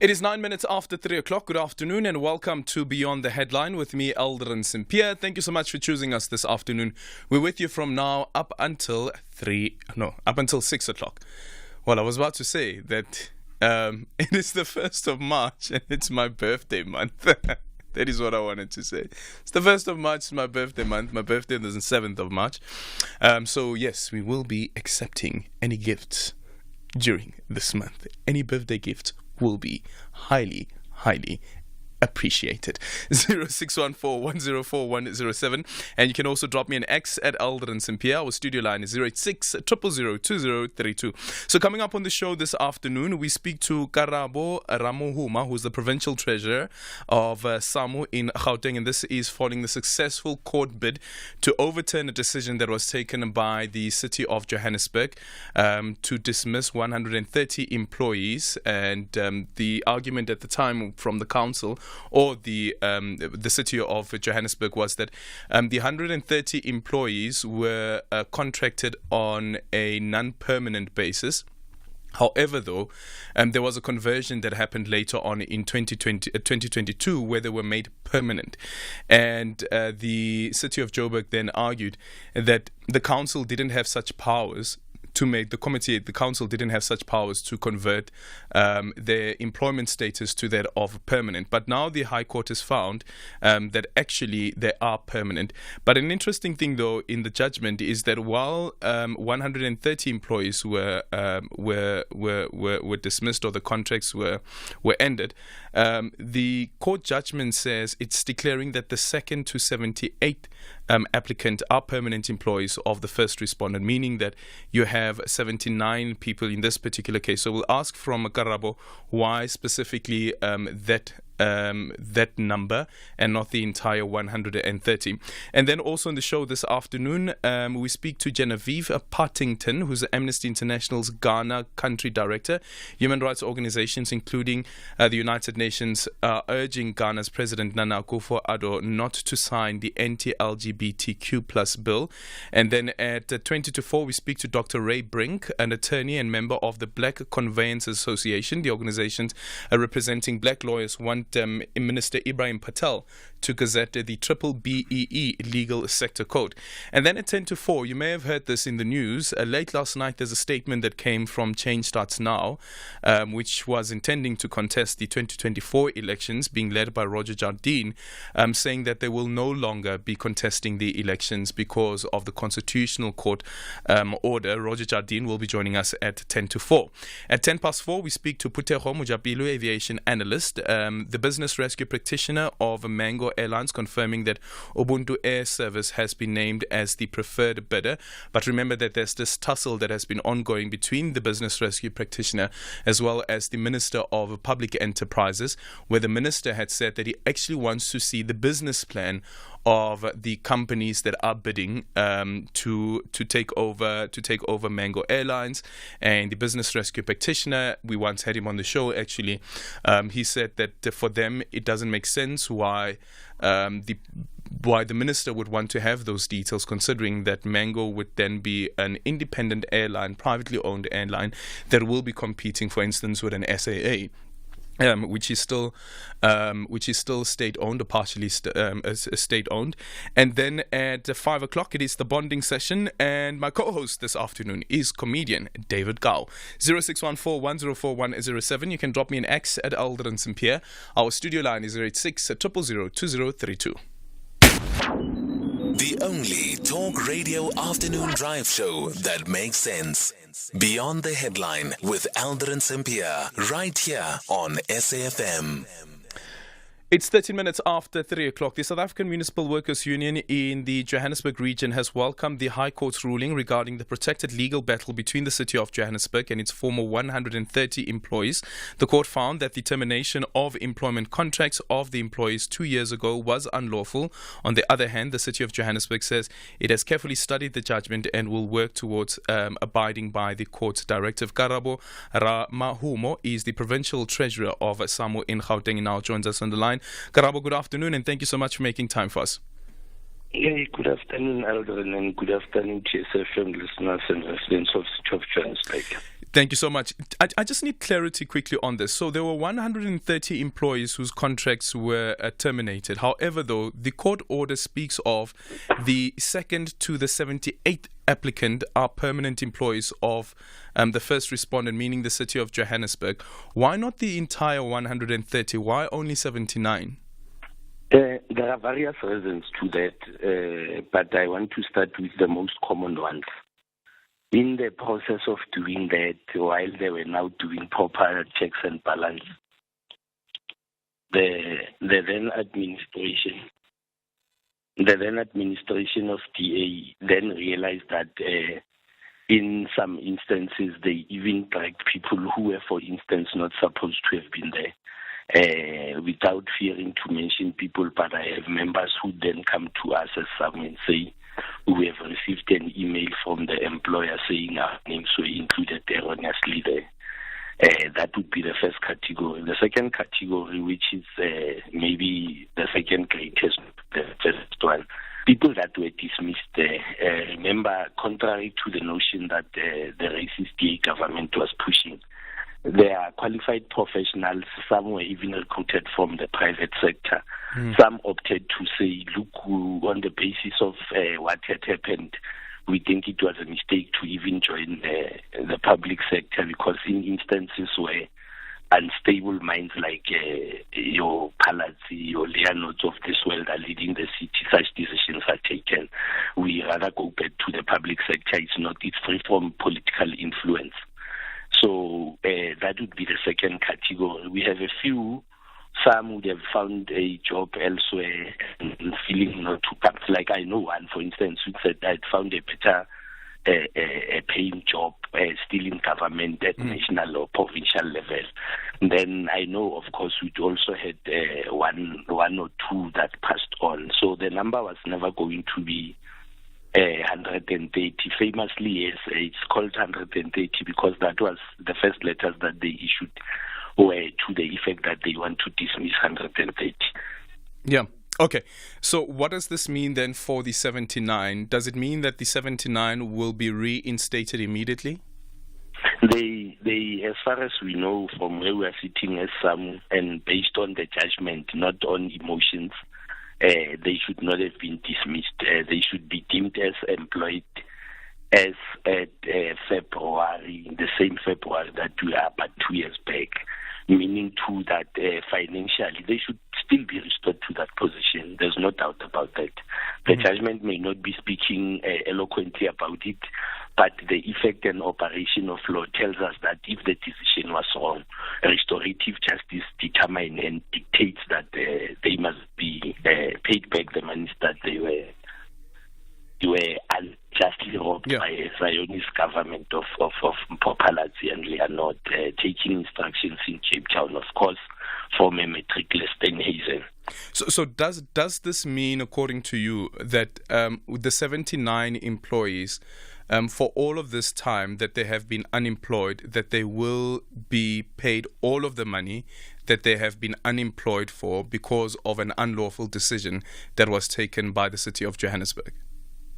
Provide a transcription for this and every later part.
It is 9 minutes after 3 o'clock. Good afternoon and welcome to Beyond the Headline with me, Aldrin Sampear. Thank you so much for choosing us this afternoon. We're with you from now up until 6 o'clock. Well, I was about to say that it is the 1st of March and it's my birthday month. That is what I wanted to say. It's the 1st of March, it's my birthday month. My birthday is the 7th of March. So yes, we will be accepting any gifts during this month. Any birthday gifts will be highly appreciated. 0614-104-107, and you can also drop me an X at Aldrin Sampear. Our studio line is 086 0002032. So coming up on the show this afternoon, we speak to Karabo Ramohuma, who's the provincial treasurer of SAMU in Gauteng, and this is following the successful court bid to overturn a decision that was taken by the city of Johannesburg to dismiss 130 employees, and the argument at the time from the council or the city of Johannesburg was that the 130 employees were contracted on a non-permanent basis. However, though, there was a conversion that happened later on in 2022 where they were made permanent. And the city of Joburg then argued that the council didn't have such powers to make the council didn't have such powers to convert their employment status to that of permanent. But now the High Court has found that actually they are permanent. But an interesting thing, though, in the judgment is that while 130 employees were dismissed or the contracts were ended, the court judgment says it's declaring that the second to 78 applicant are permanent employees of the first respondent, meaning that you have 79 people in this particular case. So we'll ask from Karabo why specifically that number and not the entire 130. And then also on the show this afternoon, we speak to Genevieve Partington, who's Amnesty International's Ghana country director. Human rights organizations, including the United Nations, are urging Ghana's President Nana Akufo-Addo not to sign the anti-LGBTQ plus bill. And then at 20 to 4, we speak to Dr. Ray Brink, an attorney and member of the Black Conveyance Association. The organizations representing black lawyers want Minister Ibrahim Patel to gazette the Triple BEE Legal Sector Code. And then at 10 to 4, you may have heard this in the news. Late last night, there's a statement that came from Change Starts Now, which was intending to contest the 2024 elections being led by Roger Jardine, saying that they will no longer be contesting the elections because of the Constitutional Court order. Roger Jardine will be joining us at 10 to 4. At 10 past 4, we speak to Puteho Mujabilu, aviation analyst, the business rescue practitioner of Mango Airlines, confirming that Ubuntu Air Service has been named as the preferred bidder. But remember that there's this tussle that has been ongoing between the business rescue practitioner as well as the Minister of Public Enterprises, where the minister had said that he actually wants to see the business plan of the companies that are bidding to take over Mango Airlines. And the business rescue practitioner, we once had him on the show actually, he said that for them it doesn't make sense why the minister would want to have those details, considering that Mango would then be an independent airline, privately owned airline that will be competing, for instance, with an SAA. Which is still state-owned or partially state-owned. And then at 5 o'clock, it is the bonding session. And my co-host this afternoon is comedian David Gao. 0614-104-107. You can drop me an X at Aldrin Sampear. Our studio line is 086 0002032. The only talk radio afternoon drive show that makes sense. Beyond the Headline with Aldrin Sampear, right here on SAFM. It's 13 minutes after 3 o'clock. The South African Municipal Workers Union in the Johannesburg region has welcomed the High Court's ruling regarding the protracted legal battle between the city of Johannesburg and its former 130 employees. The court found that the termination of employment contracts of the employees 2 years ago was unlawful. On the other hand, the city of Johannesburg says it has carefully studied the judgment and will work towards abiding by the court's directive. Karabo Ramohuma is the provincial treasurer of SAMU in Gauteng and now joins us on the line. Karabo, good afternoon and thank you so much for making time for us. Hey, good afternoon, Aldrin, and good afternoon to SFM listeners and residents of City of Johannesburg. Thank you so much. I just need clarity quickly on this. So there were 130 employees whose contracts were terminated. However, though, the court order speaks of the 2nd to the 78th applicant are permanent employees of the first respondent, meaning the City of Johannesburg. Why not the entire 130? Why only 79? There are various reasons to that, but I want to start with the most common ones. In the process of doing that, while they were now doing proper checks and balance, the then administration of DA then realized that in some instances they even dragged people who were, for instance, not supposed to have been there. Without fearing to mention people, but I have members who then come to us as some and say, we have received an email from the employer saying our names were included erroneously there. That would be the first category. The second category, which is maybe the second greatest, the first one, people that were dismissed there. Remember, contrary to the notion that the racist DA government was pushing, they are qualified professionals. Some were even recruited from the private sector. Some opted to say, look, on the basis of what had happened, we think it was a mistake to even join the public sector, because in instances where unstable minds like your Palazzi, your Leonods of this world are leading the city, such decisions are taken. We rather go back to the public sector. It's free from political influence. So that would be the second category. We have a few, some would have found a job elsewhere and feeling not to come. Like I know one, for instance, who said I'd found a better a paying job still in government at national or provincial level. And then I know, of course, we'd also had one or two that passed on. So the number was never going to be 130. Famously, yes, it's called 130 because that was the first letters that they issued were to the effect that they want to dismiss 130. Yeah. Okay. So what does this mean then for the 79? Does it mean that the 79 will be reinstated immediately? They, as far as we know from where we are sitting as some, and based on the judgment, not on emotions, they should not have been dismissed. They should be deemed as employed as at February, the same February that we are but 2 years back, meaning too that financially they should still be restored to that position. There's no doubt about that. The judgment may not be speaking eloquently about it, but the effect and operation of law tells us that if the decision was wrong, restorative justice determines and dictates that they must be paid back the monies that they were unjustly robbed by a Zionist government of Palazzi and Leonard, taking instructions in Cape Town, of course, from a matriculous Stenhazen. So does this mean, according to you, that the 79 employees, for all of this time that they have been unemployed, that they will be paid all of the money that they have been unemployed for because of an unlawful decision that was taken by the City of Johannesburg?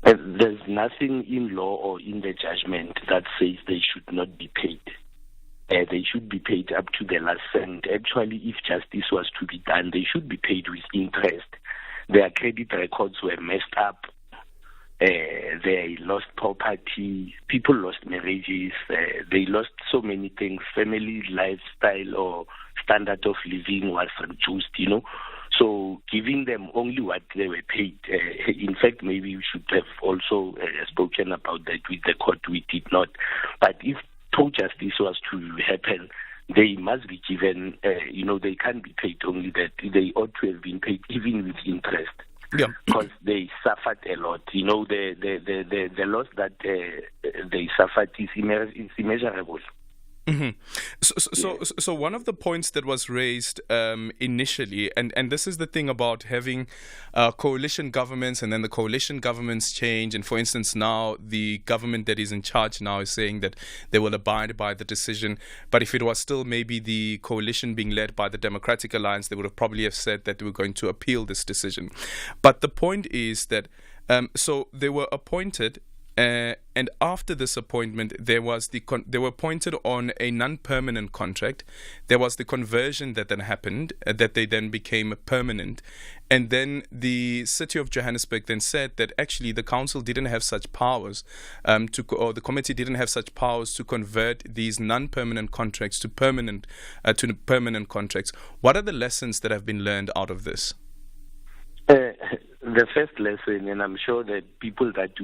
There's nothing in law or in the judgment that says they should not be paid. They should be paid up to the last cent. Actually, if justice was to be done, they should be paid with interest. Their credit records were messed up. They lost property. People lost marriages. They lost so many things. Family lifestyle or standard of living was reduced, So giving them only what they were paid, in fact, maybe we should have also spoken about that with the court. We did not. But if true justice was to happen, they must be given, they can't be paid only that. They ought to have been paid even with interest. Yeah, because they suffered a lot. The loss that they suffered is immeasurable. Mm-hmm. So one of the points that was raised initially, and this is the thing about having coalition governments, and then the coalition governments change, and for instance now the government that is in charge now is saying that they will abide by the decision, but if it was still maybe the coalition being led by the Democratic Alliance, they would have probably have said that they were going to appeal this decision. But the point is that So they were appointed. And after this appointment, they were appointed on a non-permanent contract. There was the conversion that then happened, that they then became permanent. And then the city of Johannesburg then said that actually the council didn't have such powers, or the committee didn't have such powers to convert these non-permanent contracts to permanent contracts. What are the lessons that have been learned out of this? The first lesson, and I'm sure that people that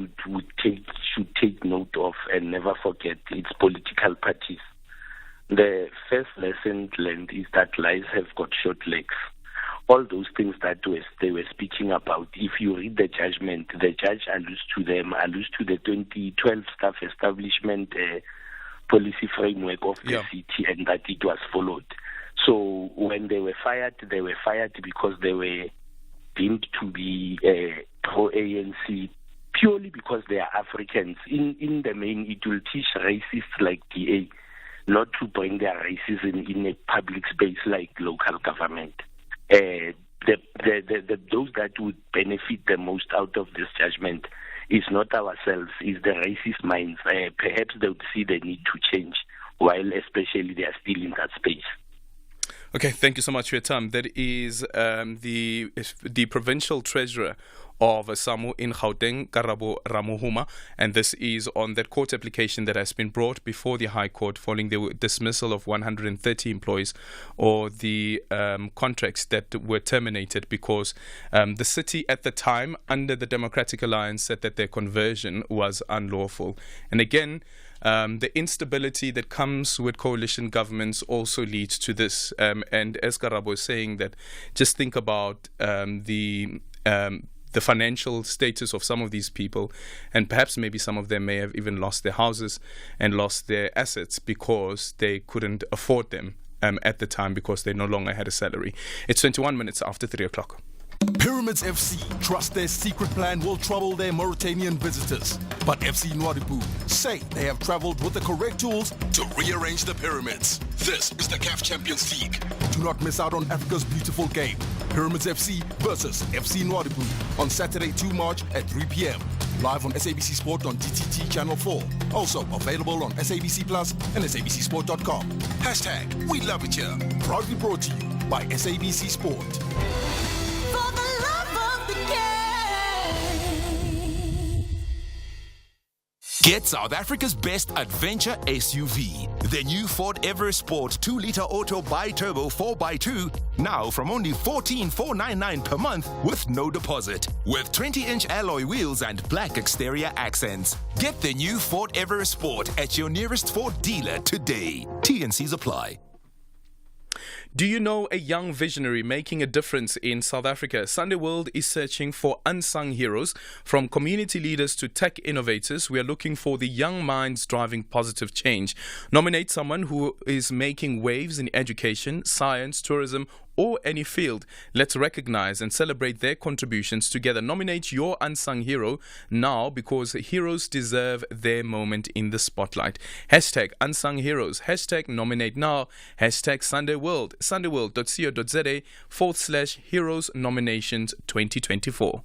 should take note of and never forget, it's political parties. The first lesson learned is that lies have got short legs. All those things that they were speaking about, if you read the judgment, the judge alludes to the 2012 staff establishment policy framework of the city, and that it was followed. So when they were fired because they were deemed to be pro-ANC purely because they are Africans. In the main, it will teach racists like DA not to bring their racism in a public space like local government. Those that would benefit the most out of this judgment is not ourselves, is the racist minds. Perhaps they would see the need to change, while especially they are still in that space. Okay, thank you so much for your time. That is the provincial treasurer of SAMU in Gauteng, Karabo Ramohuma, and this is on that court application that has been brought before the High Court following the dismissal of 130 employees or the contracts that were terminated because the city at the time, under the Democratic Alliance, said that their conversion was unlawful. And again, the instability that comes with coalition governments also leads to this. And as Karabo is saying, that just think about the financial status of some of these people, and perhaps maybe some of them may have even lost their houses and lost their assets because they couldn't afford them at the time because they no longer had a salary. It's 21 minutes after 3 o'clock. Pyramids FC trust their secret plan will trouble their Mauritanian visitors. But FC Nwadibu say they have traveled with the correct tools to rearrange the pyramids. This is the CAF Champions League. Do not miss out on Africa's beautiful game. Pyramids FC versus FC Nwadibu on Saturday 2 March at 3 p.m. Live on SABC Sport on DTT Channel 4. Also available on SABC Plus and SABCSport.com. # We Love It Here. Proudly brought to you by SABC Sport. Get South Africa's best adventure SUV. The new Ford EverSport 2-liter auto bi-turbo 4x2, now from only $14,499 per month with no deposit. With 20-inch alloy wheels and black exterior accents. Get the new Ford EverSport at your nearest Ford dealer today. T&Cs apply. Do you know a young visionary making a difference in South Africa? Sunday World is searching for unsung heroes. From community leaders to tech innovators, we are looking for the young minds driving positive change. Nominate someone who is making waves in education, science, tourism, or any field. Let's recognize and celebrate their contributions together. Nominate your unsung hero now, because heroes deserve their moment in the spotlight. #unsung heroes. #nominate now. #Sunday World. sundayworld.co.za/heroes nominations 2024.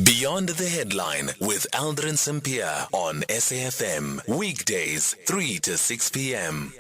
Beyond the Headline with Aldrin Sampear on SAFM. Weekdays 3 to 6 p.m.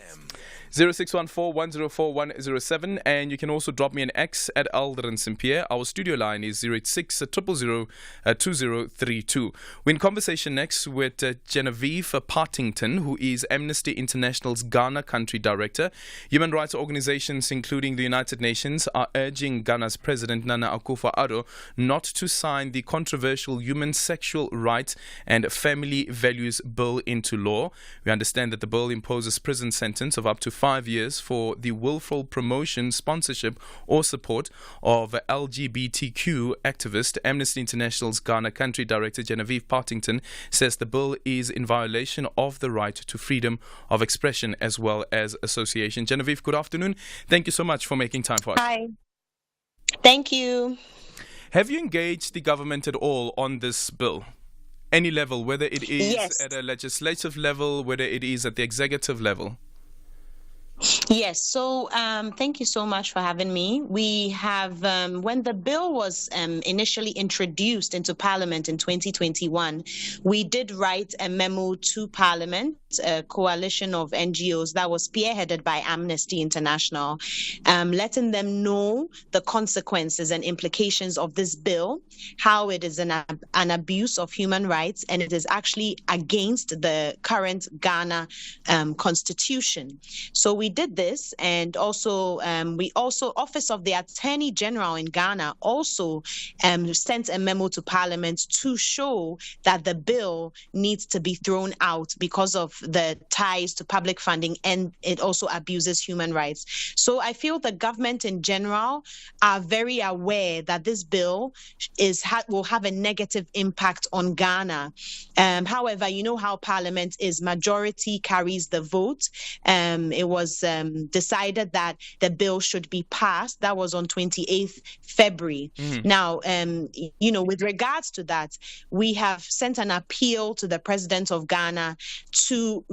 0614-104-107, and you can also drop me an X at Aldrin Sampear. Our studio line is 086-000-2032. We're in conversation next with Genevieve Partington, who is Amnesty International's Ghana Country Director. Human rights organizations, including the United Nations, are urging Ghana's President Nana Akufo-Addo not to sign the controversial Human Sexual Rights and Family Values Bill into law. We understand that the bill imposes prison sentence of up to 5 years for the willful promotion, sponsorship or support of LGBTQ activist. Amnesty International's Ghana Country Director Genevieve Partington says the bill is in violation of the right to freedom of expression as well as association. Genevieve, good afternoon. Thank you so much for making time for us. Hi. Thank you. Have you engaged the government at all on this bill? Any level, whether it is Yes. at a legislative level, whether it is at the executive level? Yes, so thank you so much for having me. We have, when the bill was initially introduced into Parliament in 2021, we did write a memo to Parliament, a coalition of NGOs that was spearheaded by Amnesty International, letting them know the consequences and implications of this bill, how it is an abuse of human rights, and it is actually against the current Ghana constitution. So we did this, and also Office of the Attorney General in Ghana also sent a memo to Parliament to show that the bill needs to be thrown out because of the ties to public funding, and it also abuses human rights. So I feel the government in general are very aware that this bill will have a negative impact on Ghana. However, you know how Parliament is, majority carries the vote. It was decided that the bill should be passed. That was on 28th February. Now, with regards to that, we have sent an appeal to the president of Ghana to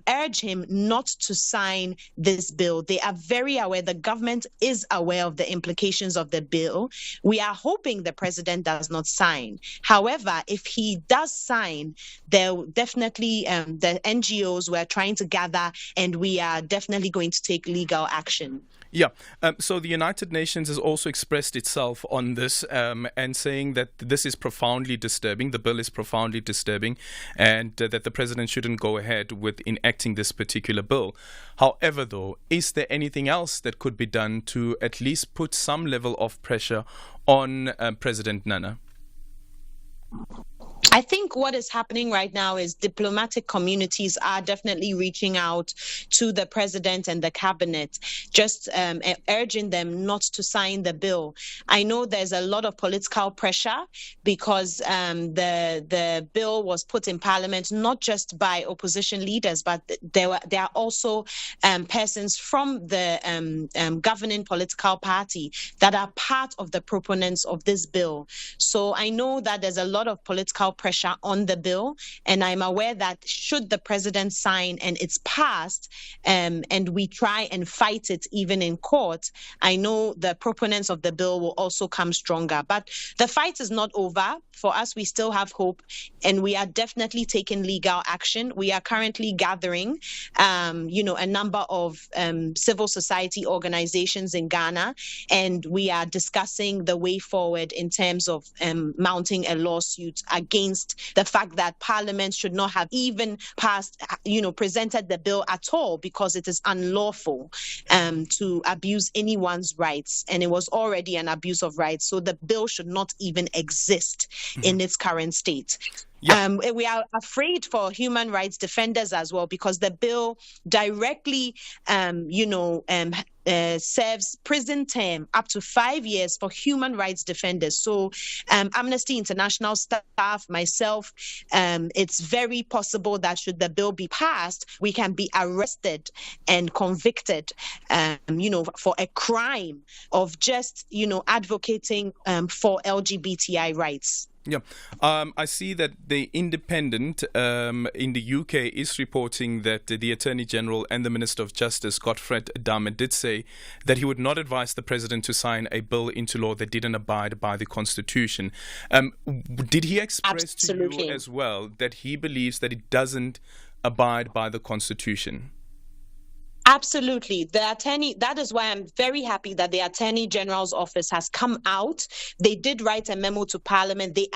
urge him not to sign this bill. They are very aware, the government is aware of the implications of the bill. We are hoping the president does not sign. However, if he does sign, there definitely the NGOs were trying to gather, and we are definitely going to take legal action. Yeah. So the United Nations has also expressed itself on this and saying that this is profoundly disturbing. The bill is profoundly disturbing, and that the president shouldn't go ahead with enacting this particular bill. However, though, is there anything else that could be done to at least put some level of pressure on President Nana? I think what is happening right now is diplomatic communities are definitely reaching out to the president and the cabinet, just urging them not to sign the bill. I know there's a lot of political pressure because the bill was put in Parliament not just by opposition leaders, but there are also persons from the governing political party that are part of the proponents of this bill. So I know that there's a lot of political pressure on the bill, and I'm aware that should the president sign and it's passed, and we try and fight it even in court, I know the proponents of the bill will also come stronger. But the fight is not over. For us, we still have hope, and we are definitely taking legal action. We are currently gathering, a number of civil society organizations in Ghana, and we are discussing the way forward in terms of mounting a lawsuit against the fact that Parliament should not have even presented the bill at all, because it is unlawful to abuse anyone's rights, and it was already an abuse of rights. So the bill should not even exist in its current state. Yeah. We are afraid for human rights defenders as well, because the bill directly, serves prison term up to 5 years for human rights defenders. So Amnesty International staff, myself, it's very possible that should the bill be passed, we can be arrested and convicted, for a crime of just, advocating for LGBTI rights. Yeah, I see that the Independent in the UK is reporting that the Attorney General and the Minister of Justice, Godfred Dame, did say that he would not advise the President to sign a bill into law that didn't abide by the Constitution. Did he express Absolutely. to you as well that he believes that it doesn't abide by the Constitution? Absolutely. That is why I'm very happy that the Attorney General's office has come out. They did write a memo to Parliament. They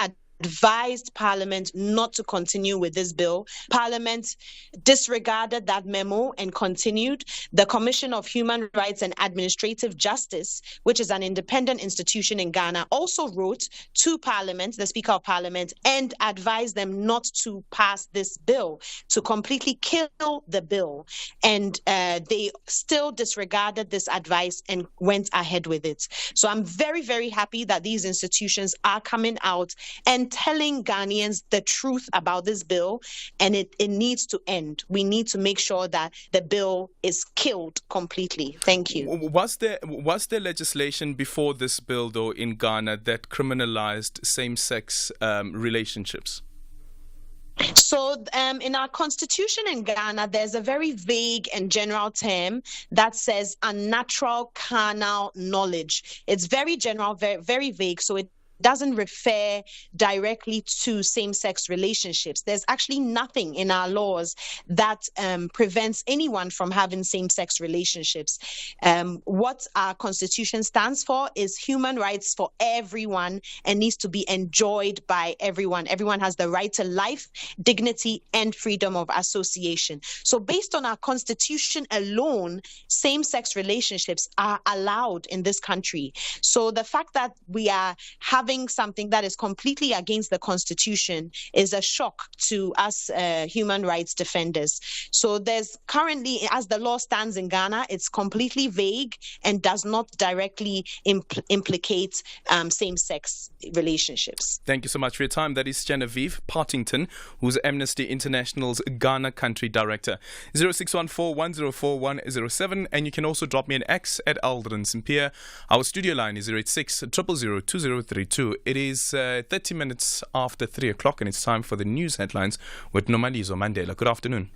advised Parliament not to continue with this bill. Parliament disregarded that memo and continued. The Commission of Human Rights and Administrative Justice, which is an independent institution in Ghana, also wrote to Parliament, the Speaker of Parliament, and advised them not to pass this bill, to completely kill the bill. And they still disregarded this advice and went ahead with it. So I'm very, very happy that these institutions are coming out and telling Ghanaians the truth about this bill, and it needs to end. We need to make sure that the bill is killed completely. Thank you. Was there legislation before this bill, though, in Ghana that criminalized same-sex relationships? So, in our constitution in Ghana, there's a very vague and general term that says unnatural carnal knowledge. It's very general, very, very vague. So it doesn't refer directly to same-sex relationships. There's actually nothing in our laws that prevents anyone from having same-sex relationships. What our constitution stands for is human rights for everyone and needs to be enjoyed by everyone. Everyone has the right to life, dignity, and freedom of association. So based on our constitution alone, same-sex relationships are allowed in this country. So the fact that we are having something that is completely against the Constitution is a shock to us human rights defenders. So there's currently, as the law stands in Ghana, it's completely vague and does not directly implicate same-sex relationships. Thank you so much for your time. That is Genevieve Partington, who's Amnesty International's Ghana Country Director. 0614-104-107, and you can also drop me an X at Aldrin Sampear. Our studio line is 086-000-2032. It is 30 minutes after 3 o'clock, and it's time for the news headlines with Nomalizo Mandela. Good afternoon.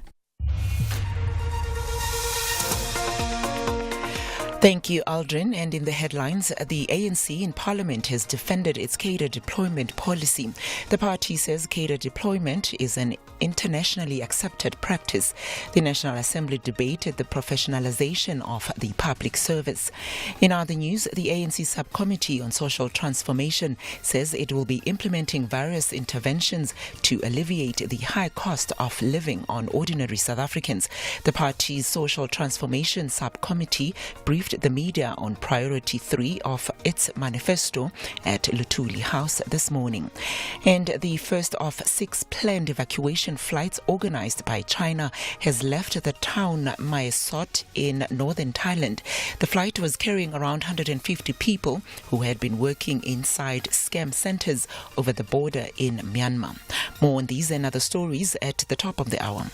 Thank you, Aldrin. And in the headlines, the ANC in Parliament has defended its cadre deployment policy. The party says cadre deployment is an internationally accepted practice. The National Assembly debated the professionalization of the public service. In other news, the ANC Subcommittee on Social Transformation says it will be implementing various interventions to alleviate the high cost of living on ordinary South Africans. The party's Social Transformation Subcommittee briefed the media on Priority 3 of its manifesto at Lutuli House this morning. And the first of 6 planned evacuation flights organized by China has left the town Mae Sot in northern Thailand. The flight was carrying around 150 people who had been working inside scam centers over the border in Myanmar. More on these and other stories at the top of the hour.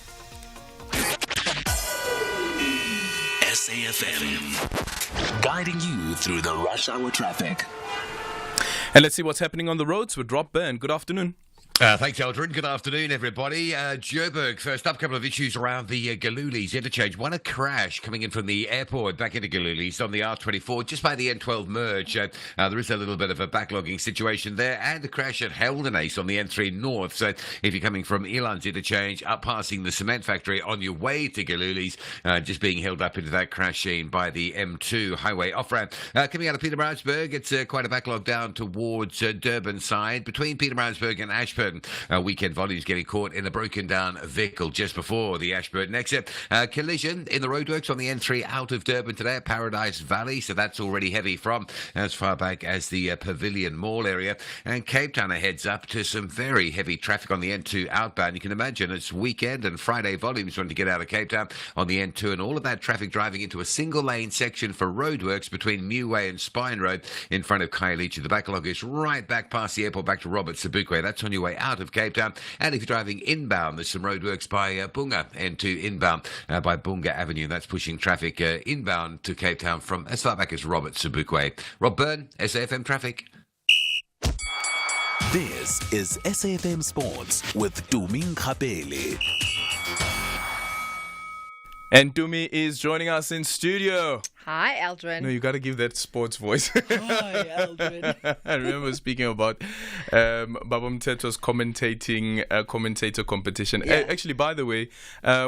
SAFM, guiding you through the rush hour traffic. And let's see what's happening on the roads with Rob Byrne. Good afternoon. Thanks, Aldrin. Good afternoon, everybody. Joburg, first up, a couple of issues around the Galulis interchange. One, a crash coming in from the airport back into Galulis on the R24, just by the N12 merge. There is a little bit of a backlogging situation there, and a crash at Heldenace on the N3 North. So if you're coming from Elan's interchange, up passing the cement factory on your way to Galulis, just being held up into that crash scene by the M2 highway off-ramp. Coming out of Pietermaritzburg, it's quite a backlog down towards Durban side. Between Pietermaritzburg and Ashburton, weekend volumes getting caught in a broken down vehicle just before the Ashburton exit. Collision in the roadworks on the N3 out of Durban today at Paradise Valley, so that's already heavy from as far back as the Pavilion Mall area. And Cape Town heads up to some very heavy traffic on the N2 outbound. You can imagine it's weekend and Friday volumes wanting to get out of Cape Town on the N2, and all of that traffic driving into a single lane section for roadworks between Meway and Spine Road in front of Khayelitsha. The backlog is right back past the airport back to Robert Sobukwe. That's on your way out of Cape Town. And if you're driving inbound, there's some roadworks by Bunga, N2 inbound by Bunga Avenue. That's pushing traffic inbound to Cape Town from as far back as Robert Sobukwe. Rob Byrne, SAFM Traffic. This is SAFM Sports with Tumi Nkapele. And Dumi is joining us in studio. Hi, Aldrin. No, you got to give that sports voice. Hi, Aldrin. I remember speaking about Babam Teto's commentator competition. Yeah. Actually, by the way,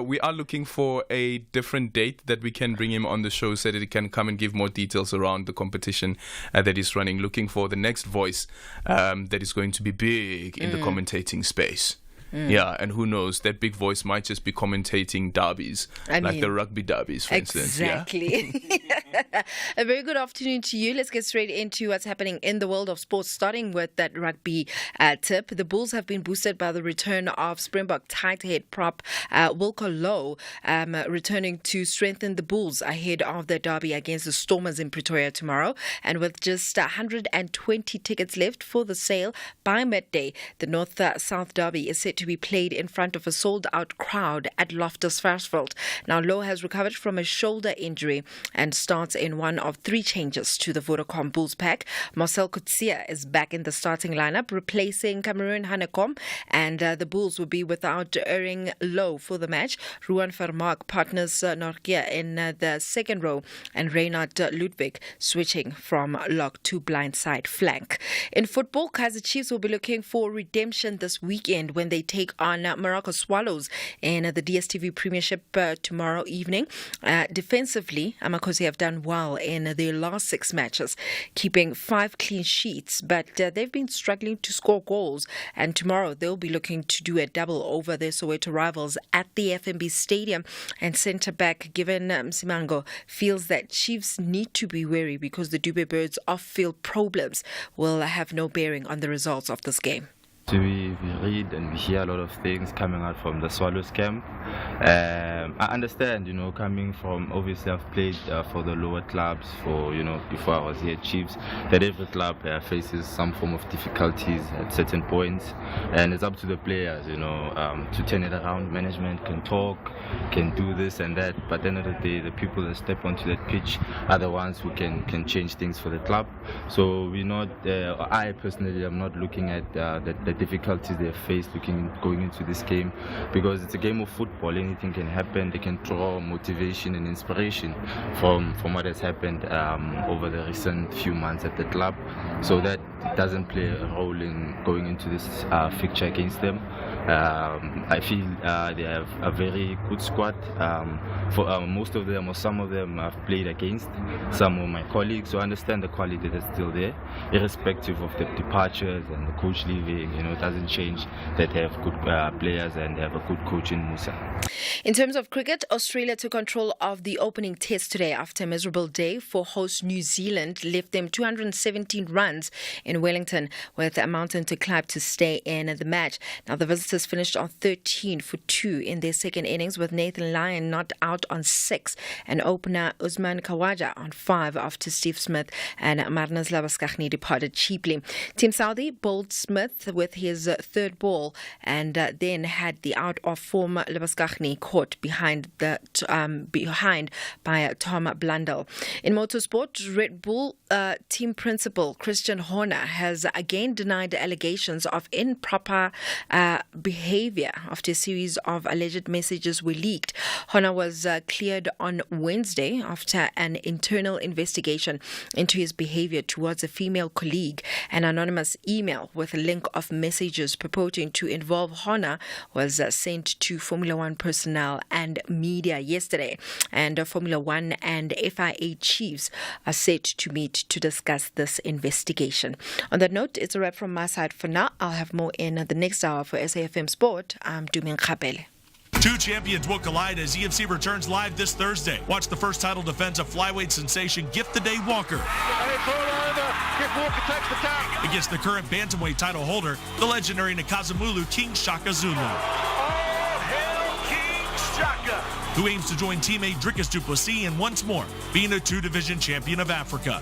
we are looking for a different date that we can bring him on the show so that he can come and give more details around the competition that he's running. Looking for the next voice that is going to be big in the commentating space. Yeah, and who knows, that big voice might just be commentating derbies, like the rugby derbies, for instance. Exactly. Yeah? A very good afternoon to you. Let's get straight into what's happening in the world of sports, starting with that rugby tip. The Bulls have been boosted by the return of Springbok tight head prop Wilco Low, returning to strengthen the Bulls ahead of the derby against the Stormers in Pretoria tomorrow. And with just 120 tickets left for the sale by midday, the North-South derby is set to be played in front of a sold-out crowd at Loftus Versfeld. Now, Low has recovered from a shoulder injury and started starts in one of 3 changes to the Vodacom Bulls pack. Marcel Coetzee is back in the starting lineup, replacing Cameroon Hanekom, and the Bulls will be without Erring Low for the match. Ruan Vermaak partners Norgia in the second row, and Reinhard Ludwig switching from lock to blindside flank. In football, Kaizer Chiefs will be looking for redemption this weekend when they take on Morocco Swallows in the DStv Premiership tomorrow evening. Defensively, Amakosi have done well in their last 6 matches, keeping 5 clean sheets, but they've been struggling to score goals, and tomorrow they'll be looking to do a double over their Soweto rivals at the FNB Stadium. And centre-back Given Msimango feels that Chiefs need to be wary because the Dube Birds' off-field problems will have no bearing on the results of this game. We read and we hear a lot of things coming out from the Swallows camp. I understand, coming from, obviously I've played for the lower clubs before I was here at Chiefs, that every club faces some form of difficulties at certain points, and it's up to the players, to turn it around. Management can talk, can do this and that, but at the end of the day, the people that step onto that pitch are the ones who can change things for the club. So we're not, I personally am not looking at the difficulties they have faced going into this game, because it's a game of football. Anything can happen. They can draw motivation and inspiration from what has happened over the recent few months at the club, so that doesn't play a role in going into this fixture against them. I feel they have a very good squad. For most of them, or some of them, I've played against. Some of my colleagues, so I understand the quality that's still there, irrespective of the departures and the coach leaving. It doesn't change that they have good players and they have a good coach in Musa. In terms of cricket, Australia took control of the opening test today after a miserable day for host New Zealand left them 217 runs in Wellington, with a mountain to climb to stay in the match. Now, the visitors finished on 13 for 2 in their second innings, with Nathan Lyon not out on 6 and opener Usman Khawaja on 5 after Steve Smith and Marnus Labuschagne departed cheaply. Team Saudi bowled Smith with his third ball and then had the out of form Labuschagne caught behind by Tom Blundell. In motorsport, Red Bull team principal Christian Horner has again denied allegations of improper behavior after a series of alleged messages were leaked. Horner was cleared on Wednesday after an internal investigation into his behavior towards a female colleague. An anonymous email with a link of messages purporting to involve Horner was sent to Formula One personnel and media yesterday, and Formula One and FIA chiefs are set to meet to discuss this investigation. On that note, it's a wrap from my side for now. I'll have more in the next hour. For SAFM Sport, I'm Dumin Khabele. 2 champions will collide as EFC returns live this Thursday. Watch the first title defense of flyweight sensation Gift the Day Walker against the current bantamweight title holder, the legendary Nkazimulu King Shaka Zulu. All hail King Shaka, who aims to join teammate Dricus du Plessis and once more being a 2-division champion of Africa.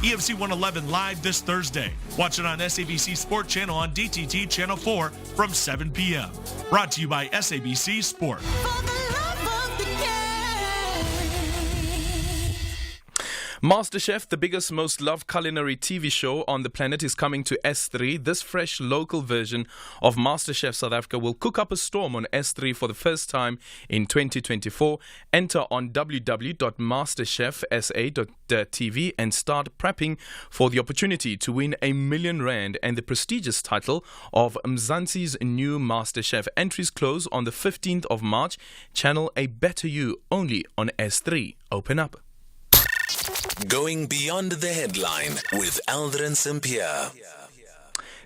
EFC 111 live this Thursday. Watch it on SABC Sport Channel on DTT Channel 4 from 7 p.m. Brought to you by SABC Sport. MasterChef, the biggest, most loved culinary TV show on the planet, is coming to S3. This fresh local version of MasterChef South Africa will cook up a storm on S3 for the first time in 2024. Enter on www.masterchefsa.tv and start prepping for the opportunity to win R1 million and the prestigious title of Mzansi's new MasterChef. Entries close on the 15th of March. Channel A Better You only on S3. Open up. Going beyond the headline with Aldrin Sampear.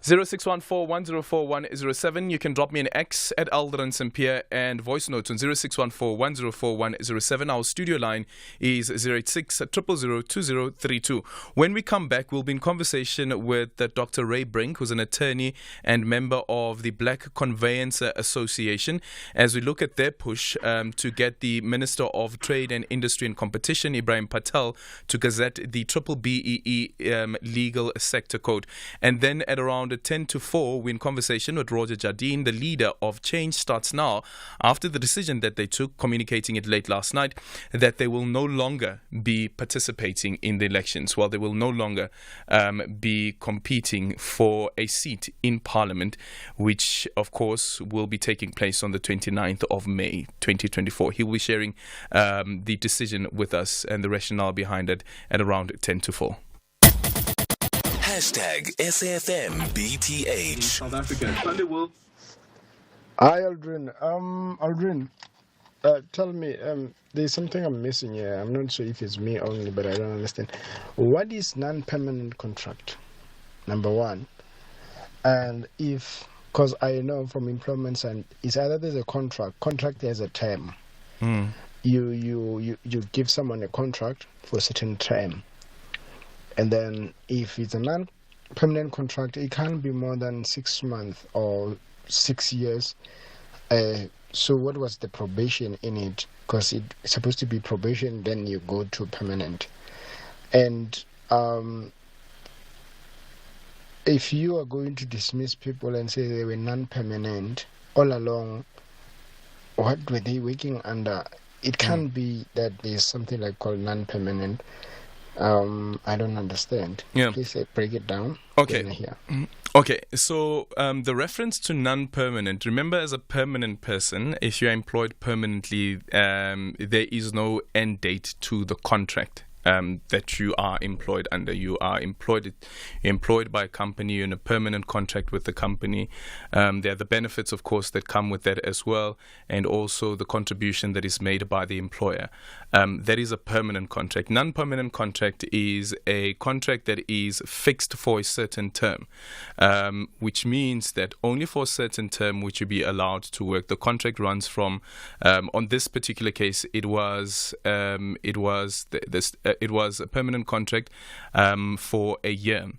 0614-104-107. You can drop me an X at Aldrin Sampear and voice notes on 0614-104-107. Our studio line is 086-000-2032. When we come back, we'll be in conversation with Dr. Ray Brink, who's an attorney and member of the Black Conveyancer Association, as we look at their push to get the Minister of Trade and Industry and Competition, Ibrahim Patel, to gazette the BBEE legal sector code. And then at around at 10-4, we're in conversation with Roger Jardine, the leader of Change Starts Now, after the decision that they took, communicating it late last night, that they will no longer be participating in the elections. Well, they will no longer be competing for a seat in Parliament, which, of course, will be taking place on the 29th of May, 2024. He will be sharing the decision with us and the rationale behind it at around 10-4. Hashtag SAFMBTH. South Africa. Sunday will. Hi, Aldrin. Aldrin, tell me, there's something I'm missing here. I'm not sure if it's me only, but I don't understand. What is non-permanent contract? Number one. And because I know from employment side, it's either there's a contract has a term. You give someone a contract for a certain term. And then if it's a non-permanent contract, it can't be more than 6 months or 6 years. So what was the probation in it? Because it's supposed to be probation, then you go to permanent. And if you are going to dismiss people and say they were non-permanent all along, what were they working under? It can't be that there's something like called non-permanent. I don't understand. Yeah. Please break it down. Okay. Okay, so the reference to non-permanent, remember, as a permanent person, if you're employed permanently, there is no end date to the contract that you are employed under. You are employed by a company, you're in a permanent contract with the company. There are the benefits, of course, that come with that as well, and also the contribution that is made by the employer. That is a permanent contract. Non-permanent contract is a contract that is fixed for a certain term, which means that only for a certain term would you be allowed to work. The contract runs from, on this particular case, it was a permanent contract for a year.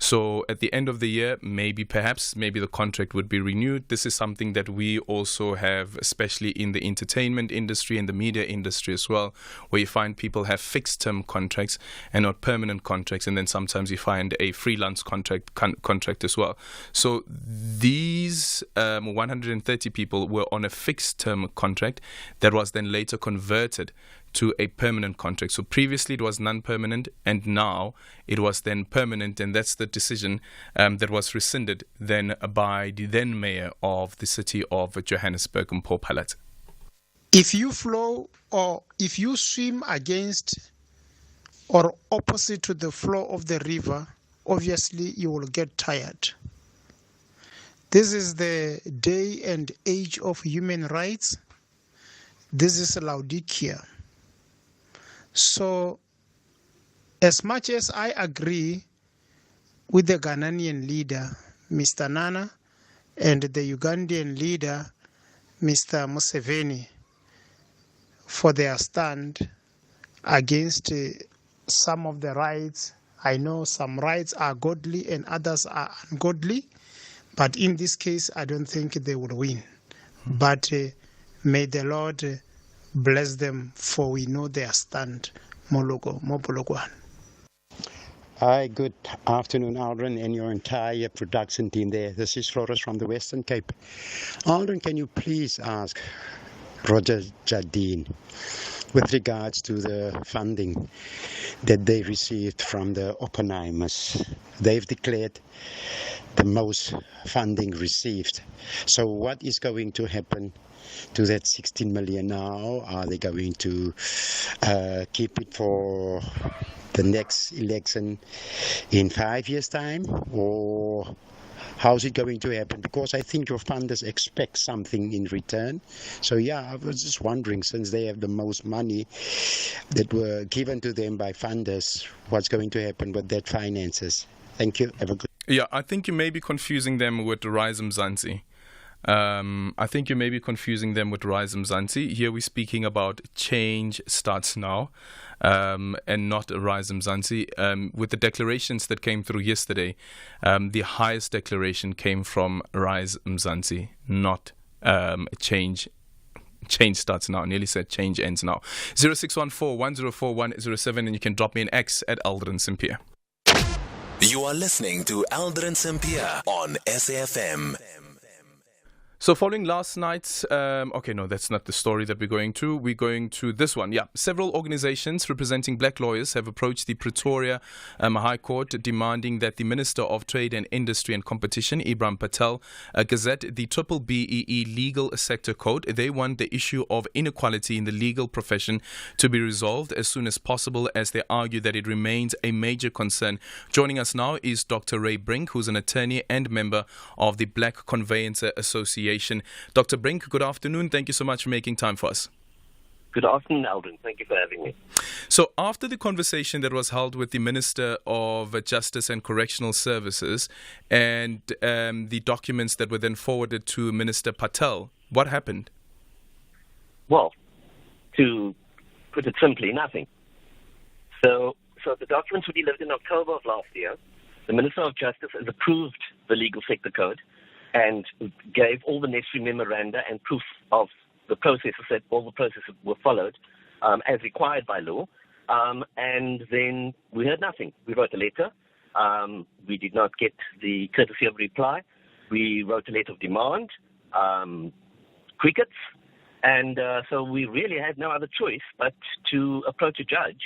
So at the end of the year, maybe the contract would be renewed. This is something that we also have, especially in the entertainment industry and the media industry as well, where you find people have fixed term contracts and not permanent contracts, and then sometimes you find a freelance contract as well. So these 130 people were on a fixed term contract that was then later converted to a permanent contract. So previously it was non-permanent, and now it was then permanent, and that's the decision that was rescinded then by the then mayor of the city of Johannesburg, Mpho Phalatse. If you flow or if you swim against or opposite to the flow of the river, obviously you will get tired. This is the day and age of human rights. This is Laodicea. So, as much as I agree with the Ghanaian leader, Mr. Nana, and the Ugandan leader, Mr. Museveni, for their stand against some of the rights, I know some rights are godly and others are ungodly, but in this case, I don't think they will win. But may the Lord bless them, for we know their stand. Mopologwan. Hi, good afternoon, Aldrin, and your entire production team there. This is Flores from the Western Cape. Aldrin, can you please ask Roger Jardine with regards to the funding that they received from the Oppenheimers? They've declared the most funding received. So what is going to happen to that 16 million now? Are they going to keep it for the next election in 5 years' time? Or how's it going to happen? Because I think your funders expect something in return. So yeah, I was just wondering, since they have the most money that were given to them by funders, what's going to happen with that finances? Thank you. Have a good. Yeah, I think you may be confusing them with Rise Mzansi. Here we're speaking about Change Starts Now, and not Rise Mzansi. With the declarations that came through yesterday, the highest declaration came from Rise Mzansi, not Change Starts Now. I nearly said Change Ends Now. 0614-104-107, and you can drop me an X at Aldrin Sampear. You are listening to Aldrin Sampear on SAFM. So following last night's, that's not the story that we're going to. We're going to this one. Yeah, several organizations representing black lawyers have approached the Pretoria High Court demanding that the Minister of Trade and Industry and Competition, Ibrahim Patel, gazette the BBEE Legal Sector Code. They want the issue of inequality in the legal profession to be resolved as soon as possible, as they argue that it remains a major concern. Joining us now is Dr. Ray Brink, who's an attorney and member of the Black Conveyancer Association. Dr. Brink, good afternoon. Thank you so much for making time for us. Good afternoon, Aldrin. Thank you for having me. So after the conversation that was held with the Minister of Justice and Correctional Services and the documents that were then forwarded to Minister Patel, what happened? Well, to put it simply, nothing. So the documents were delivered in October of last year. The Minister of Justice has approved the Legal Sector Code and gave all the necessary memoranda and proof of the processes that all the processes were followed as required by law. And then we heard nothing. We wrote a letter. We did not get the courtesy of reply. We wrote a letter of demand, crickets. And so we really had no other choice but to approach a judge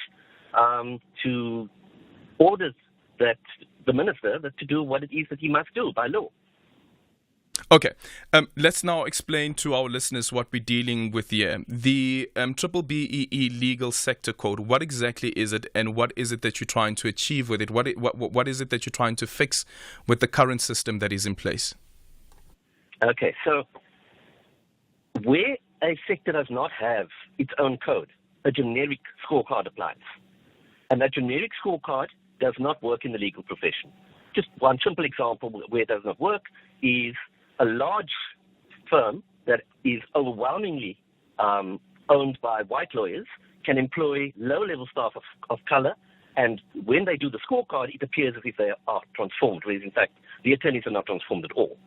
to order that the minister to do what it is that he must do by law. Okay, let's now explain to our listeners what we're dealing with here. The BBEE Legal Sector Code, what exactly is it, and what is it that you're trying to achieve with it? What is it that you're trying to fix with the current system that is in place? Okay, so where a sector does not have its own code, a generic scorecard applies. And that generic scorecard does not work in the legal profession. Just one simple example where it does not work is a large firm that is overwhelmingly owned by white lawyers can employ low-level staff of color, and when they do the scorecard, it appears as if they are transformed, whereas in fact the attorneys are not transformed at all.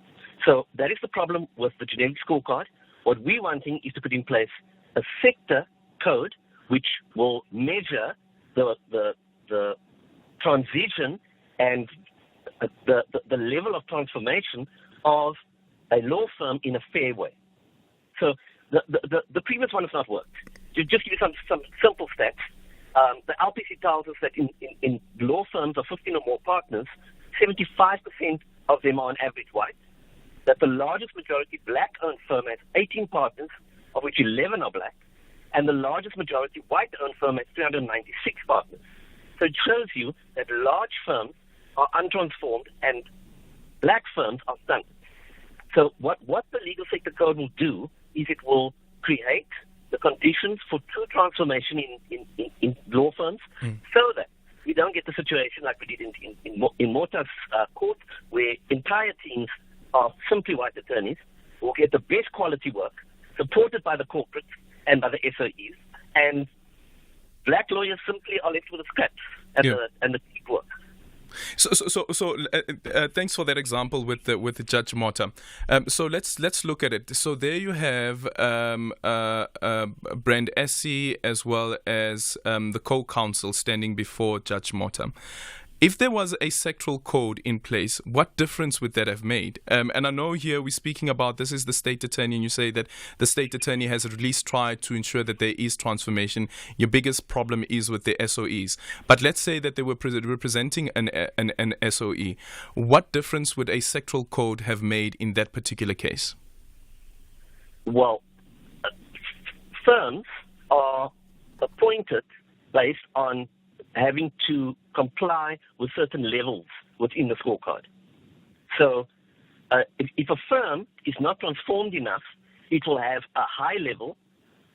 So that is the problem with the generic scorecard. What we're wanting is to put in place a sector code which will measure the transition and the level of transformation of a law firm in a fair way. So the previous one has not worked. To just give you some simple stats, the LPC tells us that in law firms of 15 or more partners, 75% of them are on average white, that the largest majority black-owned firm has 18 partners, of which 11 are black, and the largest majority white-owned firm has 396 partners. So it shows you that large firms are untransformed and black firms are stunted. So what the Legal Sector Code will do is it will create the conditions for true transformation in law firms so that we don't get the situation like we did in Mota's court, where entire teams of simply white attorneys will get the best quality work supported by the corporates and by the SOEs, and black lawyers simply are left with the scraps and the cheap work. So thanks for that example with Judge Mota. So let's look at it. So there you have Brand Essie as well as the co-counsel standing before Judge Mota. If there was a sectoral code in place, what difference would that have made? And I know here we're speaking about this is the state attorney, and you say that the state attorney has at least tried to ensure that there is transformation. Your biggest problem is with the SOEs. But let's say that they were representing an SOE. What difference would a sectoral code have made in that particular case? Well, firms are appointed based on having to comply with certain levels within the scorecard. So if a firm is not transformed enough, it will have a high level,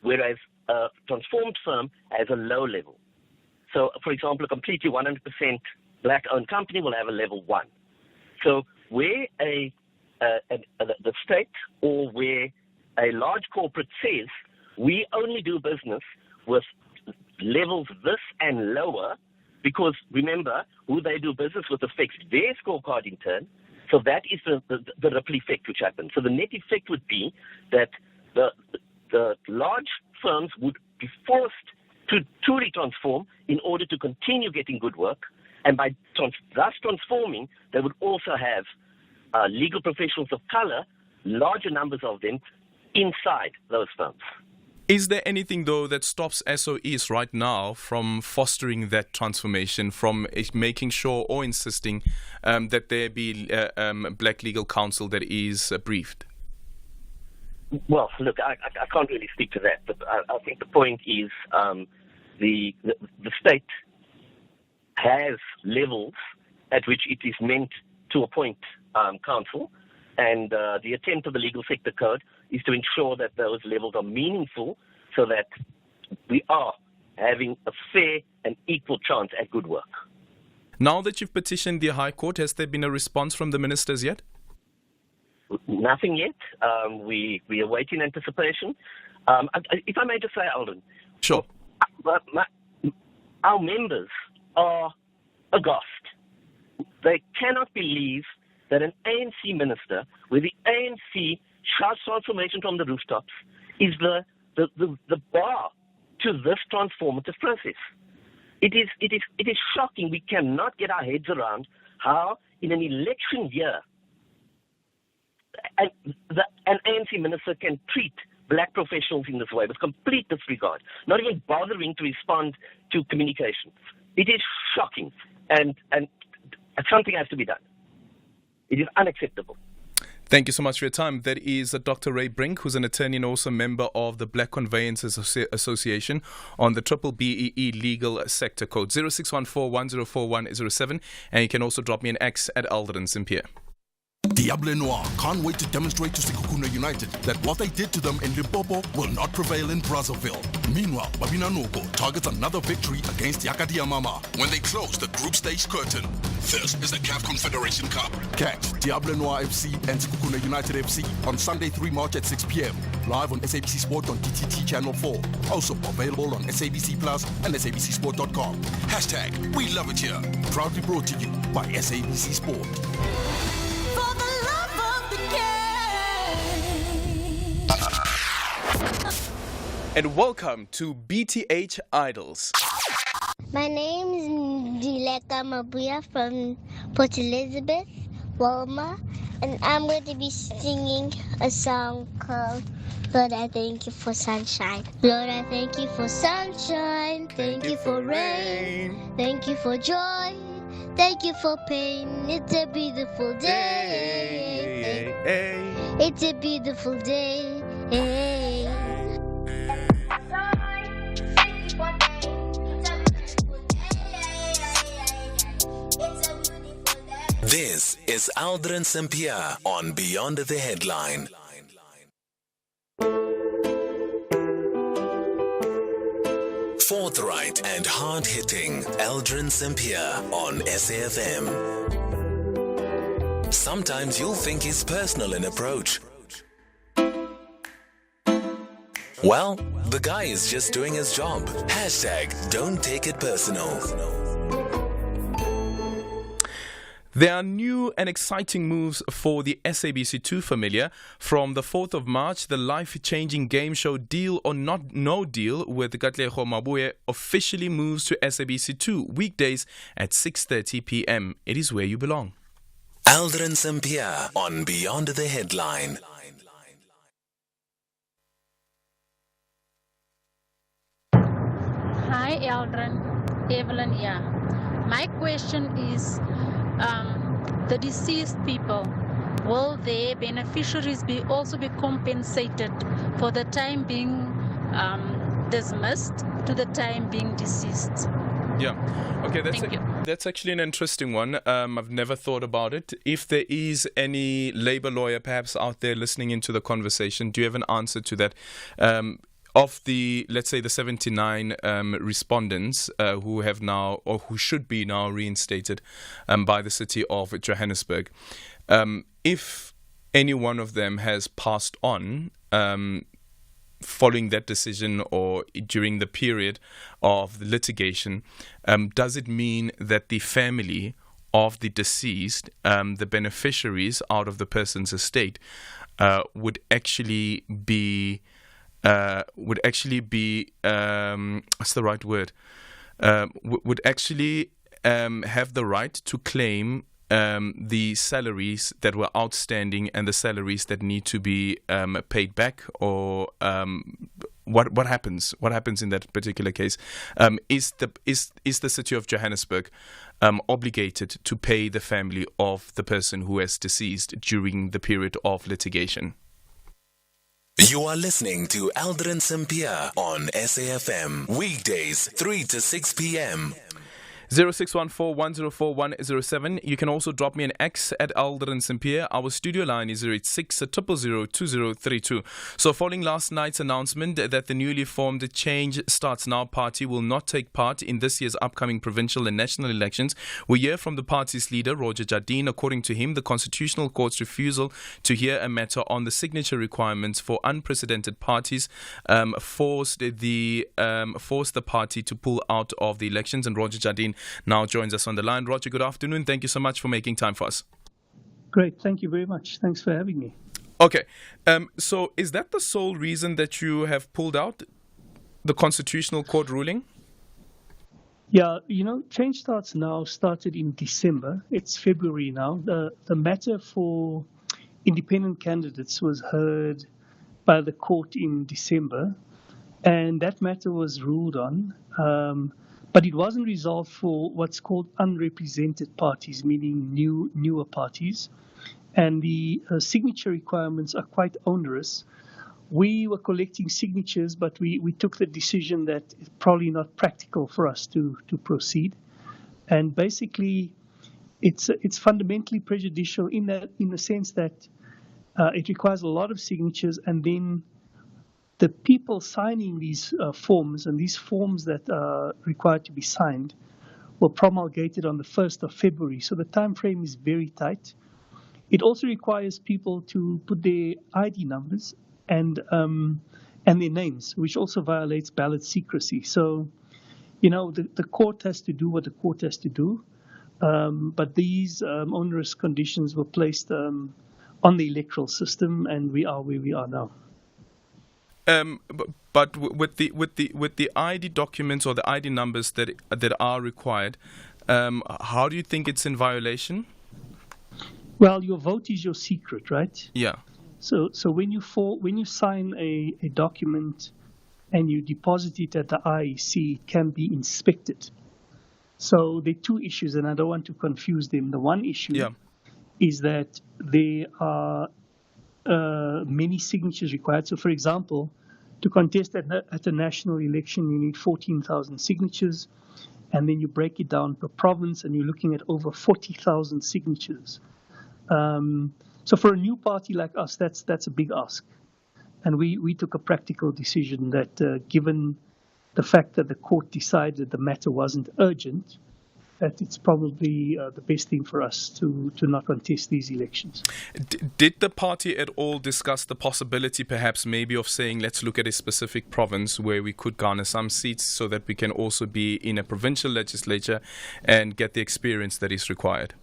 whereas a transformed firm has a low level. So, for example, a completely 100% black-owned company will have a level 1. So where the state or where a large corporate says, we only do business with levels this and lower, because remember, who they do business with affects their scorecard in turn. So that is the ripple effect which happens. So the net effect would be that the large firms would be forced to truly transform in order to continue getting good work, And by thus transforming, they would also have legal professionals of color, larger numbers of them, inside those firms. Is there anything, though, that stops SOEs right now from fostering that transformation, from making sure or insisting that there be black legal counsel that is briefed? Well, look, I can't really speak to that, but I think the point is the state has levels at which it is meant to appoint counsel, and the attempt of the Legal Sector Code is to ensure that those levels are meaningful so that we are having a fair and equal chance at good work. Now that you've petitioned the High Court, has there been a response from the ministers yet? Nothing yet. We are waiting in anticipation. If I may just say, Aldrin. Sure. Our members are aghast. They cannot believe that an ANC minister, where the ANC shouts transformation from the rooftops, is the bar to this transformative process. It is shocking. We cannot get our heads around how, in an election year, an ANC minister can treat black professionals in this way with complete disregard, not even bothering to respond to communications. It is shocking, and something has to be done. It is unacceptable. Thank you so much for your time. That is Dr. Ray Brink, who's an attorney and also member of the Black Conveyancers Association on the BBEE Legal Sector Code 0614-104107, and you can also drop me an X at Aldrin Sampear. Diable Noir can't wait to demonstrate to Sekhukhune United that what they did to them in Limpopo will not prevail in Brazzaville. Meanwhile, Babina Noko targets another victory against Yakadia Mama when they close the group stage curtain. This is the CAF Confederation Cup. Catch Diable Noir FC and Sekhukhune United FC on Sunday 3 March at 6 p.m. live on SABC Sport on DTT Channel 4. Also available on SABC Plus and SABCSport.com. Hashtag We Love It Here. Proudly brought to you by SABC Sport. And welcome to BTH Idols. My name is Dileka Mabuya from Port Elizabeth, Walma, and I'm going to be singing a song called Lord, I thank you for sunshine. Lord, I thank you for sunshine. Thank you for rain. Thank you for joy. Thank you for pain. It's a beautiful day. It's a beautiful day. This is Aldrin Sampear on Beyond the Headline. Forthright and hard-hitting Aldrin Sampear on SAFM. Sometimes you'll think he's personal in approach. Well, the guy is just doing his job. Hashtag don't take it personal. There are new and exciting moves for the SABC2 familiar. From the 4th of March, the life-changing game show Deal or Not No Deal with Katlego Mabuye officially moves to SABC2 weekdays at 6:30 p.m. It is where you belong. Aldrin Sampear on Beyond the Headline. Hi, Aldrin. Evelyn here. My question is, the deceased people, will their beneficiaries also be compensated for the time being dismissed to the time being deceased? Yeah. Okay, that's actually an interesting one. I've never thought about it. If there is any labor lawyer perhaps out there listening into the conversation, do you have an answer to that? Of the, let's say, the 79 respondents who have now, or who should be now reinstated by the city of Johannesburg, if any one of them has passed on following that decision or during the period of the litigation, does it mean that the family of the deceased, the beneficiaries out of the person's estate, would actually be what's the right word? Would actually have the right to claim the salaries that were outstanding and the salaries that need to be paid back, or what happens? What happens in that particular case? Is the city of Johannesburg obligated to pay the family of the person who has deceased during the period of litigation? You are listening to Aldrin Sampear on SAFM, weekdays 3 to 6 p.m. 0614-104-107. You can also drop me an X at Aldrin Sampear. Our studio line is 086-000-2032. So following last night's announcement that the newly formed Change Starts Now party will not take part in this year's upcoming provincial and national elections, we hear from the party's leader, Roger Jardine. According to him, the Constitutional Court's refusal to hear a matter on the signature requirements for unprecedented parties forced the party to pull out of the elections. And Roger Jardine now joins us on the line. Roger, good afternoon. Thank you so much for making time for us. Great. Thank you very much. Thanks for having me. Okay. So is that the sole reason that you have pulled out, the Constitutional Court ruling? Yeah, Change Starts Now started in December. It's February now. The matter for independent candidates was heard by the court in December, and that matter was ruled on. But it wasn't resolved for what's called unrepresented parties, meaning newer parties. And the signature requirements are quite onerous. We were collecting signatures, but we took the decision that it's probably not practical for us to proceed. And basically, it's fundamentally prejudicial in the sense that it requires a lot of signatures, and then the people signing these forms, and these forms that are required to be signed, were promulgated on the 1st of February. So the time frame is very tight. It also requires people to put their ID numbers and their names, which also violates ballot secrecy. So, the court has to do what the court has to do. But these onerous conditions were placed on the electoral system, and we are where we are now. But with the ID documents or the ID numbers that are required, how do you think it's in violation? Well, your vote is your secret, right? Yeah. So when you sign a document and you deposit it at the IEC, it can be inspected. So there are two issues, and I don't want to confuse them. The one issue is that there are many signatures required. So, for example, to contest at a national election, you need 14,000 signatures, and then you break it down per province, and you're looking at over 40,000 signatures. So, for a new party like us, that's a big ask, and we took a practical decision that, given the fact that the court decided the matter wasn't urgent, that it's probably the best thing for us to not contest these elections. Did the party at all discuss the possibility perhaps maybe of saying, let's look at a specific province where we could garner some seats so that we can also be in a provincial legislature and get the experience that is required?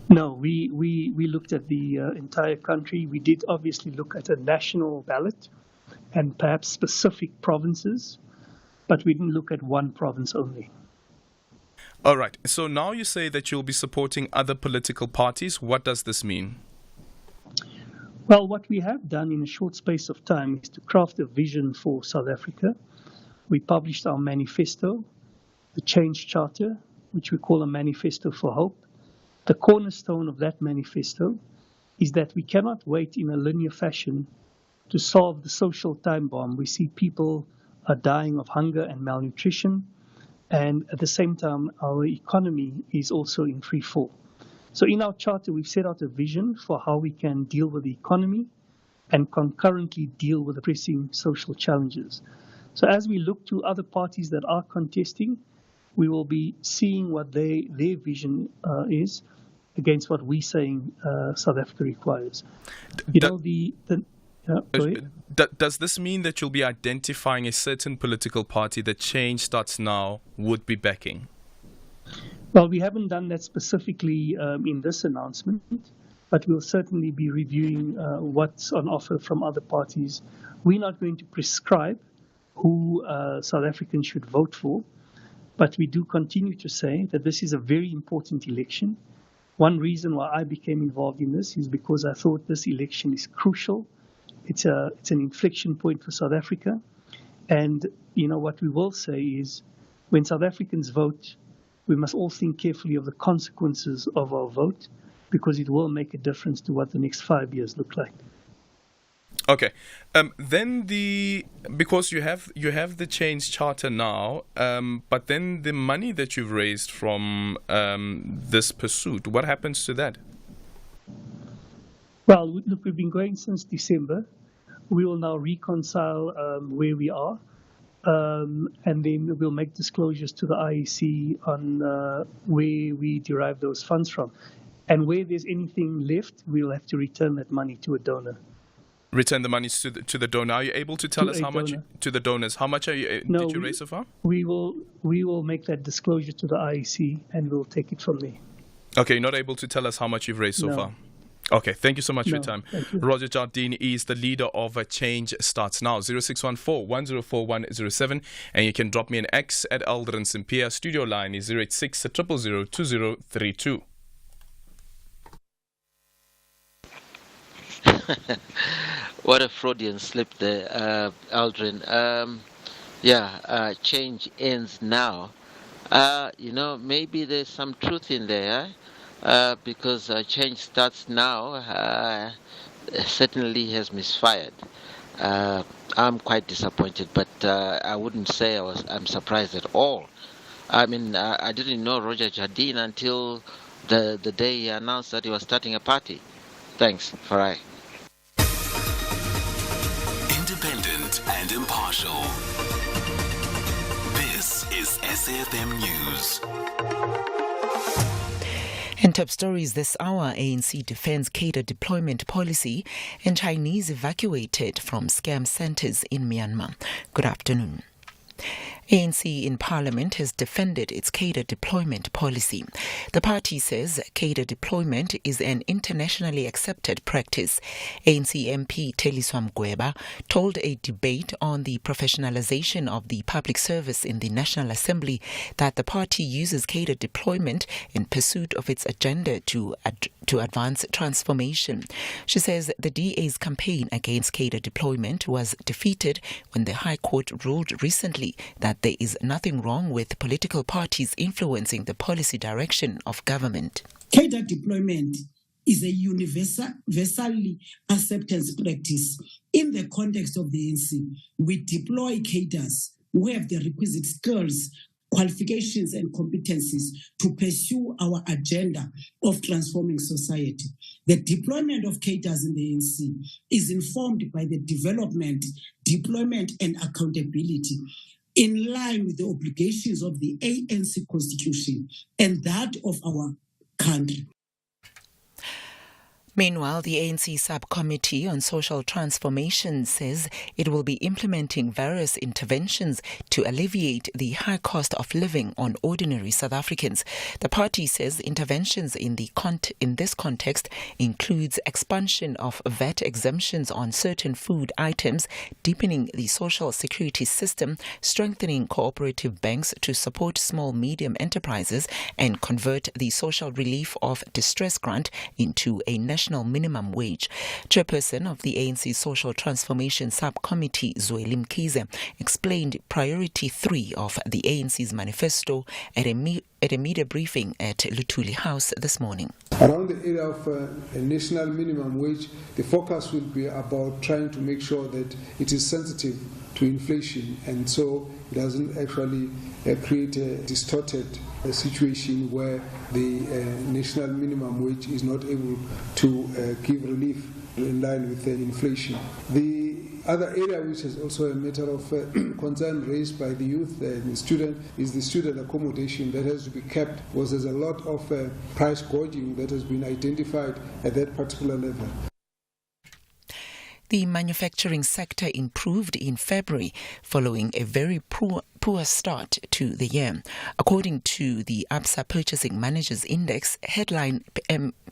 No, we looked at the entire country. We did obviously look at a national ballot and perhaps specific provinces, but we didn't look at one province only. All right. So now you say that you'll be supporting other political parties. What does this mean? Well, what we have done in a short space of time is to craft a vision for South Africa. We published our manifesto, the Change Charter, which we call a Manifesto for Hope. The cornerstone of that manifesto is that we cannot wait in a linear fashion to solve the social time bomb. We see people are dying of hunger and malnutrition, and at the same time, our economy is also in free fall. So in our charter, we've set out a vision for how we can deal with the economy and concurrently deal with the pressing social challenges. So as we look to other parties that are contesting, we will be seeing what their vision is against what we're saying South Africa requires. Does this mean that you'll be identifying a certain political party that Change Starts Now would be backing? Well, we haven't done that specifically in this announcement, but we'll certainly be reviewing what's on offer from other parties. We're not going to prescribe who South Africans should vote for, But we do continue to say that this is a very important election. One reason why I became involved in this is because I thought this election is crucial. It's an inflection point for South Africa. And, what we will say is when South Africans vote, we must all think carefully of the consequences of our vote, because it will make a difference to what the next 5 years look like. Okay. Then because you have the Change Charter now, but then the money that you've raised from this pursuit, what happens to that? Well, look, we've been going since December. We will now reconcile where we are, and then we'll make disclosures to the IEC on where we derive those funds from. And where there's anything left, we'll have to return that money to a donor. Return the money to the donor. Are you able to tell us how much to the donors? How much did you raise so far? We will make that disclosure to the IEC, and we'll take it from there. Okay, you're not able to tell us how much you've raised so far? Okay, thank you so much for your time. Roger Jardine is the leader of Change Starts Now, 0614-104-107, and you can drop me an X at Aldrin Sampear. Studio line is 086 000 2032. What a Freudian slip there, Aldrin. Change ends now. Maybe there's some truth in there, because change starts now certainly has misfired. I'm quite disappointed, but I wouldn't say I'm surprised at all. I mean, I didn't know Roger Jardine until the day he announced that he was starting a party. Thanks, Farai. Independent and impartial. This is SAFM News. In top stories this hour, ANC defends cadre deployment policy and Chinese evacuated from scam centres in Myanmar. Good afternoon. ANC in Parliament has defended its cadre deployment policy. The party says cadre deployment is an internationally accepted practice. ANC MP Teliswa Mgweba told a debate on the professionalization of the public service in the National Assembly that the party uses cadre deployment in pursuit of its agenda to advance transformation. She says the DA's campaign against cadre deployment was defeated when the High Court ruled recently that there is nothing wrong with political parties influencing the policy direction of government. Cadre deployment is a universally accepted practice. In the context of the ANC, we deploy cadres who have the requisite skills, qualifications and competencies to pursue our agenda of transforming society. The deployment of cadres in the ANC is informed by the development, deployment and accountability in line with the obligations of the ANC Constitution and that of our country. Meanwhile, the ANC Subcommittee on Social Transformation says it will be implementing various interventions to alleviate the high cost of living on ordinary South Africans. The party says interventions in this context includes expansion of VAT exemptions on certain food items, deepening the social security system, strengthening cooperative banks to support small-medium enterprises, and convert the social relief of distress grant into a national minimum wage. Chairperson of the ANC Social Transformation Subcommittee, Zweli Mkhize, explained priority 3 of the ANC's manifesto at a media briefing at Luthuli House this morning. Around the area of a national minimum wage, the focus will be about trying to make sure that it is sensitive to inflation and so it doesn't actually create a distorted situation where the national minimum wage is not able to give relief in line with the inflation. The other area which is also a matter of concern raised by the youth and the student is the student accommodation that has to be kept because there's a lot of price gouging that has been identified at that particular level. The manufacturing sector improved in February following a very poor poor start to the year. According to the ABSA Purchasing Managers Index, headline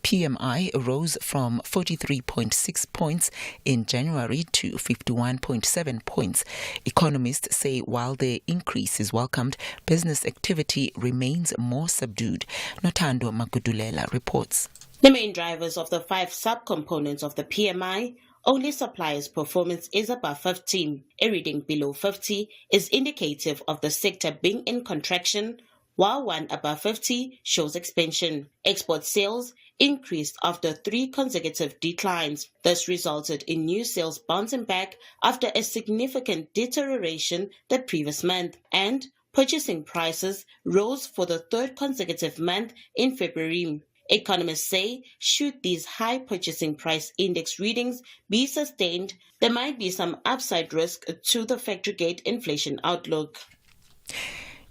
PMI rose from 43.6 points in January to 51.7 points. Economists say while the increase is welcomed, business activity remains more subdued. Notando Magudulela reports. The main drivers of the 5 subcomponents of the PMI, only suppliers' performance is above 50. A reading below 50 is indicative of the sector being in contraction, while one above 50 shows expansion. Export sales increased after 3 consecutive declines. This resulted in new sales bouncing back after a significant deterioration the previous month, and purchasing prices rose for the 3rd consecutive month in February. Economists say should these high purchasing price index readings be sustained, there might be some upside risk to the factory gate inflation outlook.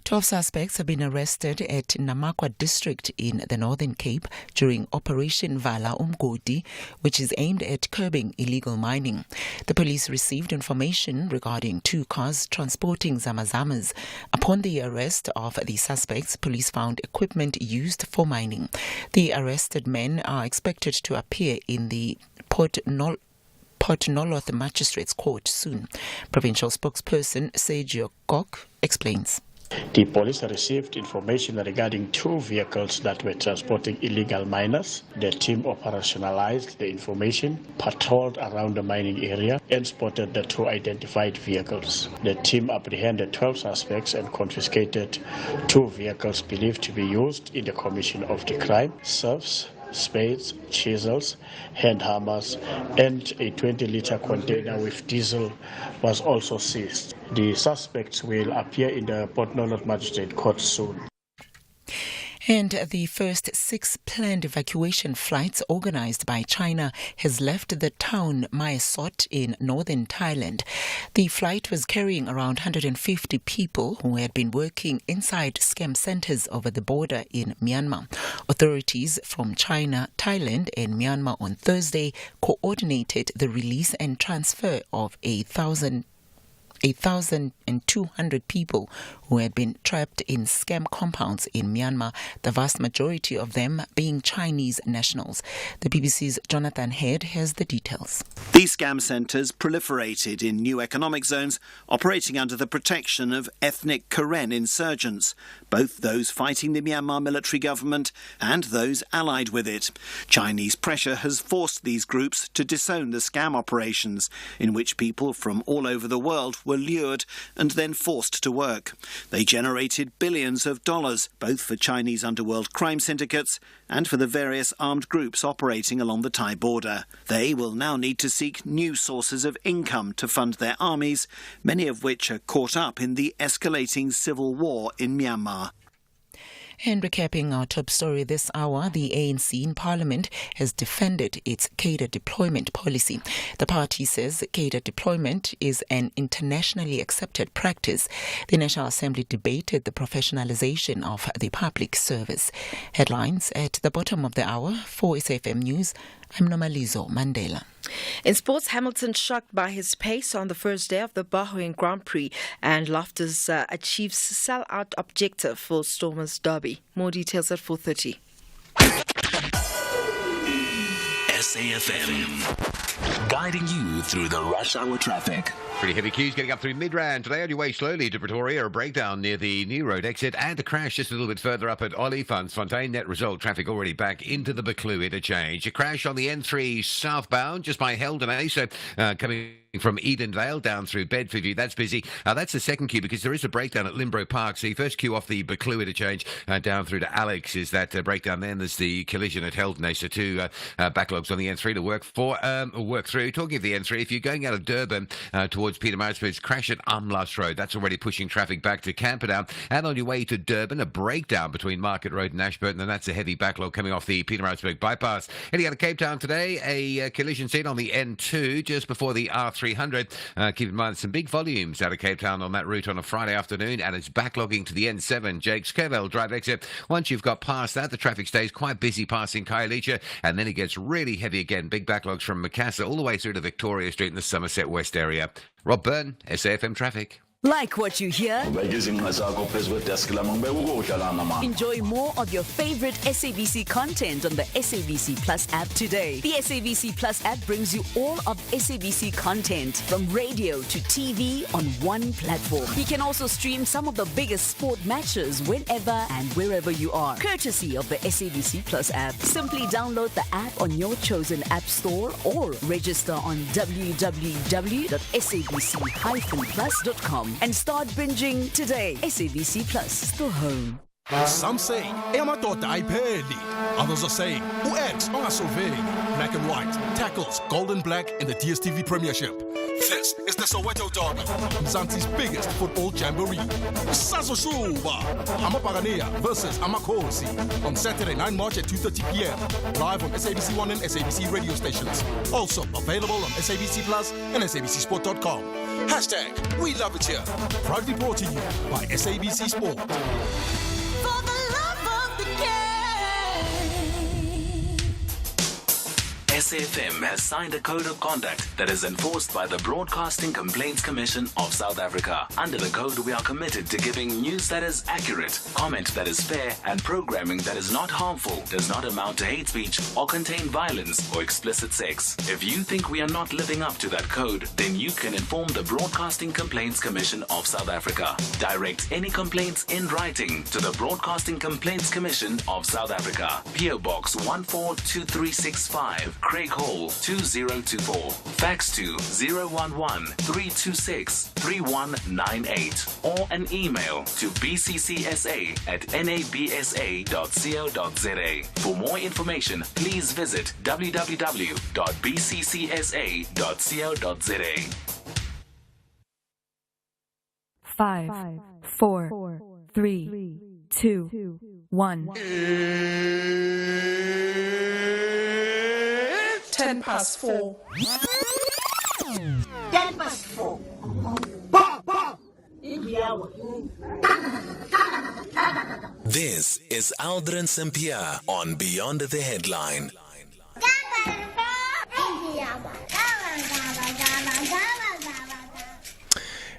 12 suspects have been arrested at Namakwa district in the Northern Cape during Operation Vala Umgodi, which is aimed at curbing illegal mining. The police received information regarding 2 cars transporting zamazamas. Upon the arrest of the suspects, police found equipment used for mining. The arrested men are expected to appear in the Port Noloth Magistrates Court soon. Provincial spokesperson Sergio Kok explains. The police received information regarding 2 vehicles that were transporting illegal miners. The team operationalized the information, patrolled around the mining area, and spotted the 2 identified vehicles. The team apprehended 12 suspects and confiscated 2 vehicles believed to be used in the commission of the crime: sieves, spades, chisels, hand hammers, and a 20-liter container with diesel was also seized. The suspects will appear in the Port Noloth Magistrate Court soon. And the first 6 planned evacuation flights organized by China has left the town Mae Sot in northern Thailand. The flight was carrying around 150 people who had been working inside scam centers over the border in Myanmar. Authorities from China, Thailand and Myanmar on Thursday coordinated the release and transfer of 1,200 people who had been trapped in scam compounds in Myanmar, the vast majority of them being Chinese nationals. The BBC's Jonathan Head has the details. These scam centres proliferated in new economic zones operating under the protection of ethnic Karen insurgents, both those fighting the Myanmar military government and those allied with it. Chinese pressure has forced these groups to disown the scam operations, in which people from all over the world were lured and then forced to work. They generated billions of dollars, both for Chinese underworld crime syndicates and for the various armed groups operating along the Thai border. They will now need to seek new sources of income to fund their armies, many of which are caught up in the escalating civil war in Myanmar. And recapping our top story this hour, the ANC in Parliament has defended its cadre deployment policy. The party says cadre deployment is an internationally accepted practice. The National Assembly debated the professionalization of the public service. Headlines at the bottom of the hour. For SAFM News, I'm Nomalizo Mandela. In sports, Hamilton shocked by his pace on the first day of the Bahrain Grand Prix, and Loftus achieves sell-out objective for Stormers Derby. More details at 4:30. SAFM, guiding you through the rush hour traffic. Pretty heavy queues getting up through Midrand. Today on your way slowly to Pretoria, a breakdown near the New Road exit and a crash just a little bit further up at Olifantsfontein. Net result, traffic already back into the Buccleuch interchange. A crash on the N3 southbound just by Heldon so coming from Edendale down through Bedfordview. That's busy. That's the second queue because there is a breakdown at Limbro Park. So your first queue off the Buccleuch interchange down through to Alex is that breakdown. Then there's the collision at Heldon. So 2 backlogs on the N3 to work through. Talking of the N3, if you're going out of Durban towards Pietermaritzburg's crash at Umlas Road, that's already pushing traffic back to Camperdown. And on your way to Durban, a breakdown between Market Road and Ashburton, and that's a heavy backlog coming off the Pietermaritzburg bypass. Heading out of Cape Town today, a collision scene on the N2 just before the R300. Keep in mind some big volumes out of Cape Town on that route on a Friday afternoon, and it's backlogging to the N7 Jakes Kerwell Drive exit. Once you've got past that, the traffic stays quite busy passing Khayelitsha, and then it gets really heavy again. Big backlogs from Macassar all the way through to Victoria Street in the Somerset West area. Rob Byrne, SAFM Traffic. Like what you hear? Enjoy more of your favorite SABC content on the SABC Plus app today. The SABC Plus app brings you all of SABC content from radio to TV on one platform. You can also stream some of the biggest sport matches whenever and wherever you are, courtesy of the SABC Plus app. Simply download the app on your chosen app store or register on www.sabc-plus.com. And start binging today. SABC Plus, still home. Some say, Emato Daipeli. Others are saying, UX Ongasoveli. Black and white, tackles, gold and black in the DSTV Premiership. This is the Soweto Derby, Mzansi's biggest football jamboree. Sazoshuba, Amapaganea versus Amakosi on Saturday, 9 March at 2:30 p.m. Live on SABC 1 and SABC radio stations. Also available on SABC Plus and SABCSport.com. Hashtag We Love It Here. Proudly brought to you by SABC Sport. For the love of the game. SAFM has signed a code of conduct that is enforced by the Broadcasting Complaints Commission of South Africa. Under the code, we are committed to giving news that is accurate, comment that is fair, and programming that is not harmful, does not amount to hate speech, or contain violence or explicit sex. If you think we are not living up to that code, then you can inform the Broadcasting Complaints Commission of South Africa. Direct any complaints in writing to the Broadcasting Complaints Commission of South Africa. PO Box 142365, Craig Hall 2024. Fax to 011-326-3198 or an email to bccsa@nabsa.co.za. For more information, please visit www.bccsa.co.za. 5, 4, 3, 2, 1. 10 past 4. 10 past 4. This is Aldrin Sampear on Beyond the Headline.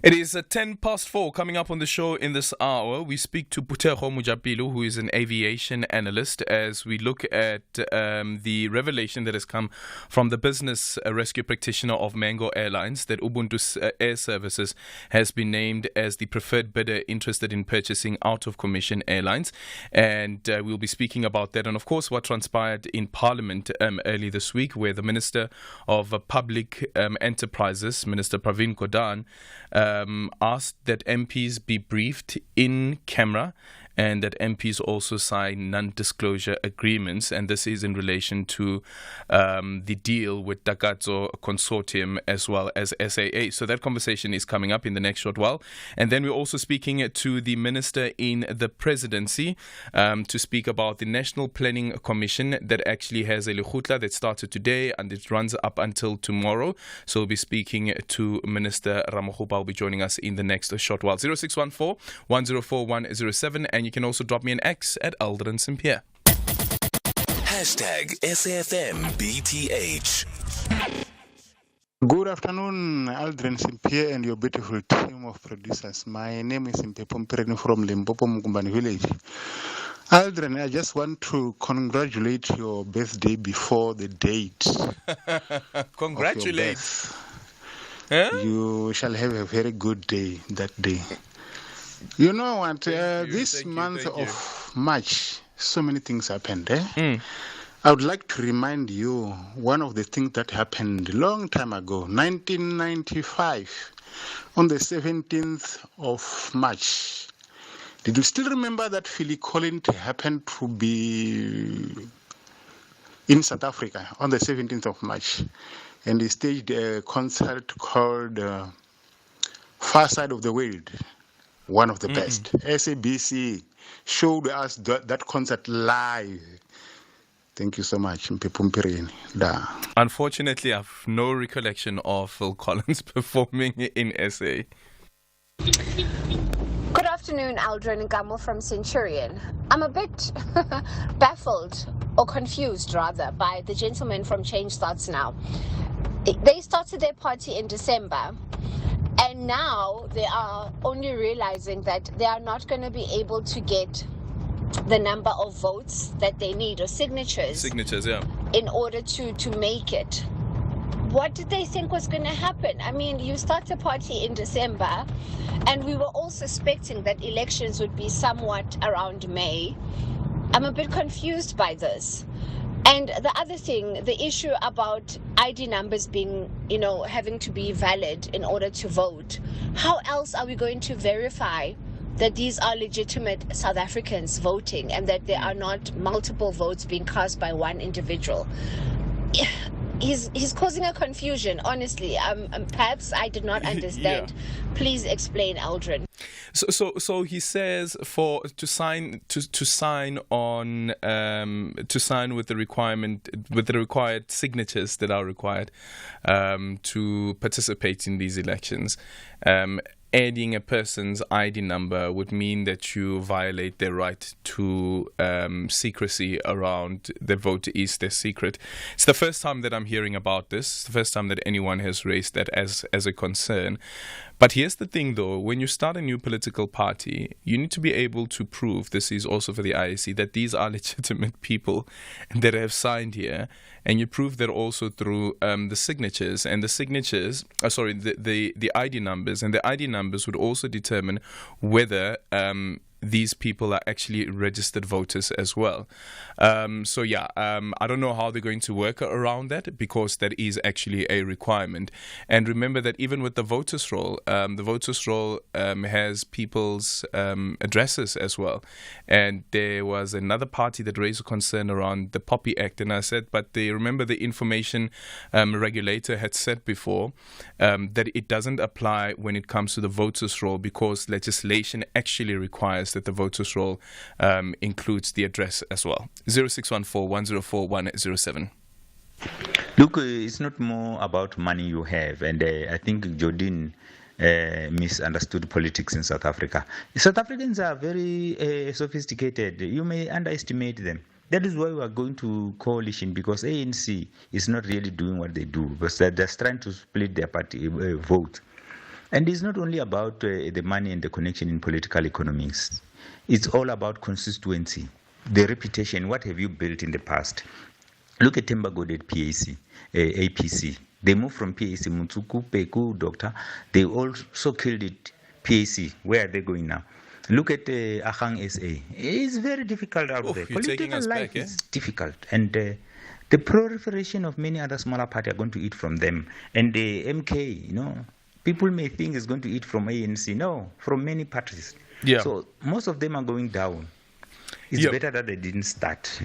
It is 10 past 4 coming up on the show in this hour. We speak to Puteho Mujapilu, who is an aviation analyst, as we look at the revelation that has come from the business rescue practitioner of Mango Airlines that Ubuntu Air Services has been named as the preferred bidder interested in purchasing out-of-commission airlines. And we'll be speaking about that and, of course, what transpired in Parliament early this week, where the Minister of Public Enterprises, Minister Pravin Gordhan, asked that MPs be briefed in camera and that MPs also sign non-disclosure agreements, and this is in relation to the deal with Takatso Consortium as well as SAA. So that conversation is coming up in the next short while. And then we're also speaking to the Minister in the Presidency to speak about the National Planning Commission that actually has a lekgotla that started today and it runs up until tomorrow. So we'll be speaking to Minister Ramokgopa, who will be joining us in the next short while. 0614-104-107, and you can also drop me an X at Aldrin Sampear. Hashtag SAFMBTH. Good afternoon, Aldrin Sampear and your beautiful team of producers. My name is Mpepompereni from Limpopo, Mukumbani village. Aldrin, I just want to congratulate your birthday before the date. Congratulate. Huh? You shall have a very good day that day. You know what? This month of March, so many things happened. I would like to remind you one of the things that happened a long time ago, 1995, on the 17th of March. Did you still remember that Philly Collins happened to be in South Africa on the 17th of March? And he staged a concert called Far Side of the World. One of the best. SABC showed us that concert live. Thank you so much. Unfortunately, I have no recollection of Phil Collins performing in SA. Good afternoon, Aldrin and Gamo from Centurion. I'm a bit baffled, or confused rather, by the gentleman from Change Starts Now. They started their party in December, and And now they are only realizing that they are not going to be able to get the number of votes that they need, or signatures. In order to make it. What did they think was going to happen? I mean, you start a party in December, and we were all suspecting that elections would be somewhat around May. I'm a bit confused by this. And the other thing, the issue about ID numbers being, having to be valid in order to vote. How else are we going to verify that these are legitimate South Africans voting and that there are not multiple votes being cast by one individual? He's causing a confusion, honestly. Perhaps I did not understand. Please explain, Aldrin. So he says to sign with the required signatures that are required to participate in these elections. Adding a person's ID number would mean that you violate their right to secrecy around the vote is their secret. It's the first time that I'm hearing about this. It's the first time that anyone has raised that as a concern. But here's the thing, though. When you start a new political party, you need to be able to prove, this is also for the IEC, that these are legitimate people that have signed here. And you prove that also through the signatures. And the signatures, the ID numbers. And the ID numbers would also determine whether these people are actually registered voters as well. I don't know how they're going to work around that, because that is actually a requirement. And remember that even with the voters roll, has people's addresses as well. And there was another party that raised a concern around the POPI Act, and I said, but remember the information regulator had said before that it doesn't apply when it comes to the voters roll, because legislation actually requires that the voters roll includes the address as well. 0614-104-107. Look, it's not more about money you have, and I think Jodine misunderstood politics in South Africa. South Africans are very sophisticated. You may underestimate them. That is why we are going to coalition, because ANC is not really doing what they do, because they're just trying to split their party vote. And it's not only about the money and the connection in political economics. It's all about constituency, the reputation. What have you built in the past? Look at Tembago at APC. They moved from PAC, Mutsuku, Peku, Doctor. They also killed it, PAC. Where are they going now? Look at Ahang SA. It's very difficult out there. Political life is difficult. And the proliferation of many other smaller parties are going to eat from them. And the MK, people may think it's going to eat from ANC. No, from many parties. Yeah. So most of them are going down. It's better that they didn't start.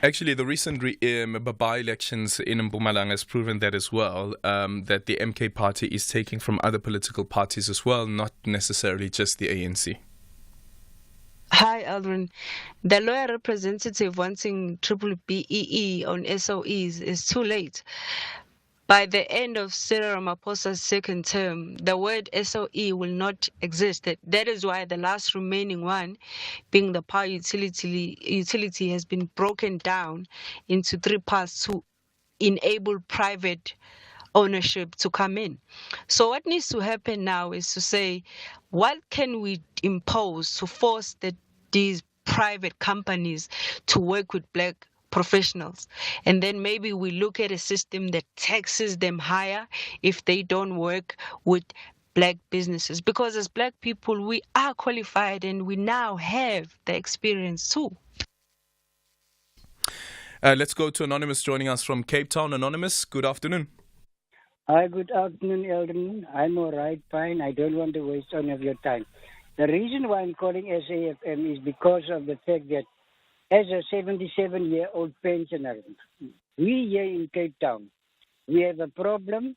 Actually, the recent by-elections in Mpumalanga has proven that as well, that the MK party is taking from other political parties as well, not necessarily just the ANC. Hi, Aldrin. The lawyer representative wanting triple BEE on SOEs is too late. By the end of Cyril Ramaphosa's second term, the word SOE will not exist. That is why the last remaining one, being the power utility, has been broken down into three parts to enable private ownership to come in. So what needs to happen now is to say, what can we impose to force these private companies to work with black professionals? And then maybe we look at a system that taxes them higher if they don't work with black businesses. Because as black people, we are qualified and we now have the experience too. Let's go to Anonymous joining us from Cape Town. Anonymous, good afternoon. Hi, good afternoon, Aldrin. I'm all right, fine. I don't want to waste any of your time. The reason why I'm calling SAFM is because of the fact that as a 77-year-old pensioner, we here in Cape Town, we have a problem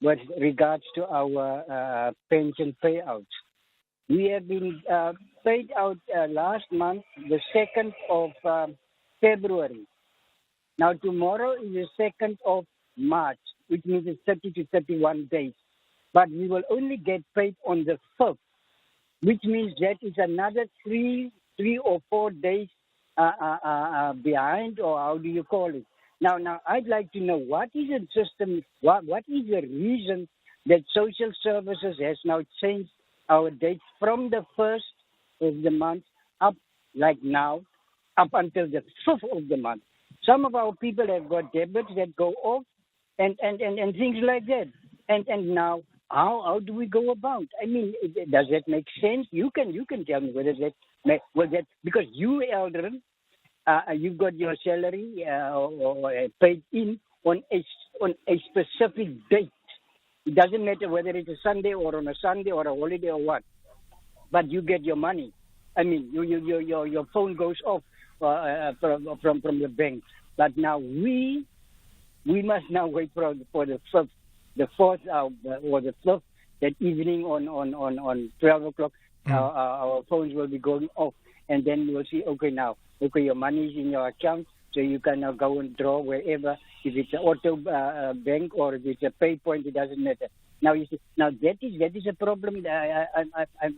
with regards to our pension payouts. We have been paid out last month, the 2nd of February. Now, tomorrow is the 2nd of March, which means it's 30 to 31 days. But we will only get paid on the 5th, which means that is another 3 or 4 days behind, or how do you call it? Now, I'd like to know what is the system, what is the reason that social services has now changed our dates from the 1st of the month up, like now, up until the 5th of the month. Some of our people have got debits that go off and things like that. And now, how do we go about? I mean, does that make sense? You can tell me whether that because you, Aldrin, you've got your salary or paid in on a specific date. It doesn't matter whether it's a Sunday or on a Sunday or a holiday or what, but you get your money. I mean, your phone goes off from the bank. But now we must now wait for the 5th, the 4th or the 5th, that evening on 12 o'clock. Our phones will be going off, and then we'll see. Okay, your money is in your account, so you can now go and draw wherever. If it's an auto bank or if it's a pay point, it doesn't matter. Now you see, that is a problem. I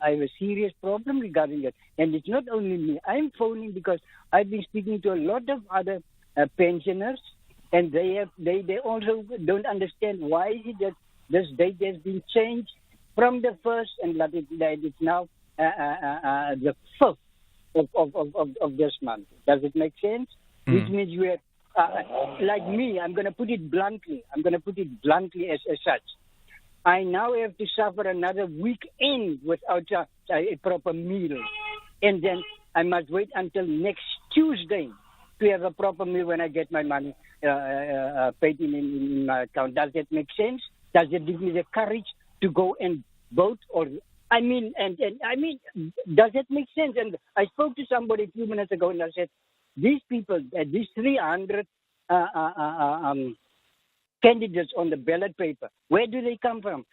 have a serious problem regarding that, and it's not only me. I'm phoning because I've been speaking to a lot of other pensioners, and they also don't understand why is it that this date has been changed from the 1st and that it's now the 5th of this month. Does it make sense? Which means we have, like me, I'm going to put it bluntly. As such. I now have to suffer another weekend without a proper meal. And then I must wait until next Tuesday to have a proper meal when I get my money paid in my account. Does that make sense? Does it give me the courage to go and vote? Or I mean, does that make sense? And I spoke to somebody a few minutes ago, and I said, these people, these 300 candidates on the ballot paper, where do they come from?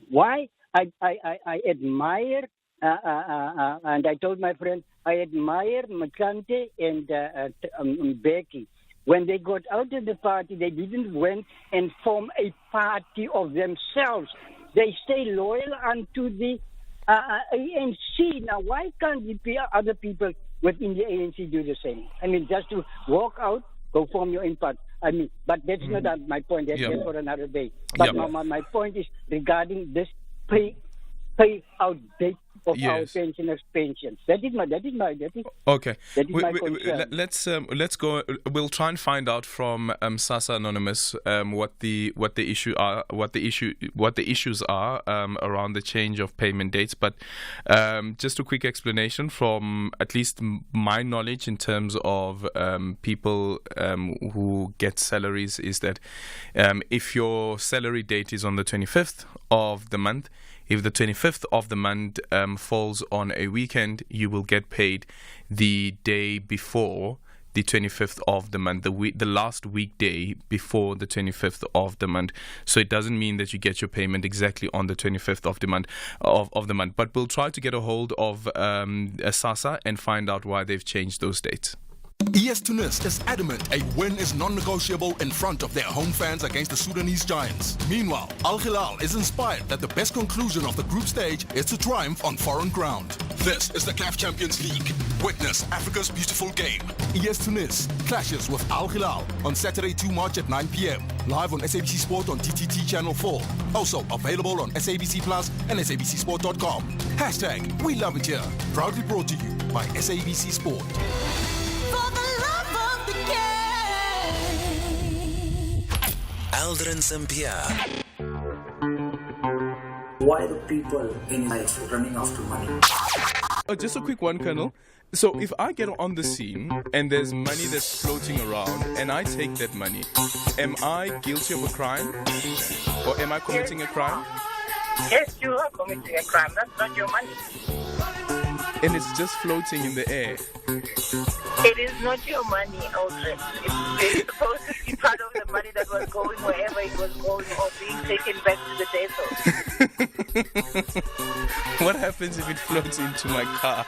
Why? I admire, and I told my friend, I admire Mkante and Becky. When they got out of the party, they didn't went and form a party of themselves. They stay loyal unto the ANC. Now, why can't the other people within the ANC do the same? I mean, just to walk out, go form your own party. I mean, but that's not my point. That's for another day. But my point is regarding this pay-out date of our pensioners' pensions. That is my okay. That is my concern. Let's go. We'll try and find out from SASA Anonymous what the issues are around the change of payment dates. But just a quick explanation from at least my knowledge in terms of people who get salaries is that if your salary date is on the 25th of the month, if the 25th of the month falls on a weekend, you will get paid the day before the 25th of the month, the last weekday before the 25th of the month. So it doesn't mean that you get your payment exactly on the 25th of the month. But we'll try to get a hold of SASA and find out why they've changed those dates. ES Tunis is adamant a win is non-negotiable in front of their home fans against the Sudanese Giants. Meanwhile, Al Hilal is inspired that the best conclusion of the group stage is to triumph on foreign ground. This is the CAF Champions League. Witness Africa's beautiful game. ES Tunis clashes with Al Hilal on Saturday 2 March at 9 p.m. Live on SABC Sport on DTT Channel 4. Also available on SABC Plus and SABCSport.com. Hashtag We Love It Here. Proudly brought to you by SABC Sport. Aldrin Sampear. Why the people in life running after money? Just a quick one, Colonel. So if I get on the scene and there's money that's floating around and I take that money, am I guilty of a crime? Or am I committing a crime? Yes, you are committing a crime. That's not your money. And it's just floating in the air. It is not your money, Aldrin. It's supposed to be part of the money that was going wherever it was going or being taken back to the depot. What happens if it floats into my car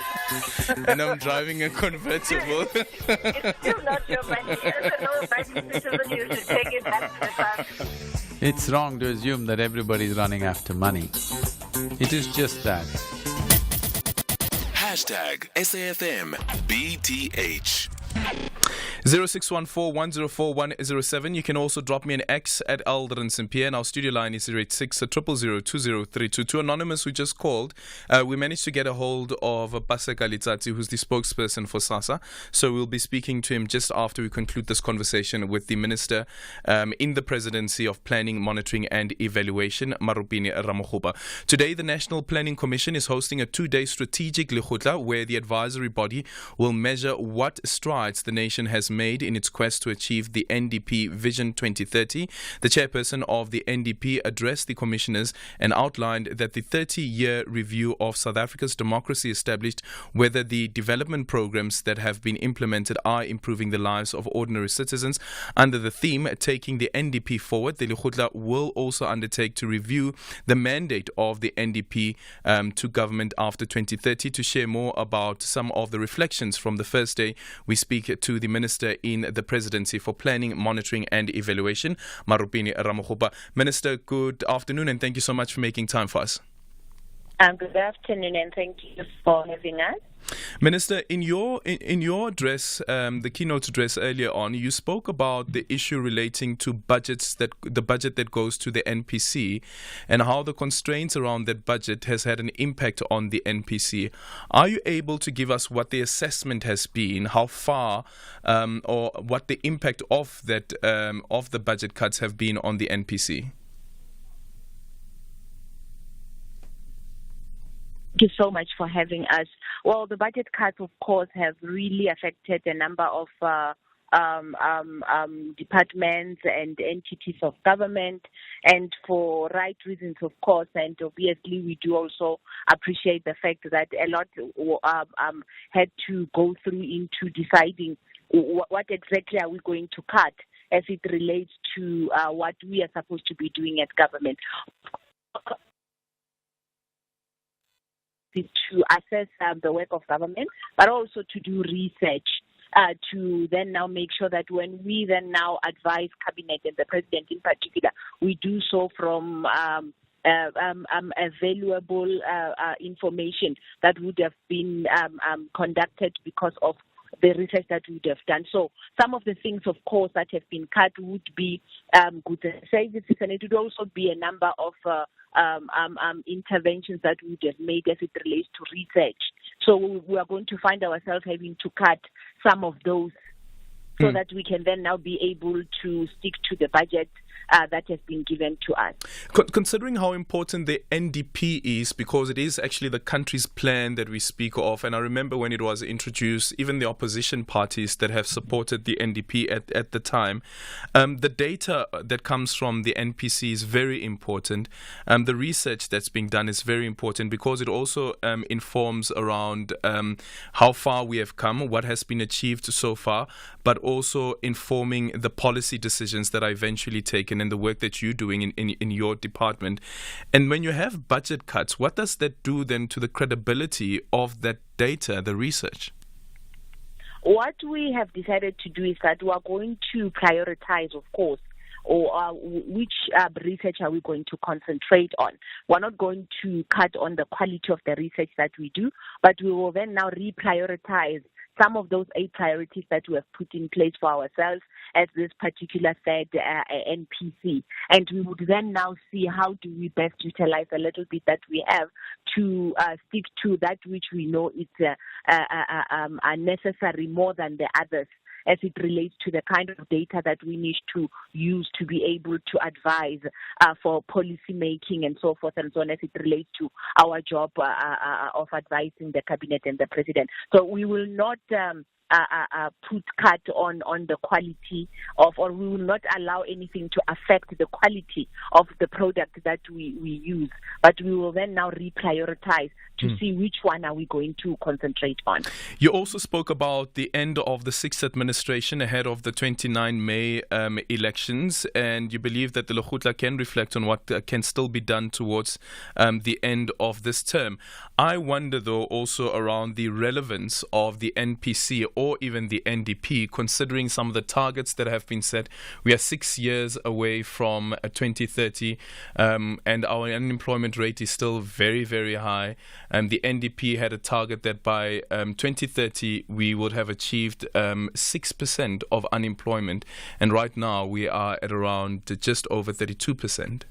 and I'm driving a convertible? It's still not your money. As a law-abiding citizen, you should take it back to the car. It's wrong to assume that everybody is running after money. It is just that. Hashtag SAFM BTH. 0614-104-107. You can also drop me an X at Aldrin Sampear, and our studio line is 086 000-20322. Anonymous, who just called, we managed to get a hold of Paseka Litsatsi, who's the spokesperson for SASSA. So we'll be speaking to him just after we conclude this conversation with the Minister in the Presidency of Planning, Monitoring and Evaluation, Marupini Ramokgopa. Today, the National Planning Commission is hosting a 2-day strategic lekgotla where the advisory body will measure what strides the nation has made in its quest to achieve the NDP Vision 2030. The chairperson of the NDP addressed the commissioners and outlined that the 30-year review of South Africa's democracy established whether the development programs that have been implemented are improving the lives of ordinary citizens. Under the theme, Taking the NDP Forward, the lekgotla will also undertake to review the mandate of the NDP to government after 2030. To share more about some of the reflections from the first day, we speak to the Minister in the Presidency for Planning, Monitoring and Evaluation, Marupini Ramokgopa. Minister, good afternoon and thank you so much for making time for us. Good afternoon and thank you for having us. Minister, in your address, the keynote address earlier on, you spoke about the issue relating to the budget that goes to the NPC and how the constraints around that budget has had an impact on the NPC. Are you able to give us what the assessment has been, how far, or what the impact of that of the budget cuts have been on the NPC? Thank you so much for having us. Well, the budget cuts, of course, have really affected a number of departments and entities of government, and for right reasons, of course. And obviously, we do also appreciate the fact that a lot had to go through into deciding what exactly are we going to cut as it relates to what we are supposed to be doing at government. To assess the work of government, but also to do research to then now make sure that when we then now advise cabinet and the president in particular, we do so from available information that would have been conducted because of the research that we would have done. So some of the things, of course, that have been cut would be goods and services, and it would also be a number of interventions that we would have made as it relates to research. So we are going to find ourselves having to cut some of those so that we can then now be able to stick to the budget that has been given to us. Considering how important the NDP is, because it is actually the country's plan that we speak of, and I remember when it was introduced, even the opposition parties that have supported the NDP at the time, the data that comes from the NPC is very important. The research that's being done is very important because it also informs around how far we have come, what has been achieved so far, but also informing the policy decisions that are eventually taken and the work that you're doing in your department. And when you have budget cuts, what does that do then to the credibility of that data, the research? What we have decided to do is that we are going to prioritize, of course, or which research are we going to concentrate on. We're not going to cut on the quality of the research that we do, but we will then now reprioritize some of those 8 priorities that we have put in place for ourselves as this particular third NPC. And we would then now see how do we best utilize a little bit that we have to stick to that which we know is necessary more than the others, as it relates to the kind of data that we need to use to be able to advise for policy making and so forth and so on, as it relates to our job of advising the cabinet and the president. So we will not put cut on the quality of, or we will not allow anything to affect the quality of the product that we use, but we will then now reprioritize to see which one are we going to concentrate on. You also spoke about the end of the 6th administration ahead of the 29 May elections, and you believe that the lekgotla can reflect on what can still be done towards the end of this term. I wonder, though, also around the relevance of the NPC or even the NDP, considering some of the targets that have been set. We are 6 years away from 2030, and our unemployment rate is still very, very high. The NDP had a target that by 2030 we would have achieved 6% of unemployment, and right now we are at around just over 32%.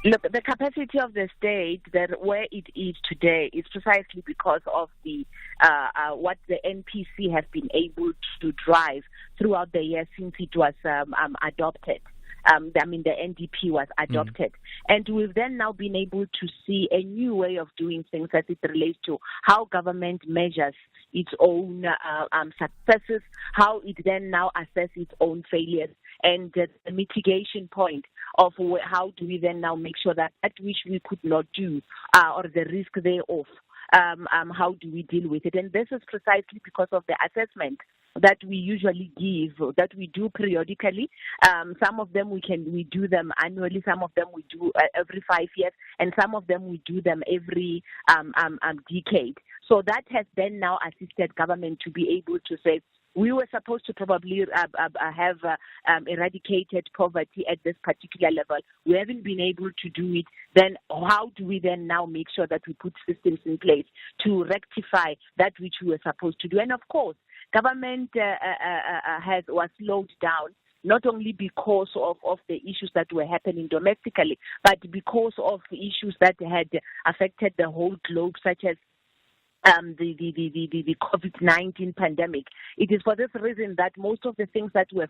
Look, the capacity of the state, that where it is today, is precisely because of the what the NPC has been able to drive throughout the years since it was adopted. The NDP was adopted. And we've then now been able to see a new way of doing things as it relates to how government measures its own successes, how it then now assesses its own failures, and the mitigation point of how do we then now make sure that which we could not do, or the risk thereof, how do we deal with it? And this is precisely because of the assessment that we usually give, that we do periodically. Some of them we do them annually, some of them we do every 5 years, and some of them we do them every decade. So that has then now assisted government to be able to say, we were supposed to probably have eradicated poverty at this particular level. We haven't been able to do it. Then how do we then now make sure that we put systems in place to rectify that which we were supposed to do? And of course, government was slowed down, not only because of the issues that were happening domestically, but because of issues that had affected the whole globe, such as the COVID-19 pandemic. It is for this reason that most of the things that were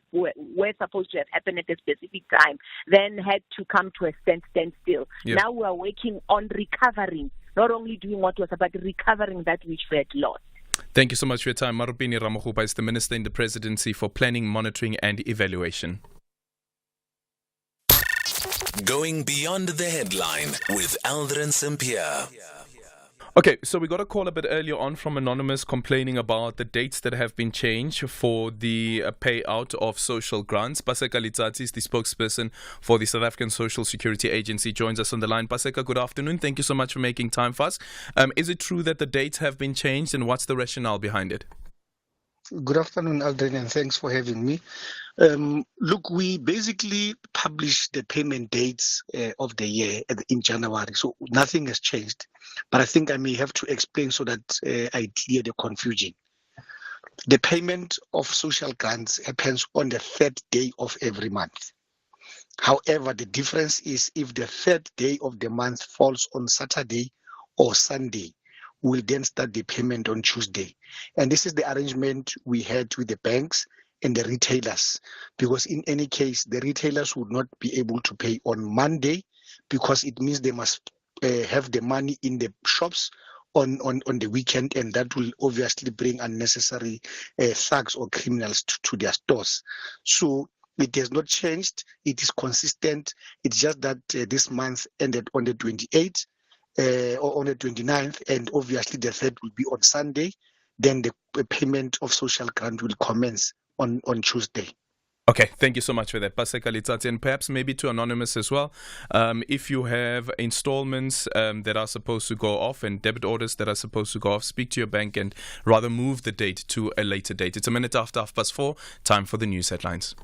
supposed to have happened at a specific time then had to come to a standstill. Yep. Now we are working on recovering, not only doing what was, but recovering that which we had lost. Thank you so much for your time. Marupini Ramakgopa is the Minister in the Presidency for Planning, Monitoring and Evaluation. Going beyond the headline with Aldrin Sampear. Okay, so we got a call a bit earlier on from Anonymous complaining about the dates that have been changed for the payout of social grants. Paseka Litsatsi is the spokesperson for the South African Social Security Agency, joins us on the line. Paseka, good afternoon. Thank you so much for making time for us. Is it true that the dates have been changed, and what's the rationale behind it? Good afternoon, Aldrin, and thanks for having me. Look, we basically publish the payment dates of the year in January, so nothing has changed. But I think I may have to explain so that I clear the confusion. The payment of social grants happens on the third day of every month. However, the difference is if the third day of the month falls on Saturday or Sunday, we'll then start the payment on Tuesday. And this is the arrangement we had with the banks and the retailers, because in any case, the retailers would not be able to pay on Monday because it means they must have the money in the shops on the weekend, and that will obviously bring unnecessary thugs or criminals to their stores. So it has not changed. It is consistent. It's just that this month ended on the 28th or on the 29th, and obviously the third will be on Sunday. Then the payment of social grant will commence on Tuesday. Okay, thank you so much for that, Paseka Litsatsi, and perhaps maybe to Anonymous as well. If you have installments that are supposed to go off and debit orders that are supposed to go off, speak to your bank and rather move the date to a later date. It's a minute after 4:30. Time for the news headlines.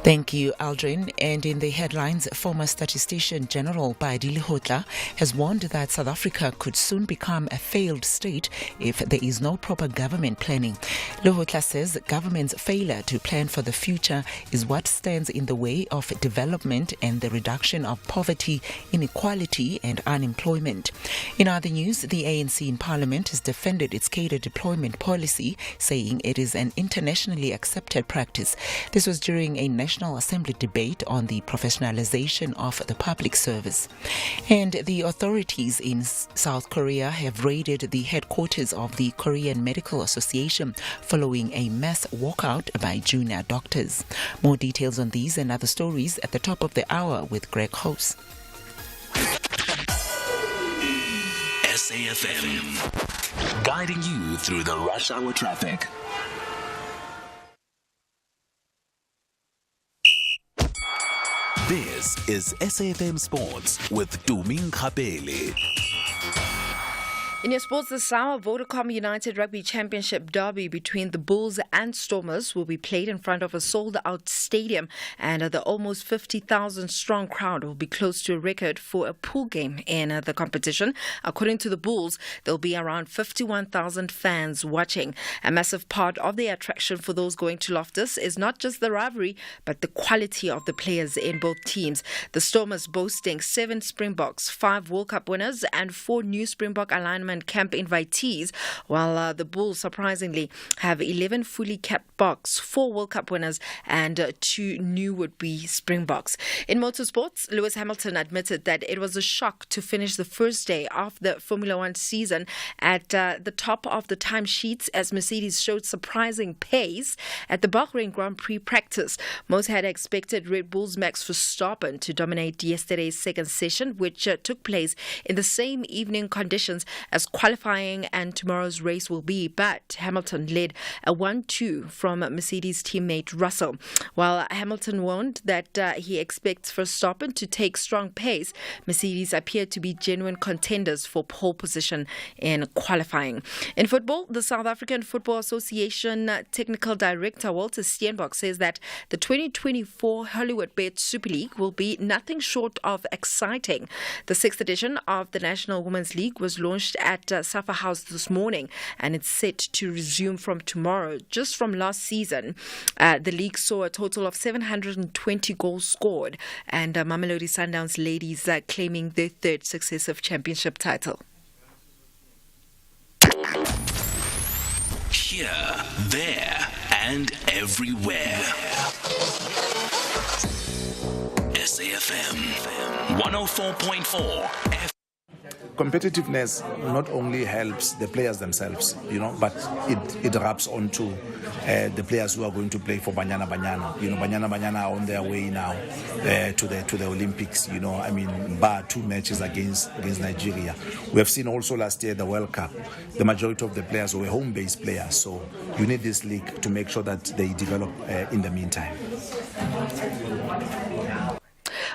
Thank you, Aldrin. And in the headlines, former statistician General Baidi Lihotla has warned that South Africa could soon become a failed state if there is no proper government planning. Lihotla says government's failure to plan for the future is what stands in the way of development and the reduction of poverty, inequality and unemployment. In other news, the ANC in Parliament has defended its cadre deployment policy, saying it is an internationally accepted practice. This was during a National Assembly debate on the professionalization of the public service. And the authorities in South Korea have raided the headquarters of the Korean Medical Association following a mass walkout by junior doctors. More details on these and other stories at the top of the hour with Greg House. SAFM, guiding you through the rush hour traffic. This is SAFM Sports with Tuming Khapele. In your sports this hour, Vodacom United Rugby Championship derby between the Bulls and Stormers will be played in front of a sold-out stadium, and the almost 50,000 strong crowd will be close to a record for a pool game in the competition. According to the Bulls, there will be around 51,000 fans watching. A massive part of the attraction for those going to Loftus is not just the rivalry, but the quality of the players in both teams. The Stormers boasting 7 Springboks, 5 World Cup winners, and 4 new Springbok alignment camp invitees, while the Bulls surprisingly have 11 fully capped Boks, 4 World Cup winners, and 2 new would-be Springboks. In motorsports, Lewis Hamilton admitted that it was a shock to finish the first day of the Formula One season at the top of the timesheets as Mercedes showed surprising pace at the Bahrain Grand Prix practice. Most had expected Red Bull's Max Verstappen to dominate yesterday's second session, which took place in the same evening conditions as qualifying and tomorrow's race will be, but Hamilton led a 1-2 from Mercedes teammate Russell. While Hamilton warned that he expects Verstappen to take strong pace, Mercedes appeared to be genuine contenders for pole position in qualifying. In football, the South African Football Association Technical Director Walter Steenbok says that the 2024 Hollywood Bet Super League will be nothing short of exciting. The 6th edition of the National Women's League was launched at Safa House this morning, and it's set to resume from tomorrow. Just from last season, the league saw a total of 720 goals scored, and Mamelodi Sundowns ladies claiming their 3rd successive championship title. Here, there, and everywhere. SAFM 104.4 Competitiveness not only helps the players themselves, but it rubs onto the players who are going to play for Banyana. Banyana are on their way now to the Olympics. Bar 2 matches against Nigeria. We have seen also last year the World Cup. The majority of the players were home-based players, so you need this league to make sure that they develop in the meantime.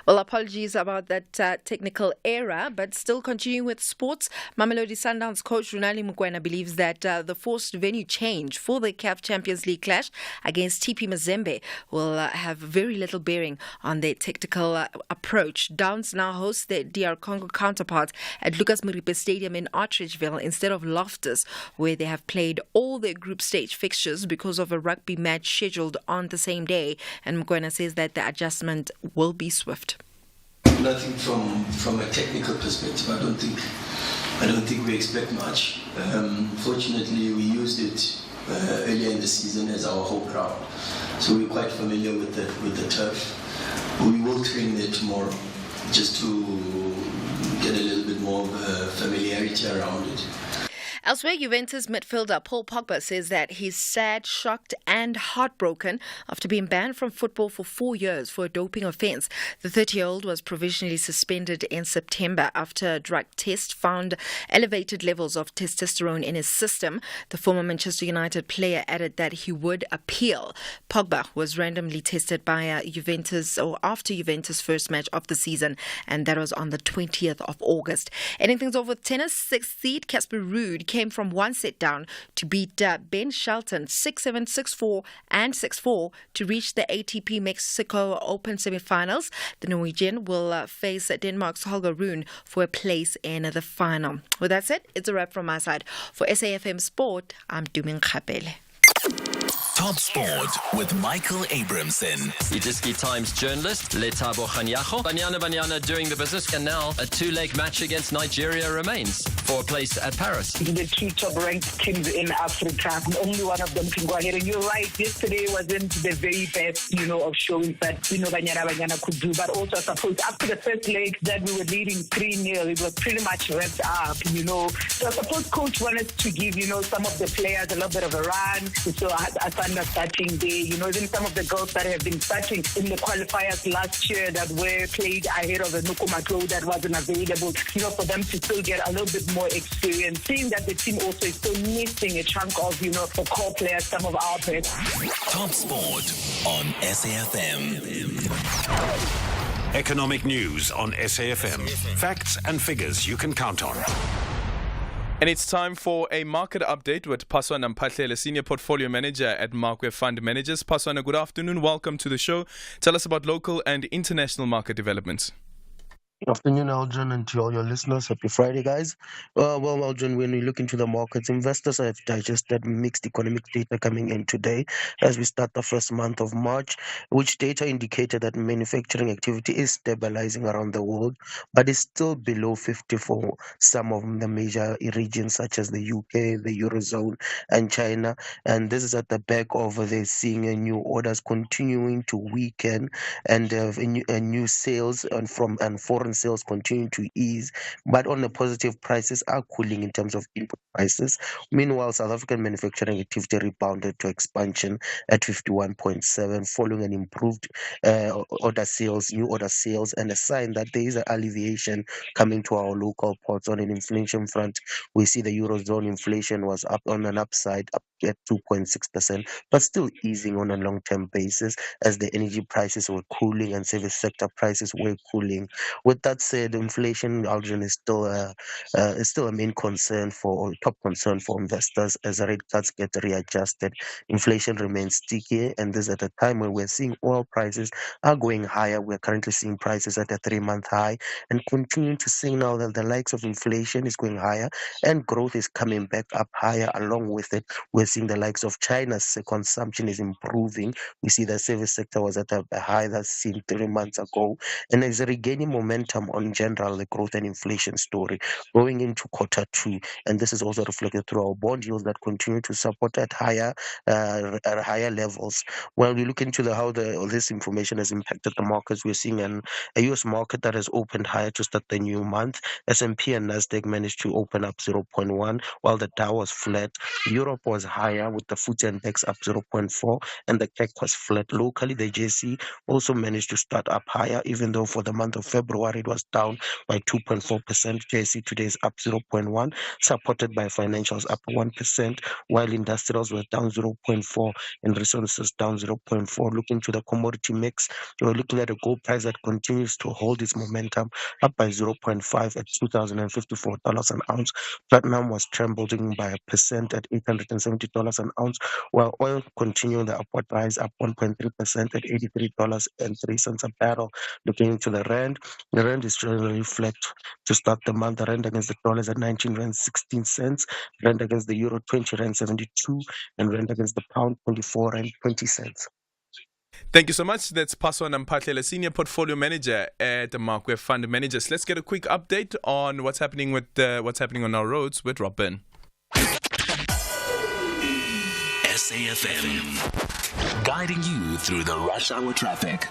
Well, apologies about that technical error, but still continuing with sports, Mamelodi Sundowns coach Runali Mokoena believes that the forced venue change for the CAF Champions League clash against TP Mazembe will have very little bearing on their tactical approach. Downs now host their DR Congo counterparts at Lucas Moripe Stadium in Artridgeville instead of Loftus, where they have played all their group stage fixtures because of a rugby match scheduled on the same day. And Mokoena says that the adjustment will be swift. Nothing from a technical perspective. I don't think we expect much. Fortunately, we used it earlier in the season as our home ground, so we're quite familiar with the turf. We will train there tomorrow just to get a little bit more familiarity around it. Elsewhere, Juventus midfielder Paul Pogba says that he's sad, shocked and heartbroken after being banned from football for 4 years for a doping offence. The 30-year-old was provisionally suspended in September after a drug test found elevated levels of testosterone in his system. The former Manchester United player added that he would appeal. Pogba was randomly tested by Juventus after Juventus' first match of the season, and that was on the 20th of August. Ending things off with tennis, 6th seed Casper Ruud came from 1 set down to beat Ben Shelton 6-7, 6-4 and 6-4 to reach the ATP Mexico Open semi-finals. The Norwegian will face Denmark's Holger Rune for a place in the final. With that said, it's a wrap from my side. For SAFM Sport, I'm Dumin Khapele. Top Sport with Michael Abramson. Udiski Times journalist Letabo Khanyago. Banyana doing the business, and now a 2-leg match against Nigeria remains for a place at Paris. The 2 top-ranked teams in Africa, only one of them can go ahead. And you're right, yesterday wasn't the very best, of showing that, Banyana could do. But also, I suppose, after the first leg that we were leading 3-0, it was pretty much wrapped up, So I suppose coach wanted to give, some of the players a little bit of a run. So Asanda starting there, even some of the girls that have been starting in the qualifiers last year that were played ahead of the Nukumato that wasn't available, for them to still get a little bit more experience. Seeing that the team also is still missing a chunk of, the core players, some of our players. Top Sport on SAFM. Economic news on SAFM. Facts and figures you can count on. And it's time for a market update with Paswana Mpatlele, Senior Portfolio Manager at Markweb Fund Managers. Paswana, good afternoon. Welcome to the show. Tell us about local and international market developments. Good afternoon, Aldrin, and to all your listeners. Happy Friday, guys. Well, Aldrin, when we look into the markets, investors have digested mixed economic data coming in today as we start the first month of March, which data indicated that manufacturing activity is stabilizing around the world, but is still below 50 for some of the major regions such as the UK, the Eurozone, and China. And this is at the back of they seeing new orders continuing to weaken and new sales and foreign sales continue to ease, but on the positive, prices are cooling in terms of input prices. Meanwhile, South African manufacturing activity rebounded to expansion at 51.7, following an improved new order sales, and a sign that there is an alleviation coming to our local ports. On an inflation front, we see the Eurozone inflation was up on an upside, up at 2.6%, but still easing on a long-term basis as the energy prices were cooling and service sector prices were cooling. With that said, inflation, Aldrin, is still a main concern or top concern for investors as rate cuts get readjusted. Inflation remains sticky, and this at a time when we're seeing oil prices are going higher. We're currently seeing prices at a 3-month high and continuing to signal that the likes of inflation is going higher and growth is coming back up higher. Along with it, we're seeing the likes of China's consumption is improving. We see the service sector was at a high that's seen 3 months ago, and is regaining momentum on general the growth and inflation story going into quarter two. And this is also reflected through our bond yields that continue to support at higher levels. When we look into how this information has impacted the markets, we're seeing a US market that has opened higher to start the new month. S&P and Nasdaq managed to open up 0.1, while the Dow was flat. Europe was higher with the FTSE index up 0.4, and the CAC was flat. Locally, the JSE also managed to start up higher, even though for the month of February it was down by 2.4%. JSE today is up 0.1, supported by financials up 1%, while industrials were down 0.4 and resources down 0.4. Looking to the commodity mix, we're looking at a gold price that continues to hold its momentum, up by 0.5 at $2,054 an ounce. Platinum was trembling by 1% at $870 an ounce, while oil continuing the upward rise, up 1.3% at $83.03 a barrel. Looking into the rand is generally flat to start the month. The rand against the dollar is at 19 rand 16 cents, rand against the euro 20 rand 72, and rand against the pound 24 rand 20 cents. Thank you so much. That's Paswana Mpatlele, Senior Portfolio Manager at the Markweb Fund Managers. Let's get a quick update on what's happening on our roads with Rob Byrne. SAFM, guiding you through the rush hour traffic.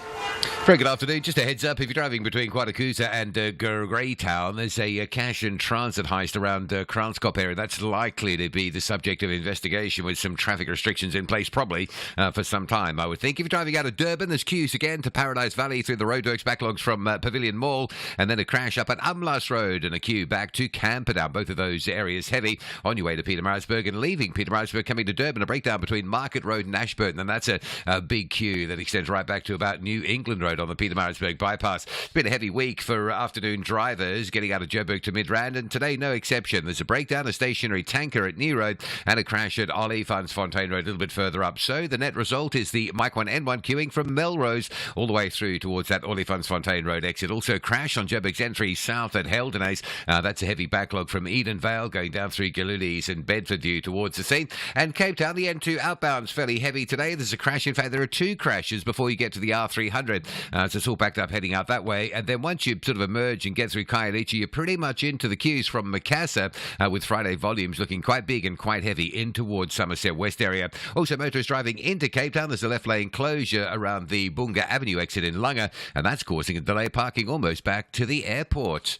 Very good afternoon. Just a heads up, if you're driving between Quadakusa and Greytown, there's a cash and transit heist around Kranskop area. That's likely to be the subject of investigation with some traffic restrictions in place probably for some time, I would think. If you're driving out of Durban, there's queues again to Paradise Valley through the roadworks, backlogs from Pavilion Mall, and then a crash up at Umlas Road and a queue back to Camperdown. Both of those areas heavy on your way to Pietermaritzburg and leaving Pietermaritzburg coming to Durban. A breakdown between Market Road and Ashburton, and that's a big queue that extends right back to about New England Road on the Pietermaritzburg bypass. It's been a heavy week for afternoon drivers getting out of Joburg to Midrand, and today no exception. There's a breakdown, a stationary tanker at New Road, and a crash at Olifantsfontein Road a little bit further up. So the net result is the Mike 1 N1 queuing from Melrose all the way through towards that Olifantsfontein Road exit. Also a crash on Joburg's entry south at Heldenays. That's a heavy backlog from Edenvale going down through Galulis and Bedfordview towards the scene. And Cape Town, the N2 outbound's fairly heavy today. There's a crash. In fact, there are two crashes before you get to the R300. So it's all backed up heading out that way. And then once you sort of emerge and get through Khayelitsha, you're pretty much into the queues from Macassar, with Friday volumes looking quite big and quite heavy in towards Somerset West area. Also, motorists driving into Cape Town, there's a left lane closure around the Bunga Avenue exit in Langa, and that's causing a delay parking almost back to the airport.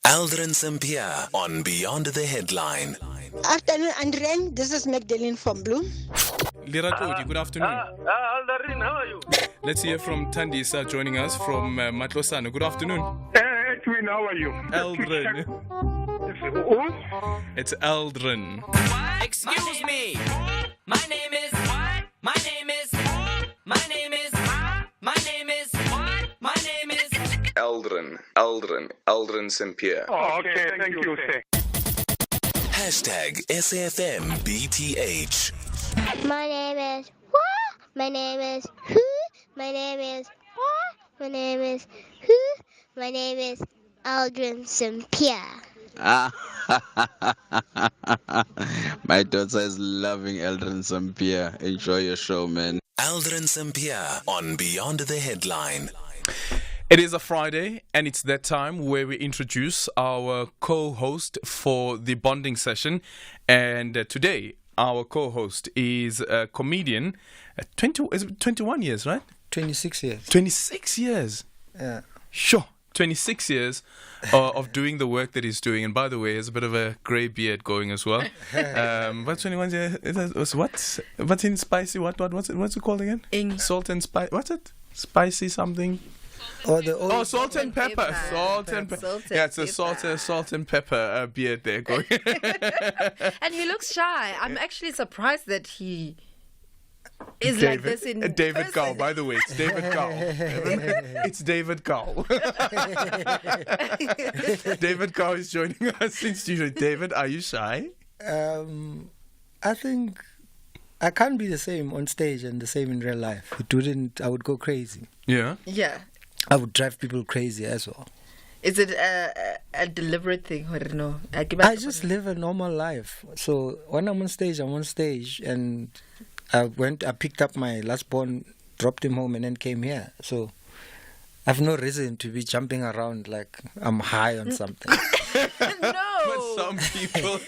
Aldrin Sampear on Beyond the Headline. Afternoon, Andren. This is Magdalene from Bloom. Liratodi, good afternoon. Aldrin, how are you? Let's hear from Tandisa joining us from Matlosana. Good afternoon. Edwin, how are you? Aldrin. Who? It's Aldrin. Excuse me. My name is. My name is. My name is. My name is. My name is. Aldrin Sampear. Oh, okay, thank you, sir. Hashtag SAFMBTH. My name is what? My name is who? My name is what? My name is who? My name is Aldrin Sampear. My daughter is loving Aldrin Sampear. Enjoy your show, man. Aldrin Sampear on Beyond the Headline. It is a Friday, and it's that time where we introduce our co-host for the bonding session. And today, our co-host is a comedian. 21 years, right? 26 years. 26 years? Yeah. Sure. 26 years of doing the work that he's doing. And by the way, he has a bit of a grey beard going as well. But 21 years, what? What's in spicy? What's it called again? Salt and spice. What's it? Spicy something? Salt and pepper. Salt and pepper. Yeah, it's a salt and pepper beard there going. And he looks shy. I'm actually surprised that he is like this in David person. Gao, by the way. It's David Gao. It's David Gao. David Gao is joining us in studio. David, are you shy? I think I can't be the same on stage and the same in real life. I would go crazy. Yeah? Yeah. I would drive people crazy as well. Is it a deliberate thing or no? I just live a normal life. So when I'm on stage, and I picked up my last born, dropped him home, and then came here. So I have no reason to be jumping around like I'm high on something. No. But some people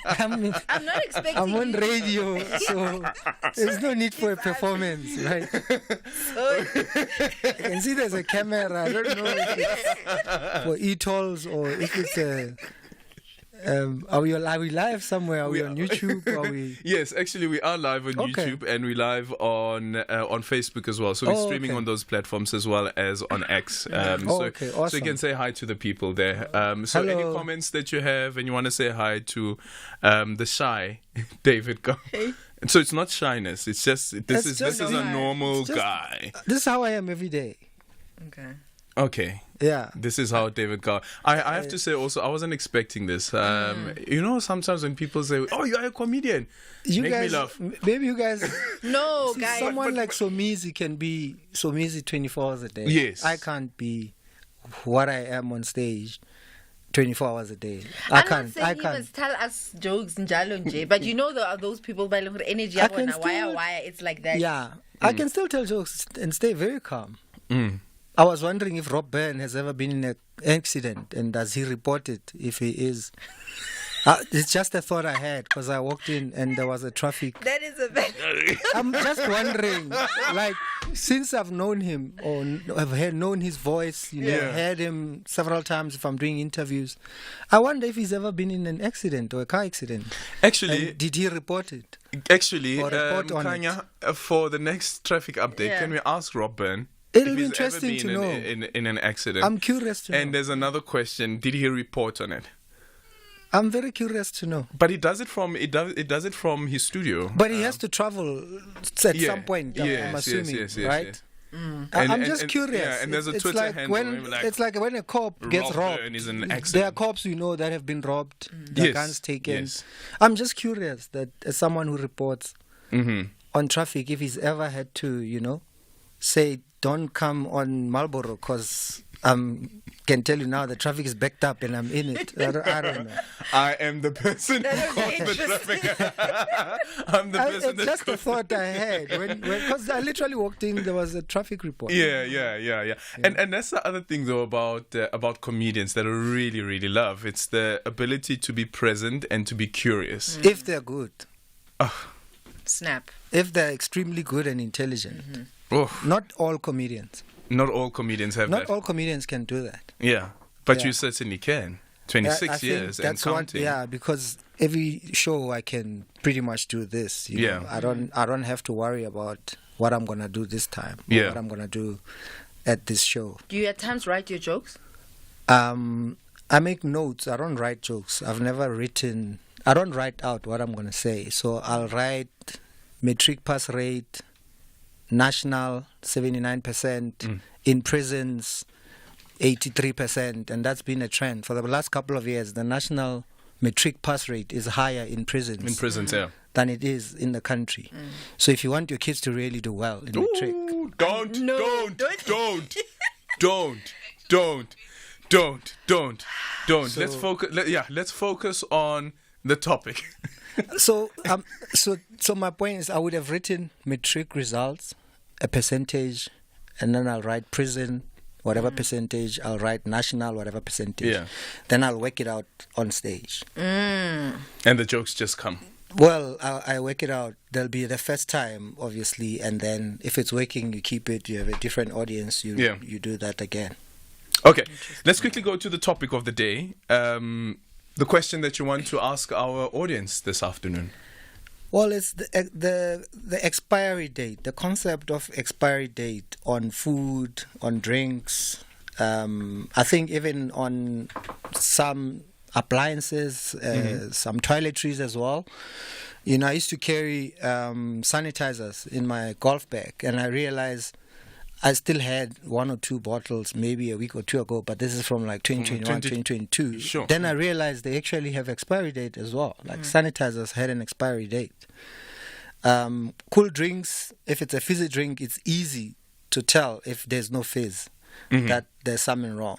I'm not expecting I'm on you. radio, so there's no need for a performance, right? I can see there's a camera. I don't know if it's for e-tolls or if it's a... Are we live somewhere? Are we on YouTube? Are we... Yes, actually we are live on YouTube, and we live on Facebook as well. So we're streaming on those platforms as well as on X. Awesome. So you can say hi to the people there. So Hello. any comments that you have and you want to say hi to the shy David Gao. Hey. So it's not shyness. It's just this is a normal guy. This is how I am every day. Okay. Yeah. This is how David Gao. I have to say also, I wasn't expecting this. You know, sometimes when people say, "Oh, you are a comedian," You make guys, me laugh. Maybe you guys. No, See, guys. Someone like Somizi can be Somizi 24 hours a day. Yes. I can't be what I am on stage 24 hours a day. I'm not saying you must tell us jokes, njalo nje, but you know there are those people by the energy. I can Why it's like that. Yeah. I can still tell jokes and stay very calm. Mm. I was wondering if Rob Byrne has ever been in an accident, and does he report it if he is? It's just a thought I had because I walked in and there was a traffic. That is a bad. I'm just wondering, like, since I've known him or I've known his voice, heard him several times if I'm doing interviews, I wonder if he's ever been in an accident or a car accident. Actually, and did he report it? Actually, Or report on Kanya, for the next traffic update, can we ask Rob Byrne? It'll if be he's interesting ever to been know. in an accident. I'm curious to know. And there's another question: did he report on it? I'm very curious to know. But he does it from his studio. But he has to travel at some point. I'm assuming, yes, right? yes. I'm just curious. Yeah, and there's a it's Twitter like handle. when it's like when a cop gets robbed. Is an There are accident. cops that have been robbed, their Yes, guns taken. yes. I'm just curious that as someone who reports Mm-hmm. on traffic, if he's ever had to, say, don't come on Marlborough because can tell you now the traffic is backed up and I'm in it. I don't know. I am the person who caused the traffic. I'm the person It's just a thought I had because I literally walked in. There was a traffic report. Yeah. And that's the other thing though about comedians that I really, really love. It's the ability to be present and to be curious. If they're good. Snap. If they're extremely good and intelligent. Mm-hmm. Not all comedians. Not all comedians have Not that. all comedians can do that. Yeah, but Yeah. you certainly can. 26 I think years and that's counting. because every show I can pretty much do this. You know? I don't have to worry about what I'm gonna do this time. Or Yeah. what I'm gonna do at this show. Do you at times write your jokes? I make notes. I don't write jokes. I've never written. I don't write out what I'm gonna say. So I'll write matric pass rate, national 79%, in prisons 83%, and that's been a trend for the last couple of years. The national matric pass rate is higher in prisons. In prisons, yeah. Than it is in the country. So if you want your kids to really do well in matric, don't. So- Let's focus. Let's focus on the topic. so my point is, I would have written matric results, a percentage, and then I'll write prison, whatever percentage. I'll write national, whatever percentage. Yeah. Then I'll work it out on stage. And the jokes just come. Well, I work it out. There'll be the first time, obviously, and then if it's working, you keep it. You have a different audience. You do that again. Okay, let's quickly go to the topic of the day. The question that you want to ask our audience this afternoon. Well, it's the expiry date, the concept of expiry date on food, on drinks. I think even on some appliances, some toiletries as well. You know, I used to carry sanitizers in my golf bag, and I realized I still had 1 or 2 bottles maybe a week or 2 ago, but this is from like 2021, 2022. Sure. Then I realized they actually have expiry date as well. Like sanitizers had an expiry date. Cool drinks, if it's a fizzy drink, it's easy to tell if there's no fizz that there's something wrong.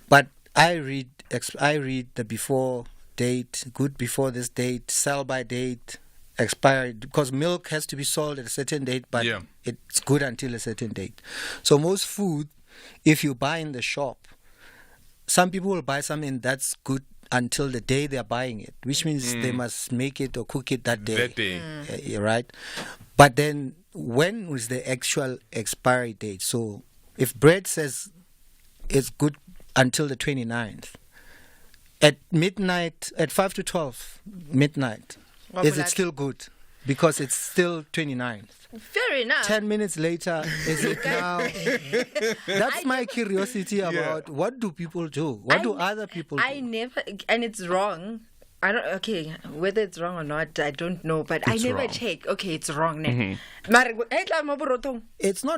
But I read the before date, good before this date, sell by date, expired, because milk has to be sold at a certain date, but it's good until a certain date. So most food, if you buy in the shop, some people will buy something that's good until the day they're buying it, which means they must make it or cook it that day. Right? But then when was the actual expiry date? So if bread says it's good until the 29th, at midnight, at 5 to 12 midnight, is it still good? Because it's still 29th. Fair enough. 10 minutes later, is it now? That's my curiosity about what do people do? What do other people do? I never, and it's wrong. I don't. Okay, whether it's wrong or not, I don't know. But I never check. Okay, it's wrong. It's not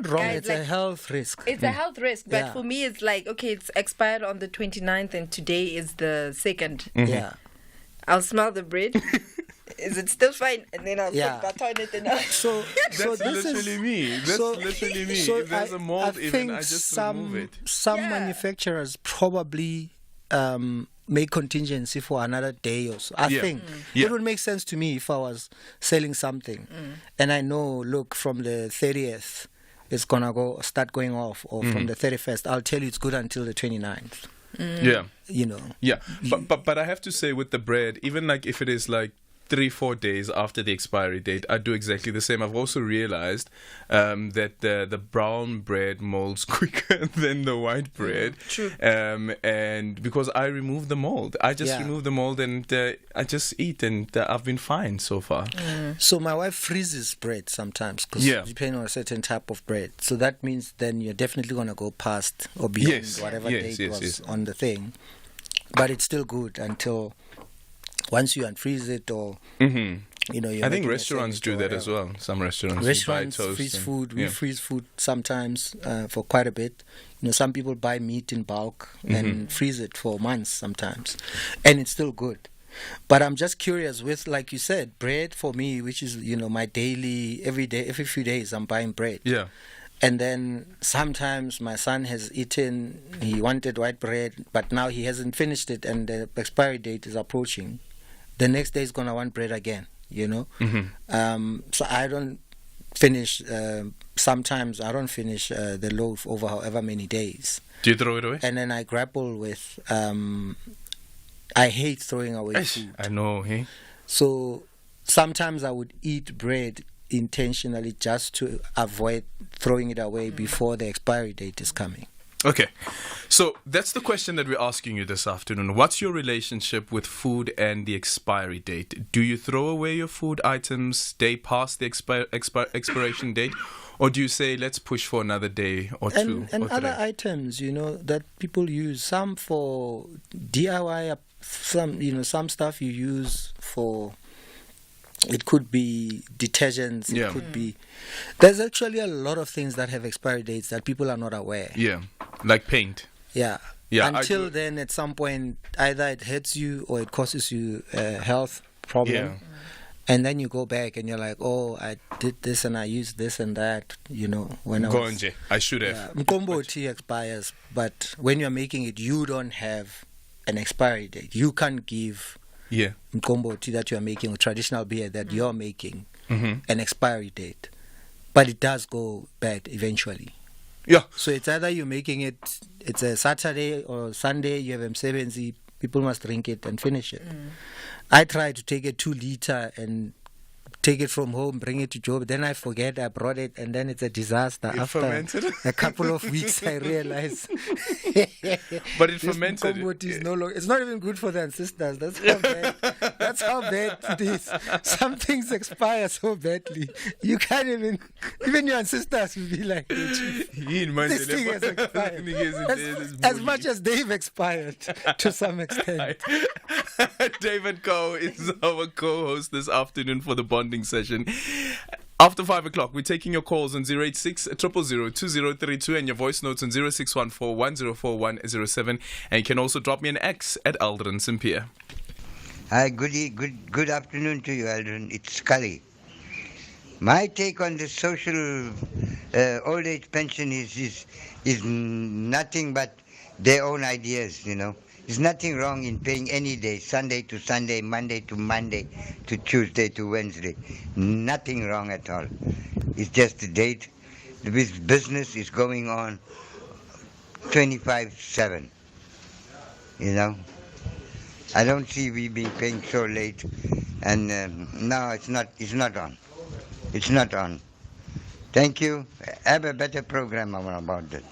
wrong. It's like a health risk. It's a health risk. But for me, it's like, okay, it's expired on the 29th, and today is the 2nd. Yeah. I'll smell the bread. Is it still fine? And then I'll put butter on it and So that's literally me. That's literally me. So if there's a mold even, I just remove it. Some manufacturers probably make contingency for another day or so. I think it would make sense to me if I was selling something and I know, look, from the 30th it's gonna start going off, or from the 31st, I'll tell you it's good until the 29th. You know. Yeah. But I have to say, with the bread, even like if it is like 3-4 days after the expiry date, I do exactly the same. I've also realized that the brown bread molds quicker than the white bread. True. And because I remove the mold, I just remove the mold and I just eat, and I've been fine so far. So my wife freezes bread sometimes, because depending on a certain type of bread. So that means then you're definitely going to go past or beyond whatever date was on the thing. But it's still good until once you unfreeze it, or you know. I think restaurants do that as well. Some restaurants freeze food. We freeze food sometimes for quite a bit. You know, some people buy meat in bulk and freeze it for months sometimes, and it's still good. But I'm just curious with, like you said, bread for me, which is, you know, my daily, every few days I'm buying bread. Yeah. And then sometimes my son has eaten, he wanted white bread, but now he hasn't finished it and the expiry date is approaching. The next day he's going to want bread again, you know. So I don't finish, sometimes I don't finish the loaf over however many days. Do you throw it away? And then I grapple with, I hate throwing away food. I know, hey? So sometimes I would eat bread intentionally just to avoid throwing it away before the expiry date is coming. Okay, so that's the question that we're asking you this afternoon. What's your relationship with food and the expiry date? Do you throw away your food items day past the expiration date, or do you say let's push for another day or two? And or other 3? items, you know, that people use, some for DIY, some stuff you use for. It could be detergents. It could be. There's actually a lot of things that have expiry dates that people are not aware. Yeah, like paint. Yeah, Yeah, until then, at some point, either it hurts you or it causes you a health problem. Yeah. And then you go back and you're like, oh, I did this and I used this and that, when I was... Gonje, I should have. Mkombo tea expires, but when you're making it, you don't have an expiry date. You can't give Mkombo tea that you're making, or traditional beer that you're making, an expiry date. But it does go bad eventually. Yeah. So it's either you're making it, it's a Saturday or Sunday, you have M70, people must drink it and finish it. I try to take a 2 liter and take it from home, bring it to Job. Then I forget I brought it, and then it's a disaster. After a couple of weeks, I realize. But it fermented. Is no longer. It's not even good for the ancestors. That's how bad. That's how bad it is. Some things expire so badly. You can't even your ancestors will be like, this thing has expired. As much as they've expired to some extent. David Coe is our co-host this afternoon for the bonding session. After 5 o'clock, we're taking your calls on 086 000 2032 and your voice notes on 0614 104107. And you can also drop me an X at Aldrin Sampear. Hi, good afternoon to you, Aldrin. It's Scully. My take on the social old age pension is nothing but their own ideas, There's nothing wrong in paying any day, Sunday to Sunday, Monday to Monday, to Tuesday to Wednesday. Nothing wrong at all. It's just a date. The business is going on 24/7. I don't see we being paying so late. And no, it's not on. It's not on. Thank you. Have a better program about that.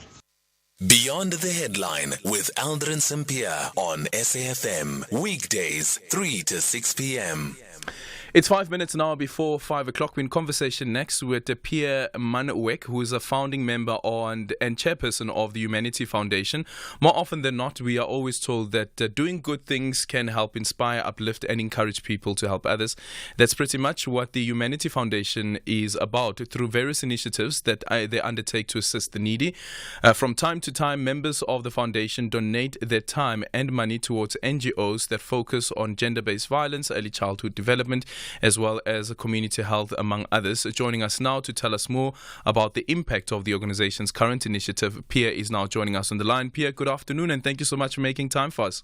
Beyond the Headline with Aldrin Sampear on SAFM. Weekdays, 3 to 6 p.m. It's 5 minutes now before 5 o'clock. We're in conversation next with Pierre Manwek, who is a founding member and chairperson of the Humanity Foundation. More often than not, we are always told that doing good things can help inspire, uplift, and encourage people to help others. That's pretty much what the Humanity Foundation is about, through various initiatives that they undertake to assist the needy. From time to time, members of the foundation donate their time and money towards NGOs that focus on gender-based violence, early childhood development, as well as community health, among others. Joining us now to tell us more about the impact of the organization's current initiative, Pierre is now joining us on the line. Pierre, good afternoon, and thank you so much for making time for us.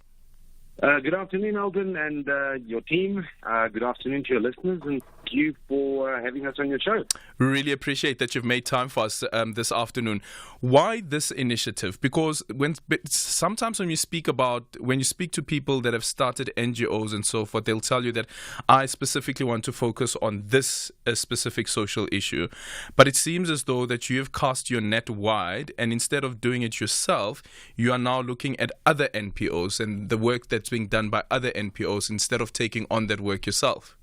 Good afternoon, Aldrin, and your team. Good afternoon to your listeners, and thank you for having us on your show. We really appreciate that you've made time for us this afternoon. Why this initiative? Because sometimes when you speak to people that have started NGOs and so forth, they'll tell you that I specifically want to focus on this specific social issue. But it seems as though that you have cast your net wide, and instead of doing it yourself, you are now looking at other NPOs and the work that's being done by other NPOs instead of taking on that work yourself.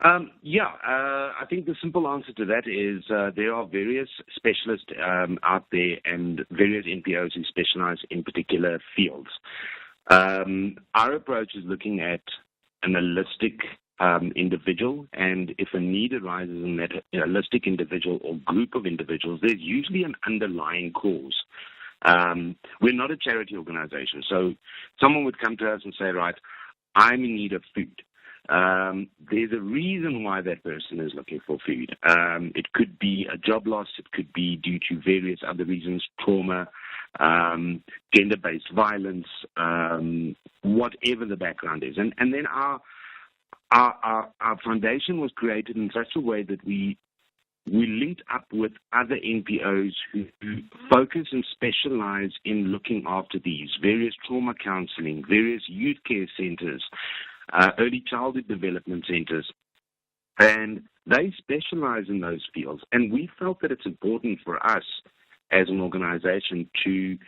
I think the simple answer to that is there are various specialists out there and various NPOs who specialize in particular fields. Our approach is looking at an holistic individual, and if a need arises in that holistic individual or group of individuals, there's usually an underlying cause. We're not a charity organization, so someone would come to us and say, right, I'm in need of food. There's a reason why that person is looking for food. It could be a job loss, it could be due to various other reasons, trauma, gender-based violence, whatever the background is. And then our foundation was created in such a way that we linked up with other NPOs who focus and specialize in looking after these, various trauma counseling, various youth care centers, early childhood development centers, and they specialize in those fields. And we felt that it's important for us as an organization to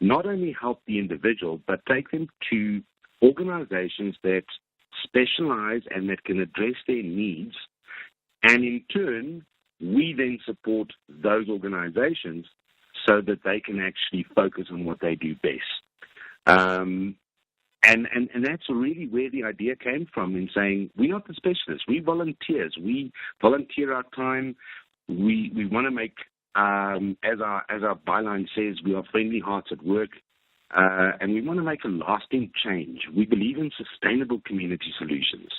not only help the individual, but take them to organizations that specialize and that can address their needs. And in turn, we then support those organizations so that they can actually focus on what they do best. And that's really where the idea came from, in saying we're not the specialists, we're volunteers. We volunteer our time. We want to make, as our byline says, we are friendly hearts at work. and we want to make a lasting change. We believe in sustainable community solutions.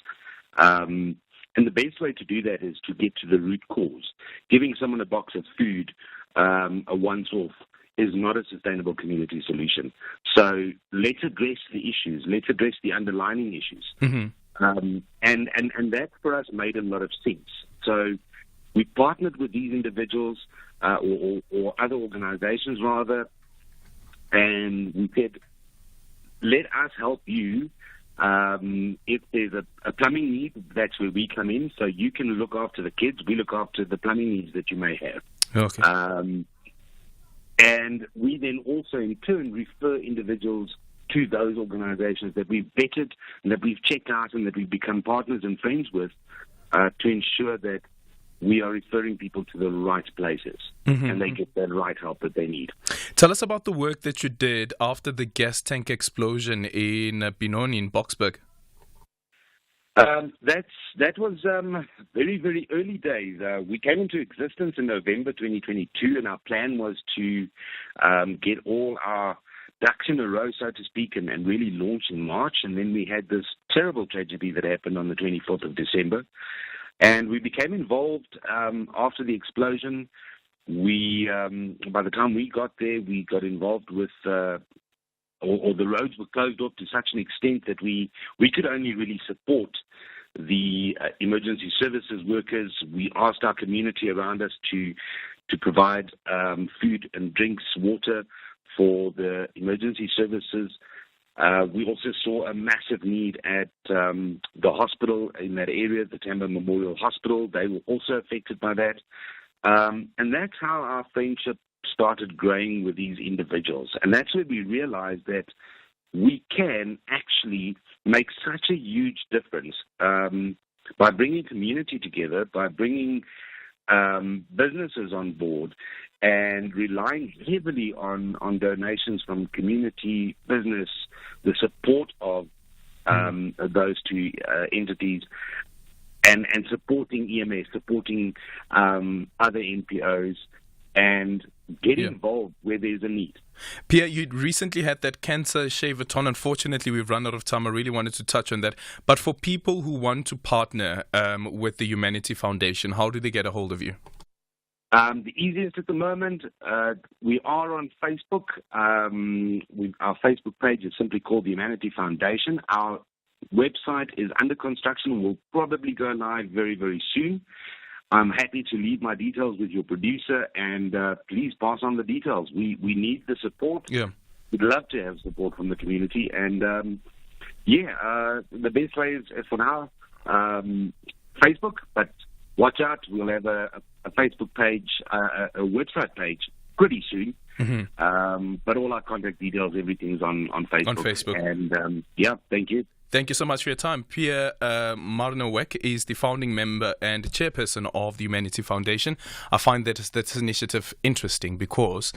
And the best way to do that is to get to the root cause. Giving someone a box of food, a once-off, is not a sustainable community solution. So let's address the issues. Let's address the underlying issues. And that for us made a lot of sense. So we partnered with these individuals or other organizations rather, and we said, let us help you. If there's a plumbing need, that's where we come in. So you can look after the kids. We look after the plumbing needs that you may have. Okay. And we then also in turn refer individuals to those organizations that we've vetted and that we've checked out and that we've become partners and friends with to ensure that we are referring people to the right places and they get the right help that they need. Tell us about the work that you did after the gas tank explosion in Benoni in Boksburg. That was very, very early days. We came into existence in November 2022, and our plan was to get all our ducks in a row, so to speak, and really launch in March. And then we had this terrible tragedy that happened on the 24th of December. And we became involved after the explosion. We, by the time we got there, we got involved with, or the roads were closed off to such an extent that we could only really support the emergency services workers. We asked our community around us to provide food and drinks, water for the emergency services. We also saw a massive need at the hospital in that area, the Tambo Memorial Hospital. They were also affected by that. And that's how our friendship started growing with these individuals. And that's where we realized that we can actually make such a huge difference by bringing community together, by bringing businesses on board, and relying heavily on donations from community, business, the support of those two entities, and supporting EMS, supporting other NPOs, and get involved where there's a need. Pierre, you recently had that cancer shave-a-thon. Unfortunately, we've run out of time. I really wanted to touch on that. But for people who want to partner with the Humanity Foundation, how do they get a hold of you? The easiest at the moment, we are on Facebook. Our Facebook page is simply called the Humanity Foundation. Our website is under construction. We'll probably go live very, very soon. I'm happy to leave my details with your producer, and please pass on the details. We need the support. Yeah. We'd love to have support from the community. And, the best way is, for now, Facebook. But watch out. We'll have a Facebook page, a website page pretty soon. But all our contact details, everything's on Facebook. On Facebook. And, thank you. Thank you so much for your time. Pierre Marnowek is the founding member and chairperson of the Humanity Foundation. I find this initiative interesting because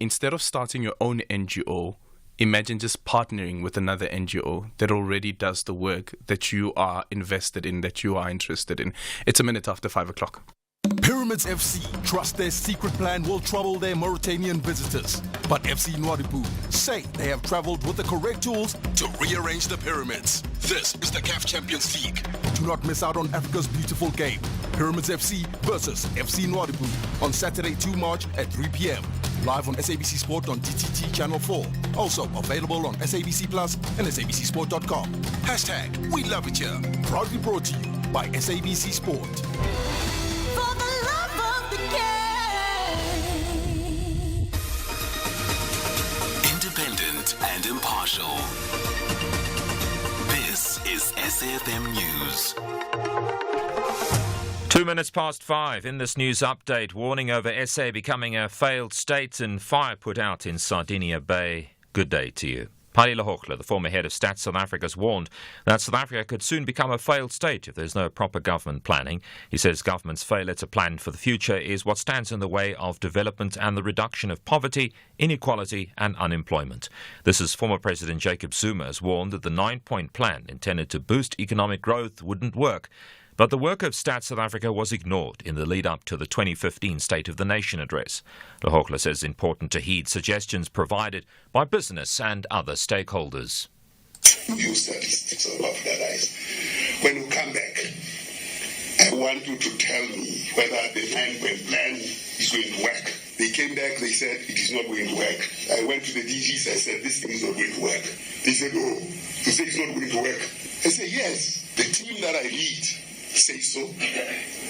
instead of starting your own NGO, imagine just partnering with another NGO that already does the work that you are invested in, that you are interested in. It's a minute after 5 o'clock. Pyramids FC trust their secret plan will trouble their Mauritanian visitors. But FC Nwadibu say they have traveled with the correct tools to rearrange the pyramids. This is the CAF Champions League. Do not miss out on Africa's beautiful game. Pyramids FC versus FC Nwadibu on Saturday 2 March at 3 p.m. Live on SABC Sport on DTT Channel 4. Also available on SABC Plus and SABCSport.com. # We Love It Here. Proudly brought to you by SABC Sport. Independent and impartial. This is SAFM News. 2 minutes past 5 in this news update, warning over SA becoming a failed state and fire put out in Sardinia Bay. Good day to you. Pali Lahochla, the former head of Stats South Africa, has warned that South Africa could soon become a failed state if there's no proper government planning. He says government's failure to plan for the future is what stands in the way of development and the reduction of poverty, inequality and unemployment. This is former President Jacob Zuma has warned that the 9-point plan intended to boost economic growth wouldn't work. But the work of Stats South Africa was ignored in the lead-up to the 2015 State of the Nation address. Lehokla says it's important to heed suggestions provided by business and other stakeholders. New statistics of Africa, guys. When you come back, I want you to tell me whether the 9-point plan is going to work. They came back, they said it is not going to work. I went to the DGs, I said this thing is not going to work. They said, oh, you say it's not going to work. I said, yes, the team that I lead says so.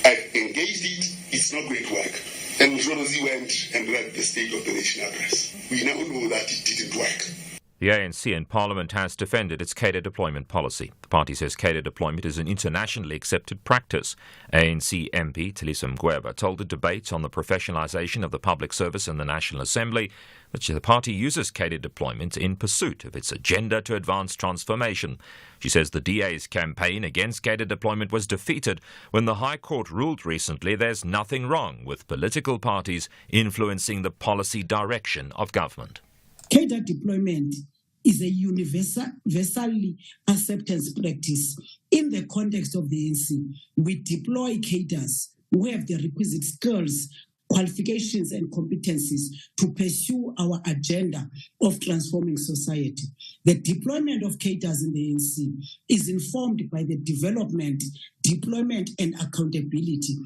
I've engaged it, it's not going to work. And Mjolozi went and read the State of the Nation address. We now know that it didn't work. The ANC in Parliament has defended its cadre deployment policy. The party says cadre deployment is an internationally accepted practice. ANC MP Taliso Mgweba told the debate on the professionalisation of the public service in the National Assembly that the party uses cadre deployment in pursuit of its agenda to advance transformation. She says the DA's campaign against cadre deployment was defeated when the High Court ruled recently there's nothing wrong with political parties influencing the policy direction of government. Cadre deployment is a universally acceptance practice. In the context of the ANC, we deploy cadres who have the requisite skills, qualifications and competencies to pursue our agenda of transforming society. The deployment of cadres in the ANC is informed by the development, deployment and accountability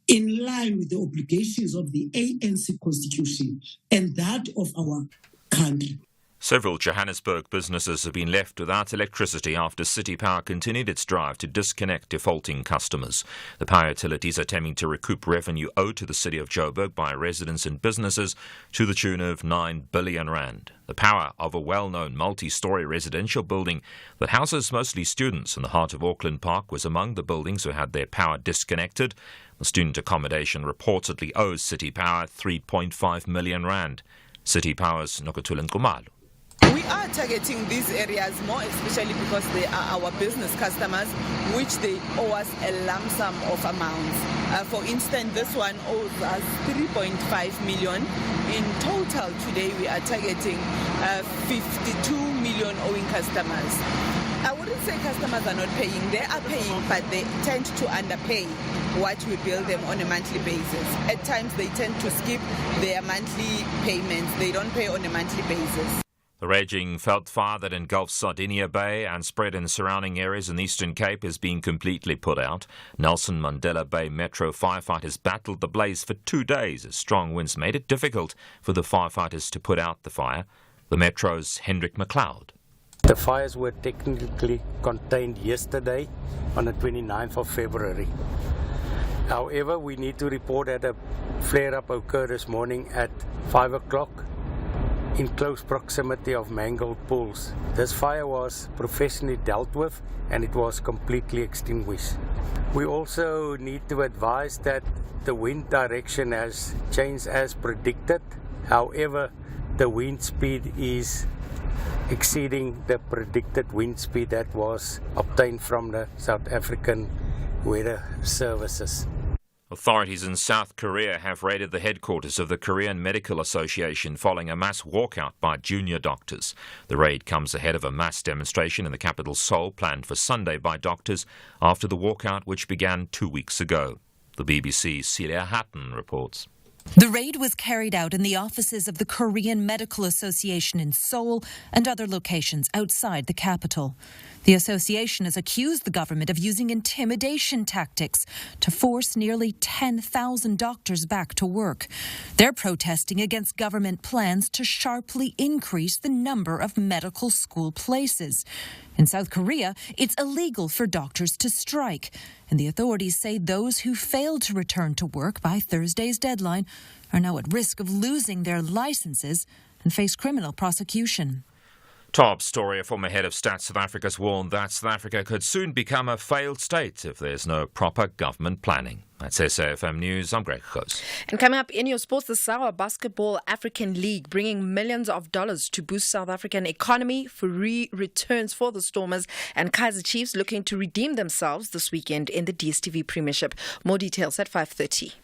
in line with the obligations of the ANC Constitution and that of our country. Several Johannesburg businesses have been left without electricity after City Power continued its drive to disconnect defaulting customers. The power utilities are attempting to recoup revenue owed to the city of Joburg by residents and businesses to the tune of 9 billion rand. The power of a well-known multi-storey residential building that houses mostly students in the heart of Auckland Park was among the buildings who had their power disconnected. The student accommodation reportedly owes City Power 3.5 million rand. City Power's Nokuthula Nkumalu. We are targeting these areas more, especially because they are our business customers, which they owe us a lump sum of amounts. For instance, this one owes us 3.5 million. In total, today we are targeting 52 million owing customers. I wouldn't say customers are not paying. They are paying, but they tend to underpay what we bill them on a monthly basis. At times, they tend to skip their monthly payments. They don't pay on a monthly basis. The raging veld fire that engulfs Sardinia Bay and spread in the surrounding areas in the Eastern Cape is being completely put out. Nelson Mandela Bay Metro firefighters battled the blaze for 2 days as strong winds made it difficult for the firefighters to put out the fire. The Metro's Hendrik McLeod. The fires were technically contained yesterday on the 29th of February. However, we need to report that a flare-up occurred this morning at 5 o'clock. In close proximity of mangled pools. This fire was professionally dealt with and it was completely extinguished. We also need to advise that the wind direction has changed as predicted. However, the wind speed is exceeding the predicted wind speed that was obtained from the South African Weather Services. Authorities in South Korea have raided the headquarters of the Korean Medical Association following a mass walkout by junior doctors. The raid comes ahead of a mass demonstration in the capital Seoul planned for Sunday by doctors after the walkout which began 2 weeks ago. The BBC's Celia Hatton reports. The raid was carried out in the offices of the Korean Medical Association in Seoul and other locations outside the capital. The association has accused the government of using intimidation tactics to force nearly 10,000 doctors back to work. They're protesting against government plans to sharply increase the number of medical school places. In South Korea, it's illegal for doctors to strike, and the authorities say those who failed to return to work by Thursday's deadline are now at risk of losing their licenses and face criminal prosecution. Top story, a former head of Stats South Africa's warned that South Africa could soon become a failed state if there's no proper government planning. That's SAFM News. I'm Greg Gous. And coming up in your sports, the Sawa Basketball African League bringing millions of dollars to boost South African economy. Free returns for the Stormers and Kaizer Chiefs looking to redeem themselves this weekend in the DStv Premiership. More details at 5:30.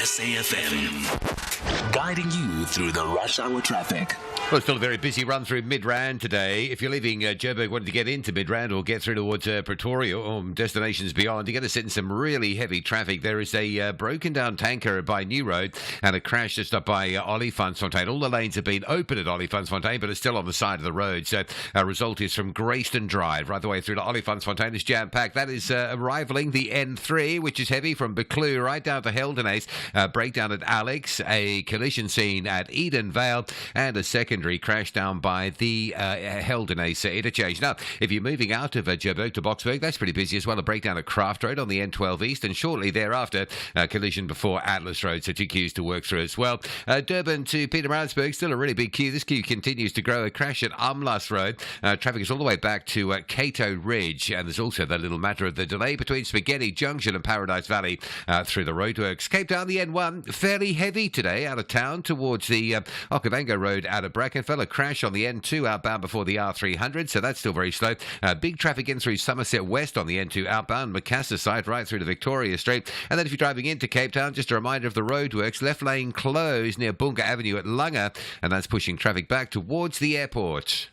SAFM. guiding you through the rush hour traffic. Well, it's still a very busy run through Midrand today. If you're leaving Joburg, wanting to get into Midrand or get through towards Pretoria or destinations beyond, you're going to sit in some really heavy traffic. There is a broken down tanker by New Road and a crash just up by Olifantsfontein. All the lanes have been open at Olifantsfontein, but it's still on the side of the road. So result is from Grayston Drive right the way through to Olifantsfontein is jam-packed. That is rivaling the N3, which is heavy from Beclue right down to Heldenace. Breakdown at Alex, a collision scene at Edenvale, and a secondary crash down by the Heldenace interchange. Now, if you're moving out of Joburg to Boksburg, that's pretty busy as well. A breakdown at Craft Road on the N12 East, and shortly thereafter, collision before Atlas Road, so 2 queues to work through as well. Durban to Pietermaritzburg, still a really big queue. This queue continues to grow. A crash at Amlas Road. Traffic is all the way back to Cato Ridge, and there's also the little matter of the delay between Spaghetti Junction and Paradise Valley through the roadworks. Cape Town, the N1, fairly heavy today out of town towards the Okavango Road out of Brackenfell. A crash on the N2 outbound before the R300, so that's still very slow. Big traffic in through Somerset West on the N2 outbound, Macassar side right through to Victoria Street. And then if you're driving into Cape Town, just a reminder of the roadworks. Left lane closed near Bunga Avenue at Langa, and that's pushing traffic back towards the airport.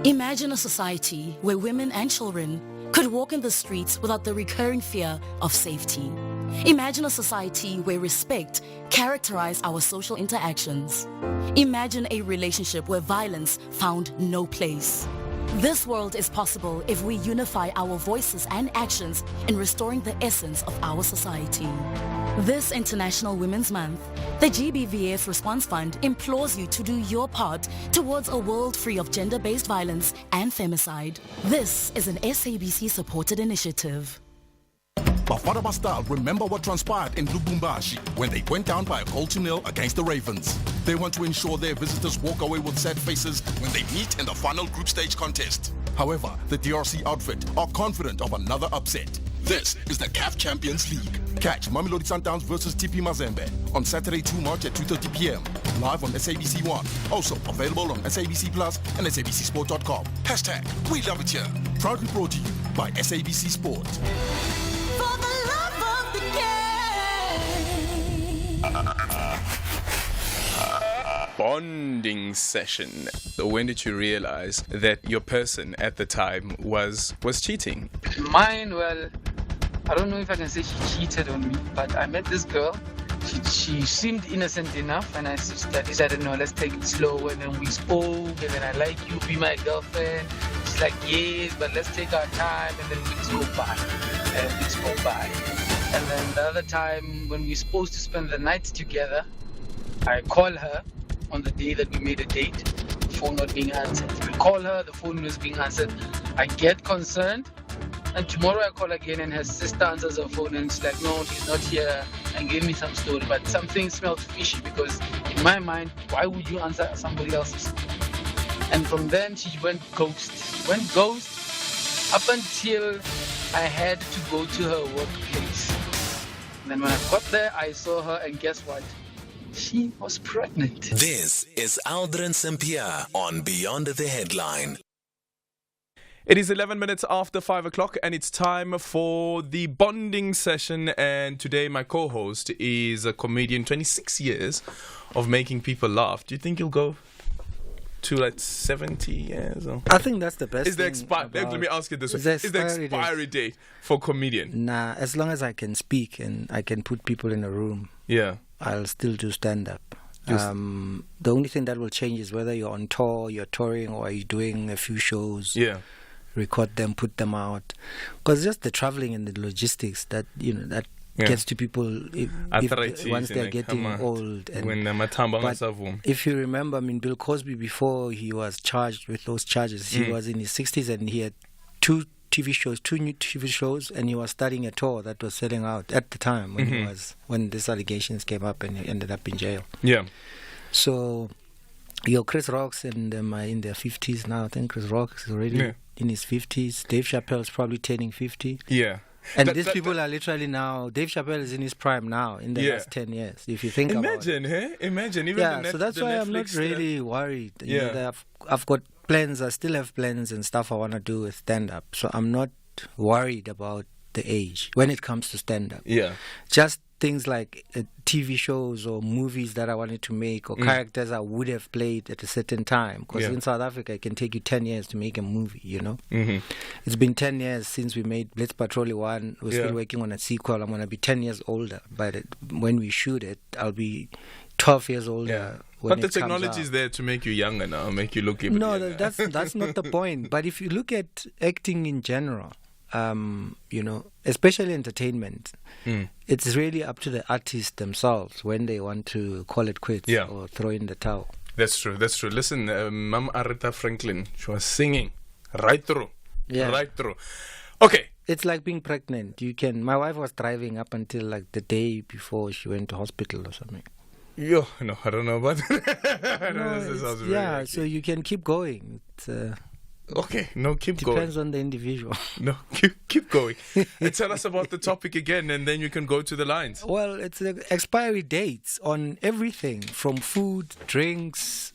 Imagine a society where women and children could walk in the streets without the recurring fear of safety. Imagine a society where respect characterized our social interactions. Imagine a relationship where violence found no place. This world is possible if we unify our voices and actions in restoring the essence of our society. This International Women's Month, the GBVF Response Fund implores you to do your part towards a world free of gender-based violence and femicide. This is an SABC-supported initiative. Bafana Style remember what transpired in Lubumbashi when they went down by a goal to nil against the Ravens. They want to ensure their visitors walk away with sad faces when they meet in the final group stage contest. However, the DRC outfit are confident of another upset. This is the CAF Champions League. Catch Mamelodi Sundowns versus TP Mazembe on Saturday 2 March at 2:30 p.m. live on SABC1. Also available on SABC Plus and SABCSport.com. Hashtag We Love It Here. Proudly brought to you by SABC Sport. Bonding session. So when did you realize that your person at the time was cheating? Mine, well, I don't know if I can say she cheated on me, but I met this girl. She seemed innocent enough, and I decided, no, let's take it slow. And then we spoke, and then I like you, be my girlfriend. She's like, yes, but let's take our time. And then weeks go by, and weeks go by. And then the other time, when we're supposed to spend the night together, I call her on the day that we made a date, the phone not being answered. I call her, the phone was being answered. I get concerned, and tomorrow I call again, and her sister answers her phone, and she's like, no, she's not here, and gave me some story. But something smelled fishy, because in my mind, why would you answer somebody else's? And from then, she went ghost. Up until I had to go to her workplace. And then when I got there, I saw her, and guess what? She was pregnant. This is Aldrin Sampear on Beyond the Headline. It is 11 minutes after 5 o'clock, and it's time for the bonding session. And today my co-host is a comedian, 26 years of making people laugh. Do you think you'll go to like 70 years? Or? I think that's the best. Is the let me ask you this way. Is the expiry date for comedian? Nah, as long as I can speak and I can put people in a room. Yeah. I'll still do stand-up. The only thing that will change is whether you're on tour, you're touring, or you're doing a few shows. Yeah. Record them, put them out. Because just the traveling and the logistics that gets to people once they're getting old. But if you remember, Bill Cosby, before he was charged with those charges, he was in his 60s and he had two new TV shows, and he was starting a tour that was selling out at the time when these allegations came up, and he ended up in jail. Yeah. So, Chris Rock's and them are in their 50s now. I think Chris Rock is already in his 50s. Dave Chappelle's probably turning 50. Yeah. And these people are literally now, Dave Chappelle is in his prime now in the last 10 years, if you think about it. Imagine. Even so that's why I'm not really worried. I've got plans, I still have plans and stuff I want to do with stand-up. So I'm not worried about the age when it comes to stand-up. Yeah. Just things like TV shows or movies that I wanted to make or characters I would have played at a certain time. Because in South Africa, it can take you 10 years to make a movie, you know. It's been 10 years since we made Blitz Patrol 1. We're still working on a sequel. I'm going to be 10 years older. But when we shoot it, I'll be 12 years older. But the technology is there to make you younger now, make you look even younger. That's not the point. But if you look at acting in general, you know, especially entertainment, it's really up to the artists themselves when they want to call it quits or throw in the towel. That's true. Listen, Mama Aretha Franklin, she was singing right through. Right through. Okay. It's like being pregnant. My wife was driving up until like the day before she went to hospital or something. No, I don't know about that. So you can keep going. Okay, no, keep going. Depends on the individual. No, keep going. And tell us about the topic again, and then you can go to the lines. Well, it's the expiry dates on everything from food, drinks.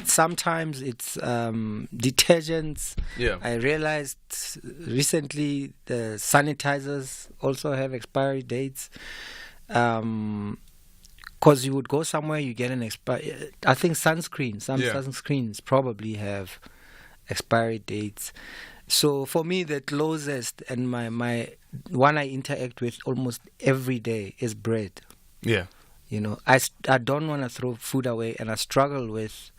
Sometimes it's detergents. Yeah. I realized recently the sanitizers also have expiry dates. Because you would go somewhere, you get an expiry. I think sunscreen. Some sunscreens probably have expiry dates. So for me, the closest and my one I interact with almost every day is bread. Yeah. You know, I don't want to throw food away, and I struggle with,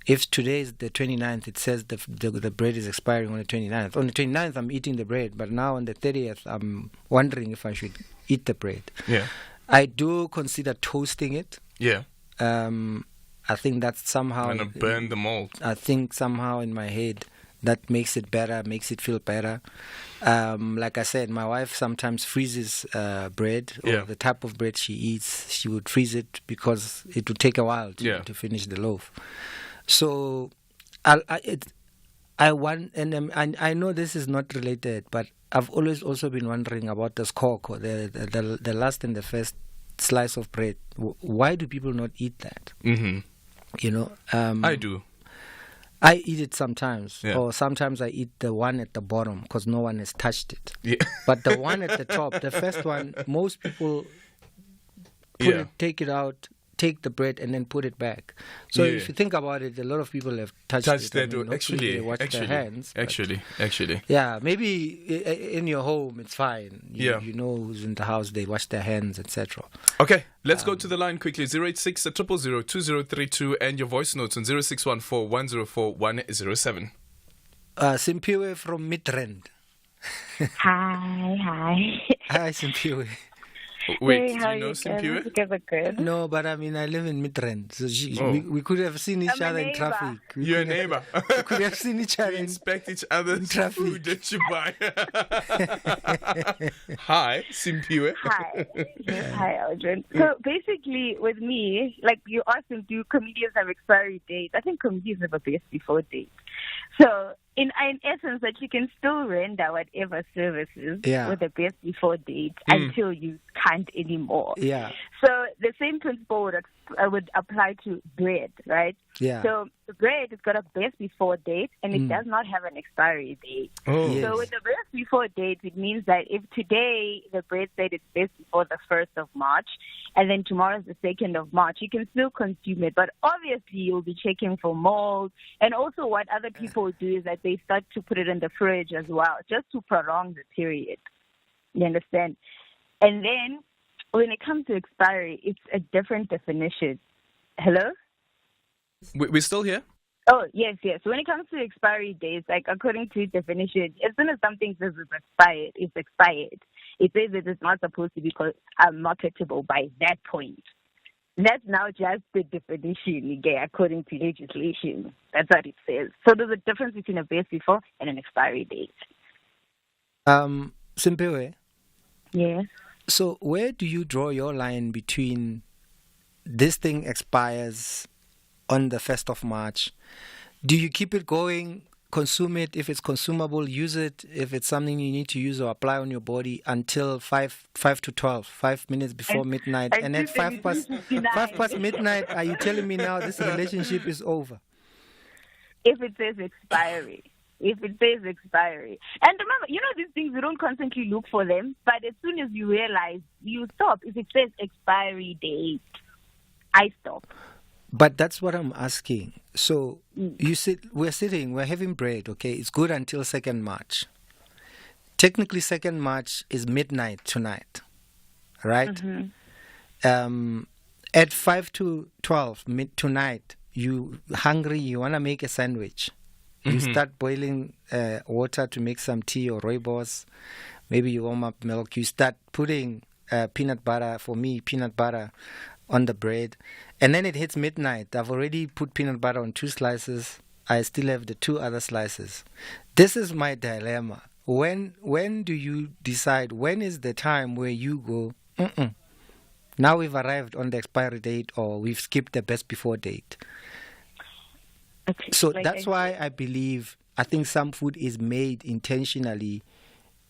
if today is the 29th, it says the bread is expiring on the 29th. On the 29th, I'm eating the bread, but now on the 30th, I'm wondering if I should eat the bread. Yeah. I do consider toasting it. Yeah. I think that's somehow... And burn the mold. I think somehow in my head that makes it better, makes it feel better. Like I said, my wife sometimes freezes bread, or the type of bread she eats, she would freeze it because it would take a while to finish the loaf. So I want, and I know this is not related, but I've always also been wondering about the skoko, the last and the first slice of bread. Why do people not eat that? Mm-hmm. You know, I do. I eat it sometimes, or sometimes I eat the one at the bottom because no one has touched it. Yeah. But the one at the top, the first one, most people take it out, take the bread and then put it back. So if you think about it, a lot of people have touched it. Actually, they wash their hands. Actually. Yeah, maybe in your home it's fine. You know who's in the house, they wash their hands, etc. Okay, let's go to the line quickly. 086 000 2032 and your voice notes on 0614 104 107. Sampear from Midrand. Hi. Hi, Sampear. Wait, do you know Sampear? Good. No, but I mean, I live in Midrand. So we could have seen each other in traffic. You're a neighbor. We could have seen each other. We inspect each other's traffic. Food that you buy. Hi, Sampear. Hi, Aldrin. So basically, with me, like you asked him, do comedians have expiry dates? I think comedians have a best before date. So in essence, that you can still render whatever services with a best before date until you can't anymore. Yeah. So the same principle would apply to bread, right? Yeah. So the bread has got a best before date and it does not have an expiry date. Oh. Yes. So with the best before date, it means that if today the bread said it's best before the 1st of March and then tomorrow is the 2nd of March, you can still consume it. But obviously you'll be checking for mold. And also what other people do is that they start to put it in the fridge as well, just to prolong the period. You understand? And then when it comes to expiry, it's a different definition. Hello? We're still here? Oh, yes. When it comes to expiry dates, like according to definition, as soon as something says it's expired, it's expired. It says that it's not supposed to be marketable by that point. That's now just the definition, again, according to legislation. That's what it says. So there's a difference between a best before and an expiry date. Sampear? Yes. So where do you draw your line between this thing expires on the 1st of March? Do you keep it going, consume it, if it's consumable, use it, if it's something you need to use or apply on your body until 5 to 12, 5 minutes before midnight, and then 5 past midnight, are you telling me now this relationship is over? If it says expiry. if it says expiry. And remember, these things, you don't constantly look for them, but as soon as you realize, you stop. If it says expiry date, I stop. But that's what I'm asking. So we're having bread, okay? It's good until 2nd March. Technically, 2nd March is midnight tonight, right? Mm-hmm. At 5 to 12 tonight, you hungry, you want to make a sandwich. You start boiling water to make some tea or rooibos. Maybe you warm up milk. You start putting peanut butter on the bread. And then it hits midnight. I've already put peanut butter on 2 slices. I still have the 2 other slices. This is my dilemma. When do you decide, when is the time where you go, now we've arrived on the expiry date or we've skipped the best before date? Okay. So that's why I think some food is made intentionally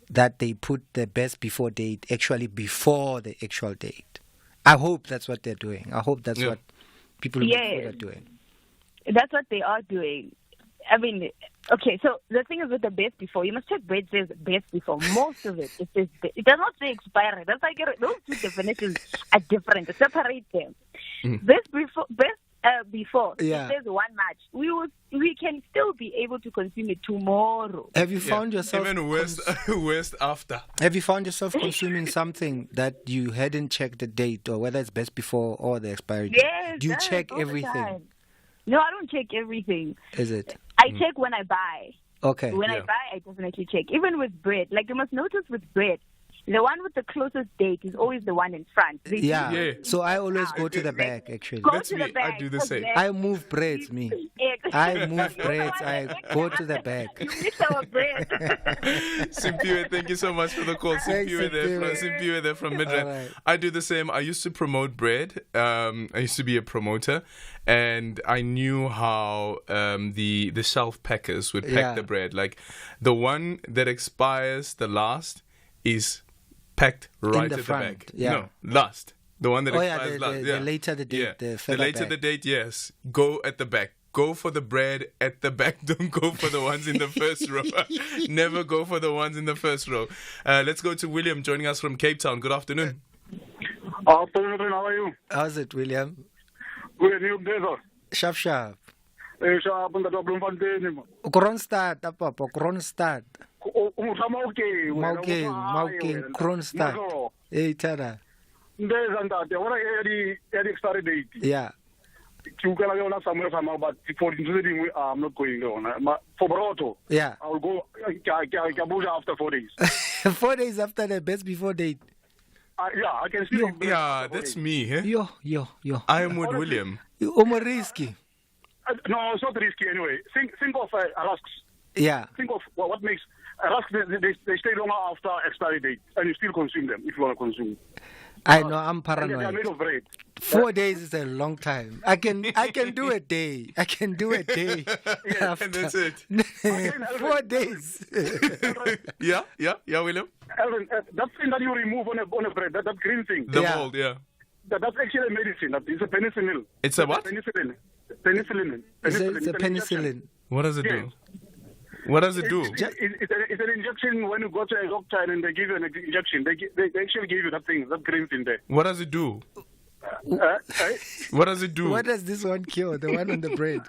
that they put the best before date actually before the actual date. I hope that's what they're doing. I hope that's what people who make food are doing. That's what they are doing. I mean, okay, so the thing is with the best before, you must check bread says best before. Most of it says it does not say expiry. That's like those 2 definitions are different. Separate them. Best before it says 1 March. We can still be able to consume it tomorrow. Have you found yourself even worst after? Have you found yourself consuming something that you hadn't checked the date or whether it's best before or the expiry date? Yes. Do you check everything? No, I don't check everything. Is it? I check when I buy. Okay. When I buy, I definitely check. Even with bread. Like, you must notice with bread, the one with the closest date is always the one in front. Yeah. So I always go to the back, actually. That's me. I do the same. I move breads, me. I move breads. I go to the back. You mix our bread. Sampear, thank you so much for the call. Sampear there from Midrand. Right. I do the same. I used to promote bread. I used to be a promoter. And I knew how the shelf packers would pack the bread. Like, the one that expires the last is packed right at the back. Yeah. No, last. The one that expires last. The later the date. The later the date, yes. Go at the back. Go for the bread at the back. Don't go for the ones in the first row. Never go for the ones in the first row. Let's go to William joining us from Cape Town. Good afternoon. Afternoon, how are you? How's it, William? Good, you there? Sharp. Sharp, and the double one. Kronstadt, Kronstadt. Mauking, Kronstadt. Hey, Tada. There's and that. What I expiry date. Yeah. You can go somewhere, but for including, I'm not going on. For Broto, yeah, I'll go after 4 days. 4 days after the best before date. Yeah, I can still. Yeah, that's me. Eh? Yo. I am with William. Risky. No, it's not risky anyway. Think of rusks. Yeah. Think of what makes rusks. They stay longer after expiry date, and you still consume them if you want to consume. I know, I'm paranoid. They are made of bread. 4 days is a long time. I can do a day. Yeah, and that's it. 4 days. Yeah, William. Aldrin, that thing that you remove on a bread, that green thing. The mold, yeah. That's actually a medicine. It's a penicillin. It's a what? Penicillin. It's a penicillin. What does it do? What does it do? It's an injection when you go to a doctor and they give you an injection. They actually give you that thing, that green thing there. What does it do? What does it do? What does this one cure? The one on the bread?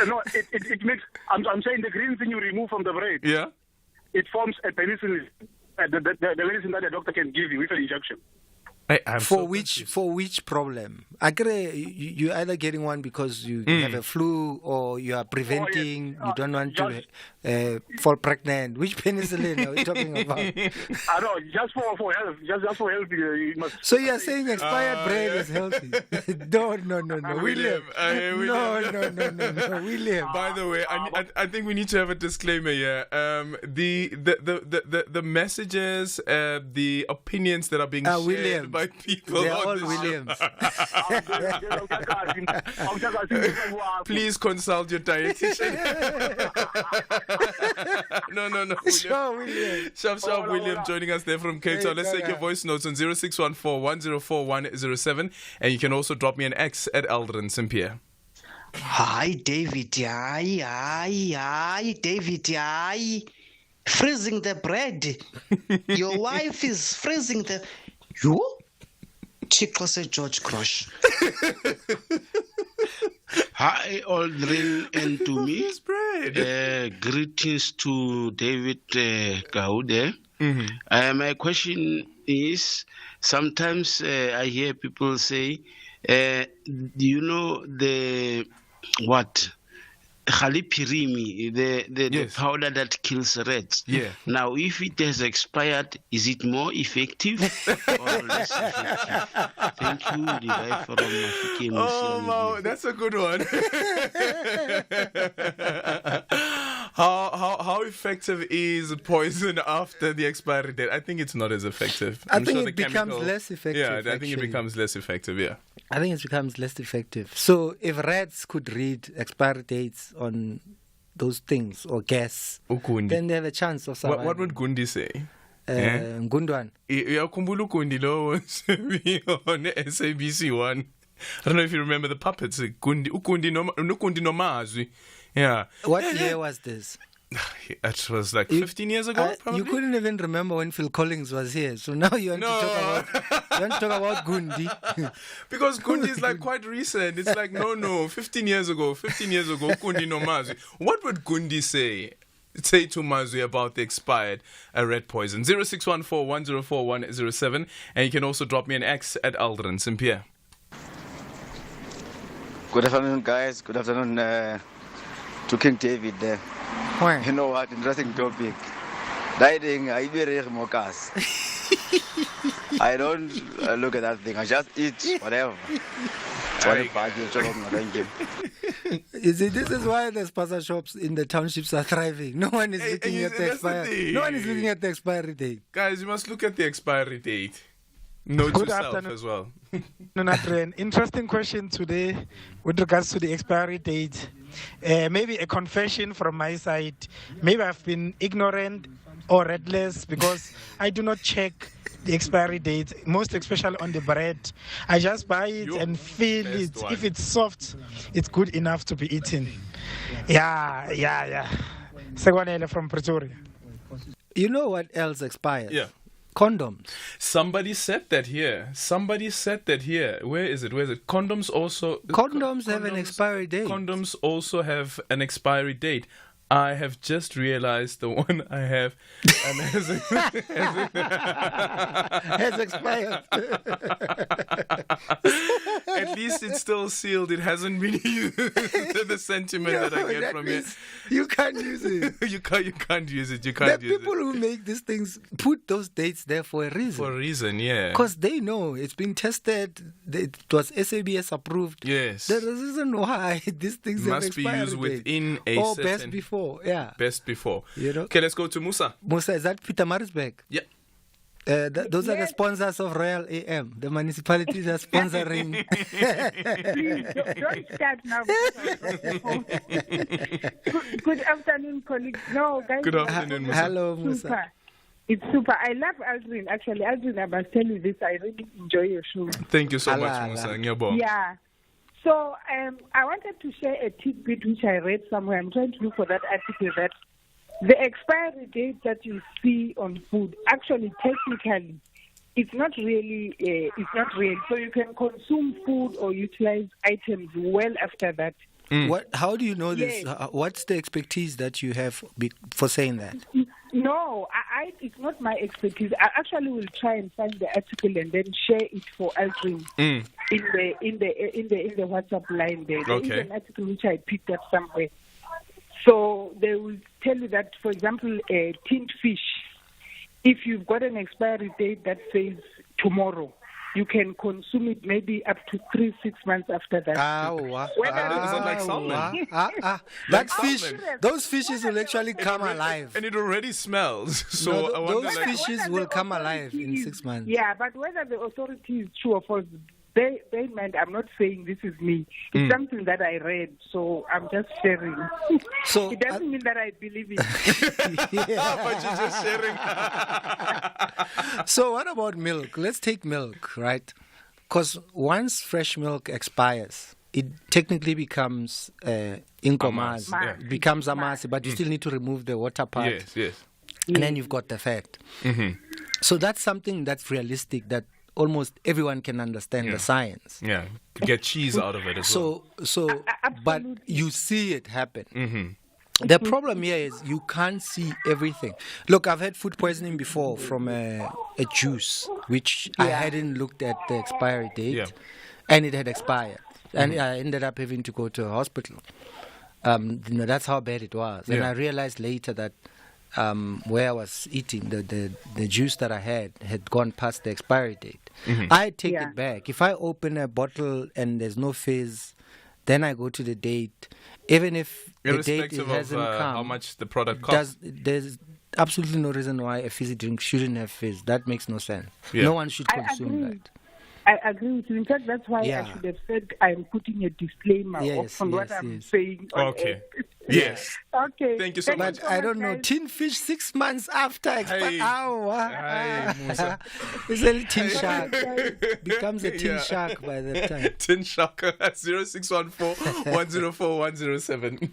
No, it makes. I'm saying the green thing you remove from the bread. Yeah. It forms a penicillin. The medicine that the doctor can give you with an injection. For which problem? I agree. You're either getting one because you have a flu or you are preventing. You don't want to fall pregnant. Which penicillin are we talking about? I know, just for health. Just for health. You must. So you are saying expired bread is healthy? No, William. No, William. By the way, I think we need to have a disclaimer here. The messages, the opinions that are being shared by people. They're all Williams. Please consult your dietitian. No. William. Sharp William joining us there from Cape Town. Let's take your voice notes on 0614 104 107. And you can also drop me an X at Aldrin Sampear. Hi, David. Hi, David. Hi. Freezing the bread. Your wife is freezing the. You? Chico said George Crush. Hi, Aldrin and to me. Greetings to David Gaude. My question is, sometimes I hear people say, do you know the what? Khalipirimi, the powder that kills rats. Yeah. Now, if it has expired, is it more effective or less effective? Thank you, the guy from Mafike. Oh, wow, that's a good one. How effective is poison after the expiry date? I think it's not as effective. I think it becomes less effective. Yeah, I think it becomes less effective, yeah. I think it becomes less effective. So if rats could read expiry dates on those things or guess, then they have a chance of surviving. What would Gundi say? Ngundwan. Uyakumbula uGundi lo on SABC1. I don't know if you remember the puppets. Ugundi nomazwi. Yeah. What year was this? It was like 15 years ago, probably. You couldn't even remember when Phil Collins was here. So now you want to talk about Gundi. Because Gundi is like quite recent. It's like, no, 15 years ago, Gundi no Mazwi. What would Gundi say to Mazwi about the expired red poison? 0614-104-107. And you can also drop me an X at Aldrin Sampear. Good afternoon, guys. Good afternoon to King David there. You know what? Interesting topic. Dieting, I don't look at that thing. I just eat whatever. You see, this is why the spaza shops in the townships are thriving. No one is looking at the expiry. No one is looking at the expiry date. Guys, you must look at the expiry date. Note Good yourself afternoon. as well. An interesting question today with regards to the expiry date. Maybe a confession from my side. Maybe I've been ignorant or reckless because I do not check the expiry date, most especially on the bread. I just buy it and feel it. one. If it's soft, it's good enough to be eaten. Yeah. Segwanele from Pretoria. You know what else expires? Yeah. Condoms. Somebody said that here. Where is it? Condoms also... Condoms have an expiry date. Condoms also have an expiry date. I have just realized the one I have has expired. At least it's still sealed. It hasn't been used. The sentiment that I get from it. You can't use it. You can't use it. The people who make these things put those dates there for a reason. For a reason, yeah. Because they know it's been tested. It was SABS approved. Yes. There's a reason why these things must be used within a or certain... best before. Yeah. Best before. You know? Okay, let's go to Musa. Musa, is that Peter Marisburg? Yeah. Those are the sponsors of Royal AM. The municipalities are sponsoring. Please, don't start now. Good afternoon, colleagues. No, guys. Good afternoon, Musa. Hello, Musa. Super. It's super. I love Aldrin. Actually, Aldrin, I must tell you this. I really enjoy your show. Thank you so much, Musa. Yeah. So I wanted to share a tidbit which I read somewhere. I'm trying to look for that article that the expiry date that you see on food, actually, technically, it's not really, it's not real. So you can consume food or utilize items well after that. How do you know this? Yes. What's the expertise that you have for saying that? No, it's not my expertise. I actually will try and find the article and then share it for Aldrin in the WhatsApp line there. There is an article which I picked up somewhere. So they will tell you that, for example, tinned fish, if you've got an expiry date that says tomorrow, you can consume it maybe up to 3-6 months after that. Is it like salmon? Those fishes will actually come alive. And it already smells. So no, those fishes will come alive in 6 months. Yeah, but whether the authority is true or false, they meant, I'm not saying this is me. It's something that I read, so I'm just sharing. So it doesn't mean that I believe it. But you're just sharing. So what about milk? Let's take milk, right? Because once fresh milk expires, it technically becomes inkomazi. Yeah. It becomes amasi, but you still need to remove the water part. Yes, yes. And then you've got the fat. Mm-hmm. So that's something that's realistic, that almost everyone can understand the science. Yeah, get cheese out of it as well. But you see it happen. Mm-hmm. The problem here is you can't see everything. Look, I've had food poisoning before from a juice, which I hadn't looked at the expiry date, and it had expired. And I ended up having to go to a hospital. That's how bad it was. And I realized later that where I was eating, the juice that I had gone past the expiry date. Mm-hmm. I take it back. If I open a bottle and there's no fizz, then I go to the date. Even if the date hasn't come, how much the product costs. There's absolutely no reason why a fizzy drink shouldn't have fizz. That makes no sense. Yeah. No one should consume that. I agree with you. In fact, that's why I should have said I'm putting a disclaimer on what I'm saying. Okay. Yes. Okay. Thank you so much. But I don't know, tin fish 6 months after expiry. It's a tin shark. Becomes a tin shark by the time. Tin shark. 0614 104 107.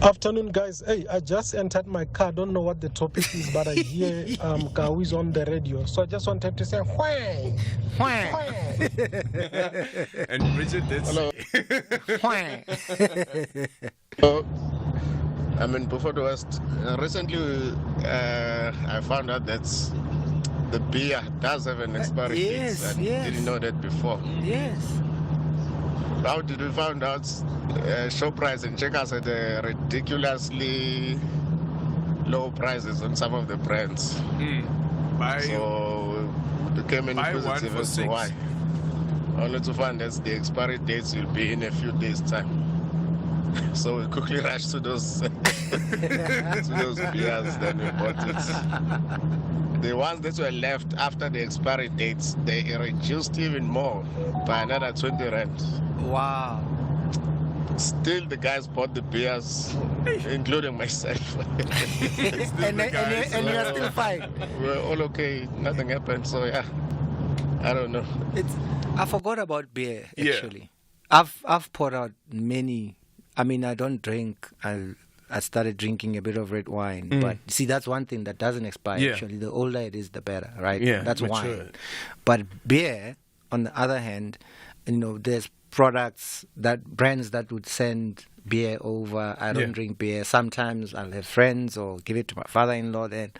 Afternoon, guys. Hey, I just entered my car. Don't know what the topic is, but I hear Gawi is on the radio. So I just wanted to say, why? And Bridget did. Hello. I'm in Beaufort West. Recently, I found out that the beer does have an expiry date. I didn't know that before. Yes. How did we find out? Shoprite and Checkers had ridiculously low prices on some of the brands. So we became inquisitive as to why. Only to find that the expiry dates will be in a few days' time. So we quickly rushed to those to those beers, then we bought it. The ones that were left after the expiry dates, they reduced even more by another 20 rand. Wow. Still, the guys bought the beers, including myself. and you're still fine. We're all okay. Nothing happened. So yeah, I don't know. I forgot about beer actually. I've poured out many. I mean, I don't drink. I started drinking a bit of red wine, but see, that's one thing that doesn't expire. Actually, the older it is, the better, right? Yeah, that's mature. wine. But beer, on the other hand, there's brands that would send beer over. I don't drink beer. Sometimes I'll have friends or give it to my father-in-law then.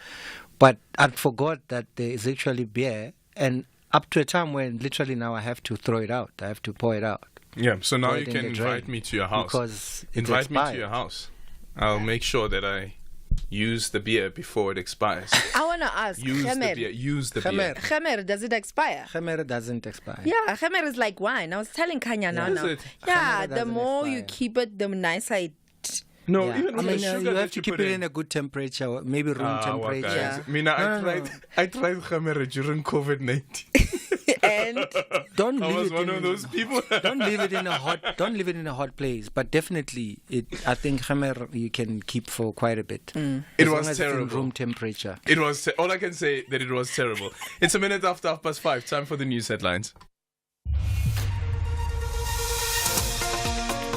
But I forgot that there is actually beer, and up to a time when literally now I have to throw it out. I have to pour it out. Yeah, so now you can invite me to your house. Because invite me to your house. I'll make sure that I use the beer before it expires. I want to ask, Use the beer. Khamer, does it expire? Khamer doesn't expire. Yeah, Khamer is like wine. I was telling Kanya now. Yeah, the more you keep it, the nicer it. No, even with the sugar you have to keep it in a good temperature, maybe room temperature. I tried Khamer during COVID-19. And I was one of those people. Don't leave it in a hot place. But definitely, I think Khamer you can keep for quite a bit. It was terrible. It's in room temperature. It was. All I can say that it was terrible. It's a minute after 5:30. Time for the news headlines.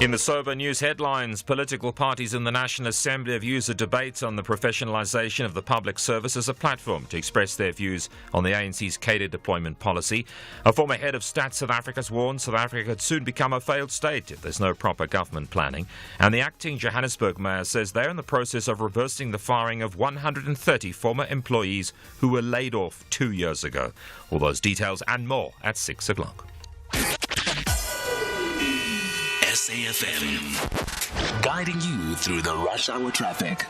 In the sober news headlines, political parties in the National Assembly have used a debate on the professionalisation of the public service as a platform to express their views on the ANC's cadre deployment policy. A former head of Stats South Africa has warned South Africa could soon become a failed state if there's no proper government planning. And the acting Johannesburg mayor says they're in the process of reversing the firing of 130 former employees who were laid off 2 years ago. All those details and more at 6 o'clock. SAFM, guiding you through the rush hour traffic.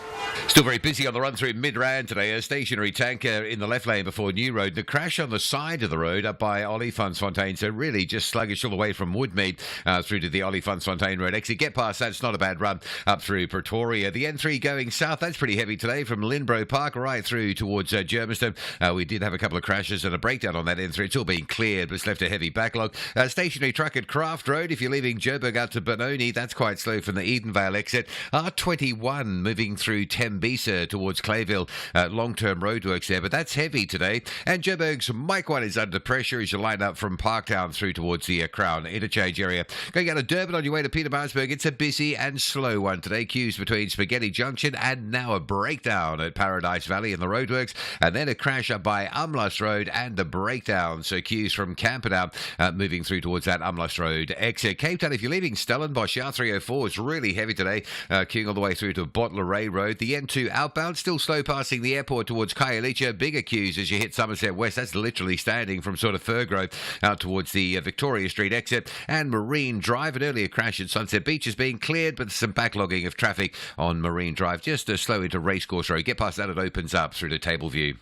Still very busy on the run through Midrand today. A stationary tanker in the left lane before New Road. The crash on the side of the road up by Olifantsfontein. So really just sluggish all the way from Woodmead through to the Olifantsfontein Road exit. Get past that's not a bad run up through Pretoria. The N3 going south, that's pretty heavy today from Lynbro Park right through towards Germiston. We did have a couple of crashes and a breakdown on that N3. It's all been cleared, but it's left a heavy backlog. Stationary truck at Craft Road. If you're leaving Joburg out to Benoni, that's quite slow from the Eden Valley Vale exit. R21 moving through Tembisa towards Clayville. Long-term roadworks there, but that's heavy today. And Joburg's Mike 1 is under pressure as you line up from Parktown through towards the Crown Interchange area. Going out of Durban on your way to Pietermaritzburg, it's a busy and slow one today. Queues between Spaghetti Junction and now a breakdown at Paradise Valley in the roadworks, and then a crash up by Umlas Road and the breakdown. So queues from Camperdown moving through towards that Umlas Road exit. Cape Town, if you're leaving Stellenbosch, R304 is really heavy today, queuing all the way through to Bottleray Road. The N2 outbound still slow passing the airport towards Khayelitsha. Bigger queues as you hit Somerset West. That's literally standing from sort of Furgrove out towards the Victoria Street exit. And Marine Drive, an earlier crash at Sunset Beach is being cleared, but there's some backlogging of traffic on Marine Drive. Just slow into Racecourse Road. Get past that, it opens up through to Tableview.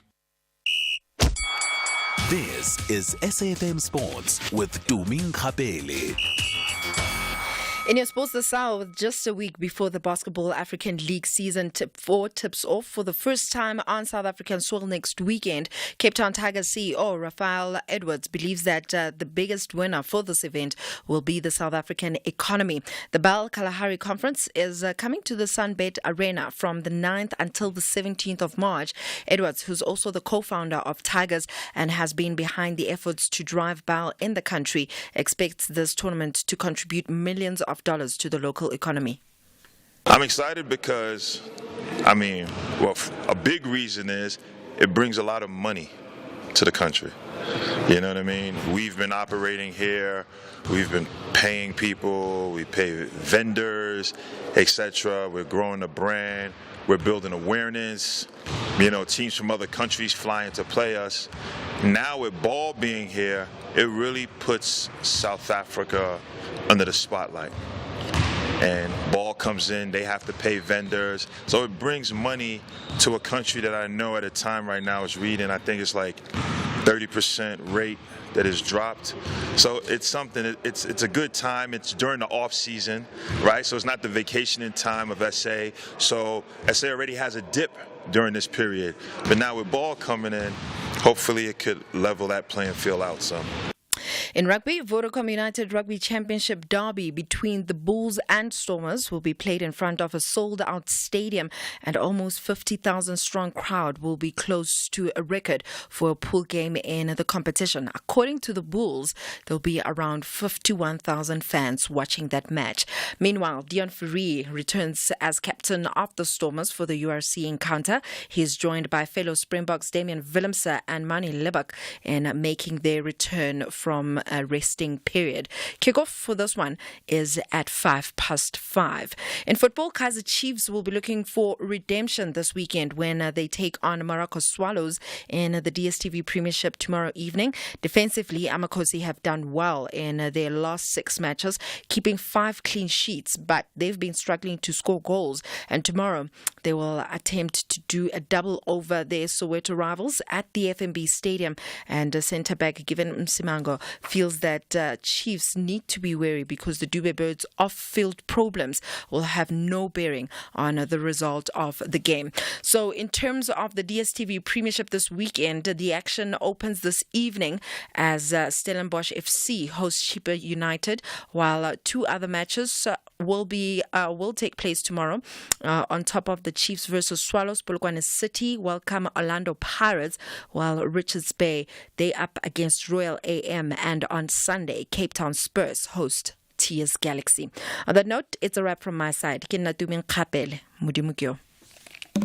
This is SAFM Sports with Tuming Kapele. In your sports this hour, with just a week before the Basketball African League Season 4 tips off for the first time on South African soil next weekend, Cape Town Tigers CEO Raphael Edwards believes that the biggest winner for this event will be the South African economy. The Bell Kalahari Conference is coming to the Sunbet Arena from the 9th until the 17th of March. Edwards, who's also the co-founder of Tigers and has been behind the efforts to drive Bell in the country, expects this tournament to contribute millions of dollars to the local economy. I'm excited because, a big reason is it brings a lot of money to the country. You know what I mean? We've been operating here, we've been paying people, we pay vendors, etc. We're growing the brand, we're building awareness. Teams from other countries flying to play us. Now with ball being here, it really puts South Africa under the spotlight. And ball comes in, they have to pay vendors. So it brings money to a country that I know at a time right now is reading, I think it's like 30% rate that is dropped. So it's something, it's a good time. It's during the off season, right? So it's not the vacationing time of SA. So SA already has a dip during this period. But now with ball coming in, hopefully it could level that playing field out some. In rugby, Vodacom United Rugby Championship derby between the Bulls and Stormers will be played in front of a sold-out stadium, and almost 50,000 strong crowd will be close to a record for a pool game in the competition. According to the Bulls, there'll be around 51,000 fans watching that match. Meanwhile, Dion Fourie returns as captain of the Stormers for the URC encounter. He's joined by fellow Springboks Damian Willemse and Mani Libak in making their return from a resting period. Kickoff for this one is at 5:05. In football, Kaizer Chiefs will be looking for redemption this weekend when they take on Morocco Swallows in the DStv Premiership tomorrow evening. Defensively, Amakosi have done well in their last 6 matches, keeping 5 clean sheets, but they've been struggling to score goals. And tomorrow, they will attempt to do a double over their Soweto rivals at the FNB Stadium. And centre-back Given Msimango feels that Chiefs need to be wary because the Dube Birds' off-field problems will have no bearing on the result of the game. So in terms of the DStv Premiership this weekend, the action opens this evening as Stellenbosch FC hosts Chippa United, while 2 other matches will take place tomorrow. On top of the Chiefs versus Swallows, Polokwane City welcome Orlando Pirates, while Richards Bay, they up against Royal AM, and on Sunday, Cape Town Spurs host TS Galaxy. On that note, it's a wrap from my side. Ke nna Tumeng Kapele, Modimo ke yo.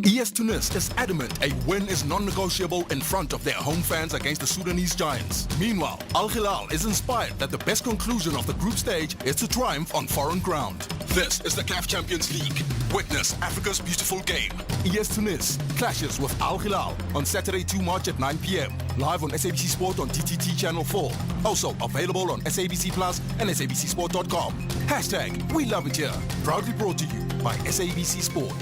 ES Tunis is adamant a win is non-negotiable in front of their home fans against the Sudanese Giants. Meanwhile, Al Hilal is inspired that the best conclusion of the group stage is to triumph on foreign ground. This is the CAF Champions League. Witness Africa's beautiful game. ES Tunis clashes with Al Hilal on Saturday 2 March at 9 p.m. Live on SABC Sport on TTT Channel 4. Also available on SABC Plus and SABCSport.com. Hashtag We Love It Here. Proudly brought to you by SABC Sport.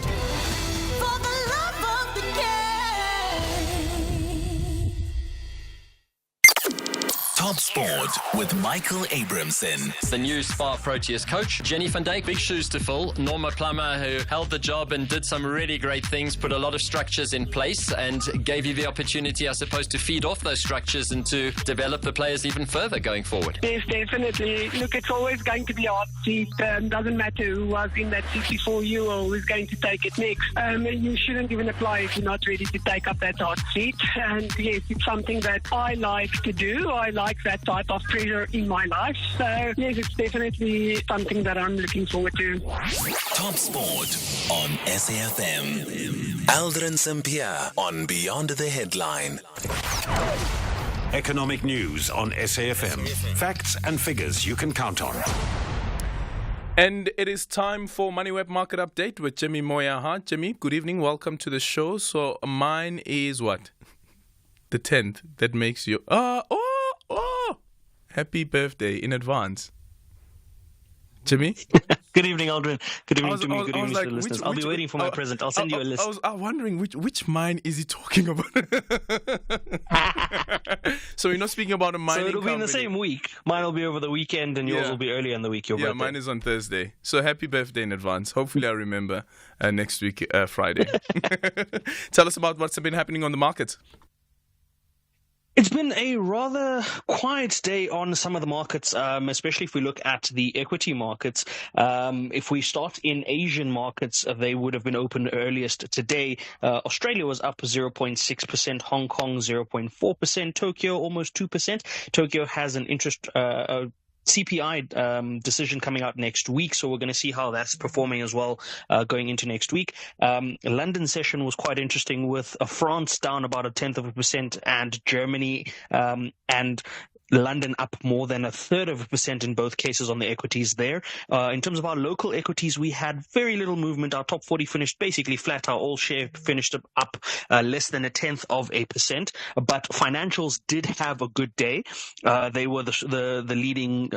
Top Sport with Michael Abramson. The new Spa Proteas coach, Jenny van Dijk, big shoes to fill. Norma Plummer, who held the job and did some really great things, put a lot of structures in place and gave you the opportunity, I suppose, to feed off those structures and to develop the players even further going forward. Yes, definitely. Look, it's always going to be a hot seat. Doesn't matter who was in that seat before you or who's going to take it next. You shouldn't even apply if you're not ready to take up that hot seat. And yes, it's something that I like to do. I like that type of pressure in my life. So yes, it's definitely something that I'm looking forward to. Top Sport on SAFM. Aldrin Sampear on Beyond the Headline. Economic news on SAFM. Facts and figures you can count on. And it is time for MoneyWeb Market Update with Jimmy Moyaha. Jimmy, good evening. Welcome to the show. So mine is what? The 10th. That makes you... Happy birthday in advance. Jimmy? Good evening, Aldrin. Good evening to me. Good evening to the listeners. I'll be waiting for my present. I'll send you a list. I was wondering which mine is he talking about? So you're not speaking about a mining So it'll be in the company. same week. Mine will be over the weekend and yours will be earlier in the week. Your birthday. Mine is on Thursday. So happy birthday in advance. Hopefully I remember next week, Friday. Tell us about what's been happening on the markets. It's been a rather quiet day on some of the markets, especially if we look at the equity markets. If we start in Asian markets, they would have been open earliest today. Australia was up 0.6%, Hong Kong 0.4%, Tokyo almost 2%. Tokyo has an interest CPI decision coming out next week, so we're going to see how that's performing as well going into next week. London session was quite interesting with France down about 0.1% and Germany and London up more than 0.33% in both cases on the equities there. In terms of our local equities, we had very little movement. Our top 40 finished basically flat. Our all share finished up less than 0.1%. But financials did have a good day. They were the leading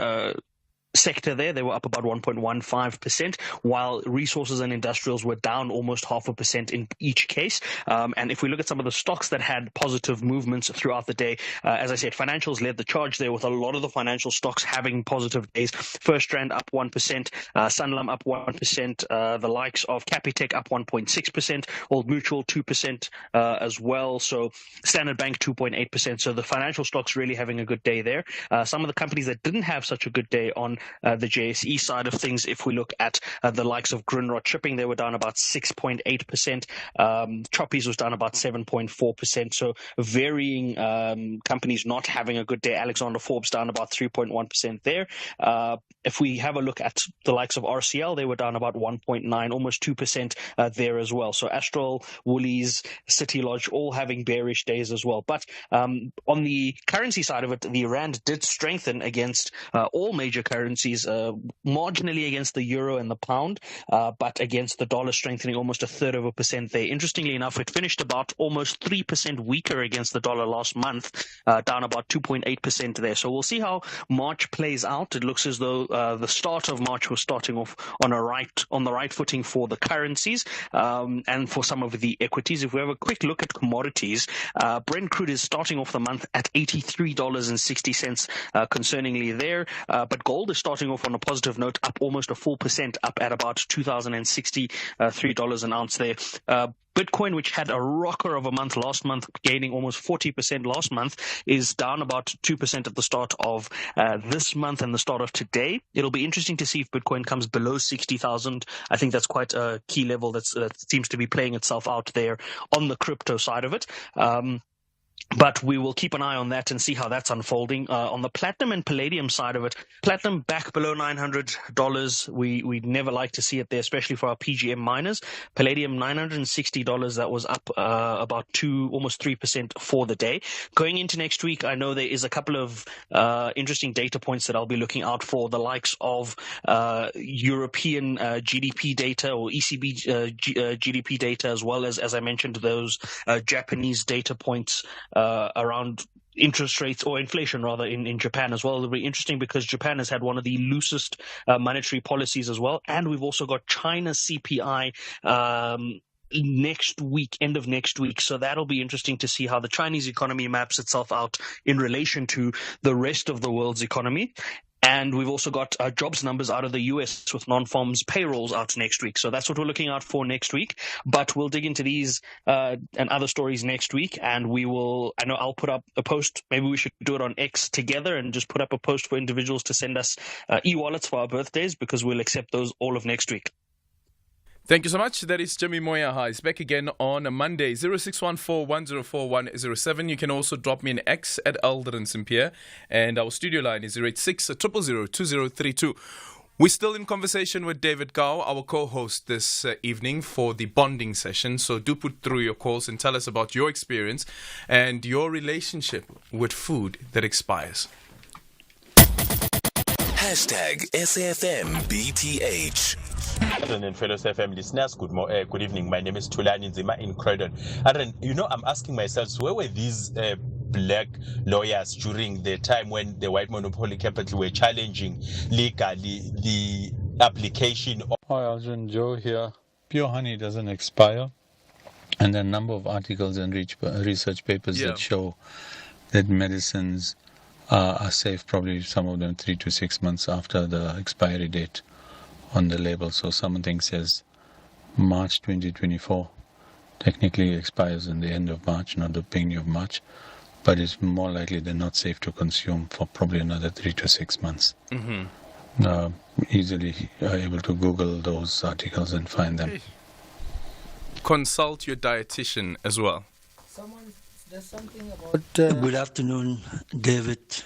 sector there. They were up about 1.15%, while resources and industrials were down almost 0.5% in each case. And if we look at some of the stocks that had positive movements throughout the day, as I said, financials led the charge there with a lot of the financial stocks having positive days. FirstRand up 1%, Sanlam up 1%, the likes of Capitec up 1.6%, Old Mutual 2% as well. So Standard Bank 2.8%. So the financial stocks really having a good day there. Some of the companies that didn't have such a good day on the JSE side of things, if we look at the likes of Grindrod Shipping, they were down about 6.8%. Choppies was down about 7.4%. So varying companies not having a good day. Alexander Forbes down about 3.1% there. If we have a look at the likes of RCL, they were down about 1.9, almost 2% there as well. So Astral, Woolies, City Lodge, all having bearish days as well. But on the currency side of it, the rand did strengthen against all major currencies, marginally against the euro and the pound, but against the dollar strengthening almost 0.33% there. Interestingly enough, it finished about almost 3% weaker against the dollar last month, down about 2.8% there. So we'll see how March plays out. It looks as though the start of March was starting off on the right footing for the currencies and for some of the equities. If we have a quick look at commodities, Brent crude is starting off the month at $83.60 concerningly there, but gold is starting off on a positive note, up almost 4%, up at about $2,063 an ounce there. Bitcoin, which had a rocker of a month last month, gaining almost 40% last month, is down about 2% at the start of this month and the start of today. It'll be interesting to see if Bitcoin comes below 60,000. I think that's quite a key level that seems to be playing itself out there on the crypto side of it. But we will keep an eye on that and see how that's unfolding. On the platinum and palladium side of it, platinum back below $900. We never like to see it there, especially for our PGM miners. Palladium $960. That was up about almost 3% for the day. Going into next week, I know there is a couple of interesting data points that I'll be looking out for, the likes of European GDP data or ECB GDP data, as well as I mentioned, those Japanese data points around interest rates or inflation rather in Japan as well. It'll be interesting because Japan has had one of the loosest monetary policies as well. And we've also got China's CPI next week, end of next week. So that'll be interesting to see how the Chinese economy maps itself out in relation to the rest of the world's economy. And we've also got jobs numbers out of the US with non-farms payrolls out next week. So that's what we're looking out for next week. But we'll dig into these and other stories next week. And I'll put up a post. Maybe we should do it on X together and just put up a post for individuals to send us e-wallets for our birthdays, because we'll accept those all of next week. Thank you so much. That is Jimmy Moya. He's back again on a Monday. 0614-104-107. You can also drop me an X at Aldrin Sampear. And our studio line is 086-000-2032. We're still in conversation with David Gao, our co-host this evening for the bonding session. So do put through your calls and tell us about your experience and your relationship with food that expires. Hashtag SAFMBTH. And fellow FM listeners, good evening. My name is Tulani Nzima in Croydon. Aldrin, I'm asking myself, where were these black lawyers during the time when the white monopoly capital were challenging legally the application of... Hi, Aldrin, Joe here. Pure honey doesn't expire. And there are a number of articles and research papers that show that medicines are safe, probably some of them 3 to 6 months after the expiry date on the label. So something says March 2024 technically expires in the end of March, not the beginning of March, but it's more likely than not safe to consume for probably another 3 to 6 months. Easily able to Google those articles and find them. Consult your dietitian as well. There's something about... Good afternoon, David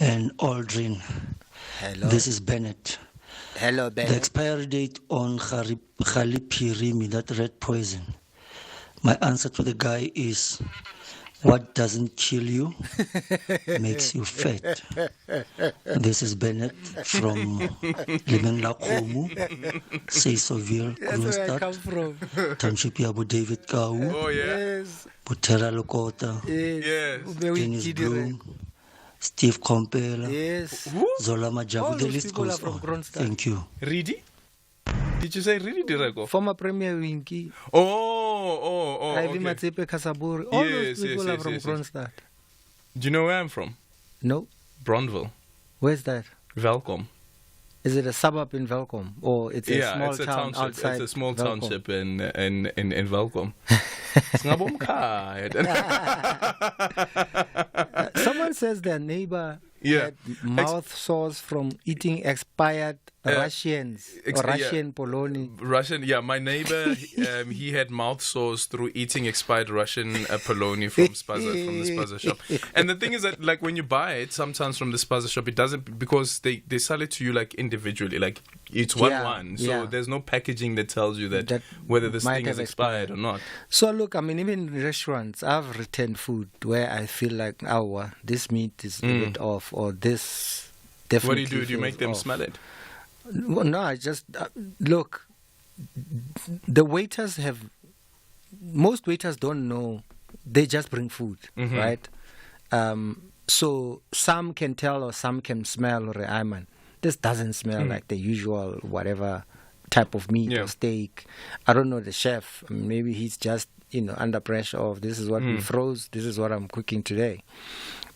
and Aldrin. Hello. This is Bennett. Hello, Bennett. The expiry date on Galipirimi, that red poison. My answer to the guy is, what doesn't kill you makes you fat. This is Bennett from Limengla Komu, Seysoville, Kroonstad, Township Abu David Kau, Butera Lokota, Dennis Bloom, Steve Compela, Zola Majavu. The list goes on. Thank you. Ridi? Did you say Ridi Dirego? Former Premier Winky. Oh, Ivy Matsepe Kasaburi. All those people are from Kroonstad. Do you know where I'm from? No. Bronville. Where's that? Velkom. Is it a suburb in Velkom, or it's a small town outside? It's a small township in Velkom. Someone says their neighbor had mouth sores from eating expired Russians or Russian polony. My neighbor, he had mouth sores through eating expired Russian polony from the spaza shop. And the thing is that, like, when you buy it, sometimes from the spaza shop, it doesn't, because they sell it to you like individually, like it's one. So there's no packaging that tells you that whether this thing is expired or not. So look, I mean, even in restaurants, I've returned food where I feel like, this meat is a bit off, or this definitely. What do? Do you make them off. smell it? Well, no, I just look. The waiters most waiters don't know. They just bring food, right? So some can tell or some can smell. Or this doesn't smell like the usual whatever type of meat or steak. I don't know the chef. Maybe he's just under pressure of this is what we froze. This is what I'm cooking today.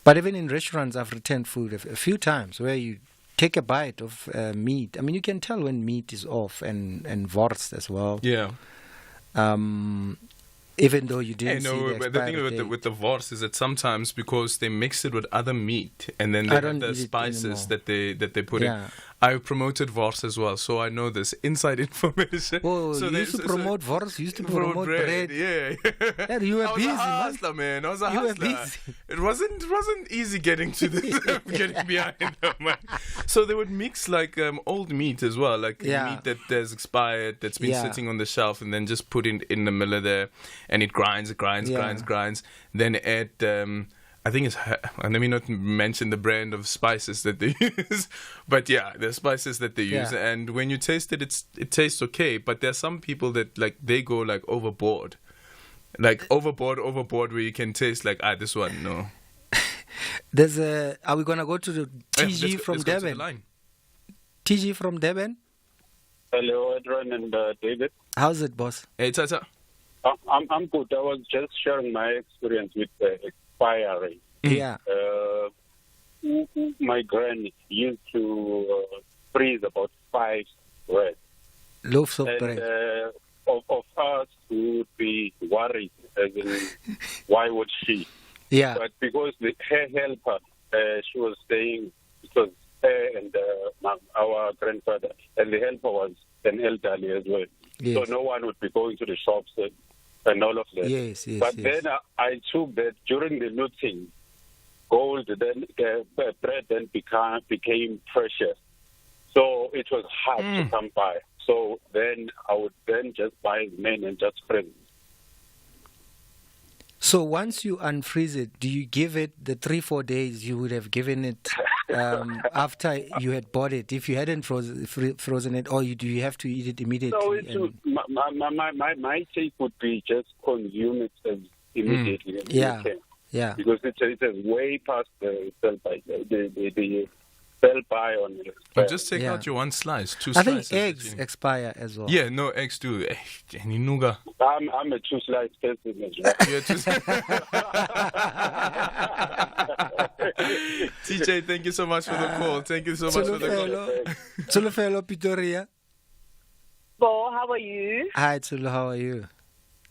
But even in restaurants, I've returned food a few times where you take a bite of meat. I mean, you can tell when meat is off, and wors as well. Yeah. Even though you didn't see the but the thing with the wors is that sometimes, because they mix it with other meat and then they have the spices that they put in. I promoted wors as well, so I know this inside information. Oh, so you used to promote wors, you used to promote bread. Yeah. You were busy, I was a hustler, man. I was a hustler. It wasn't easy getting to this, getting behind them, man. So they would mix like old meat as well, like meat that has expired, that's been sitting on the shelf, and then just put it in the miller there, and it grinds. Then add I think it's, let me not mention the brand of spices that they use, but the spices that they use. And when you taste it, it tastes okay. But there's some people that they go overboard, where you can taste this one, no. Are we gonna go to the TG from Durban? TG from Durban. Hello, Adrian and David. How's it, boss? Hey, Tata. I'm good. I was just sharing my experience with expiring. Yeah. My granny used to freeze about 5 bread. Loaves of And, bread. Of us who would be worried, as in, why would she? Yeah. But because her helper, she was saying, because her and our grandfather, and the helper was an elderly as well. Yes. So no one would be going to the shops and all of that. Yes. But yes. then I took that during the looting, gold, then bread then became precious. So it was hard to come by. So then I would then just buy men and just freeze. So once you unfreeze it, do you give it the 3-4 days you would have given it after you had bought it? If you hadn't frozen it, or do you have to eat it immediately? So my take would be just consume it as immediately as you can. Yeah. Because it's way past the sell-by. The sell-by on it. But just take out your one slice, 2 I slices. think eggs expire as well. Yeah, no, eggs too. Ninuga. I'm a 2-slice person as well. TJ, thank you so much for the call. Thank you so much for the call. Tsulufelo, Pretoria. Bo, how are you? Hi, Tsulu, how are you?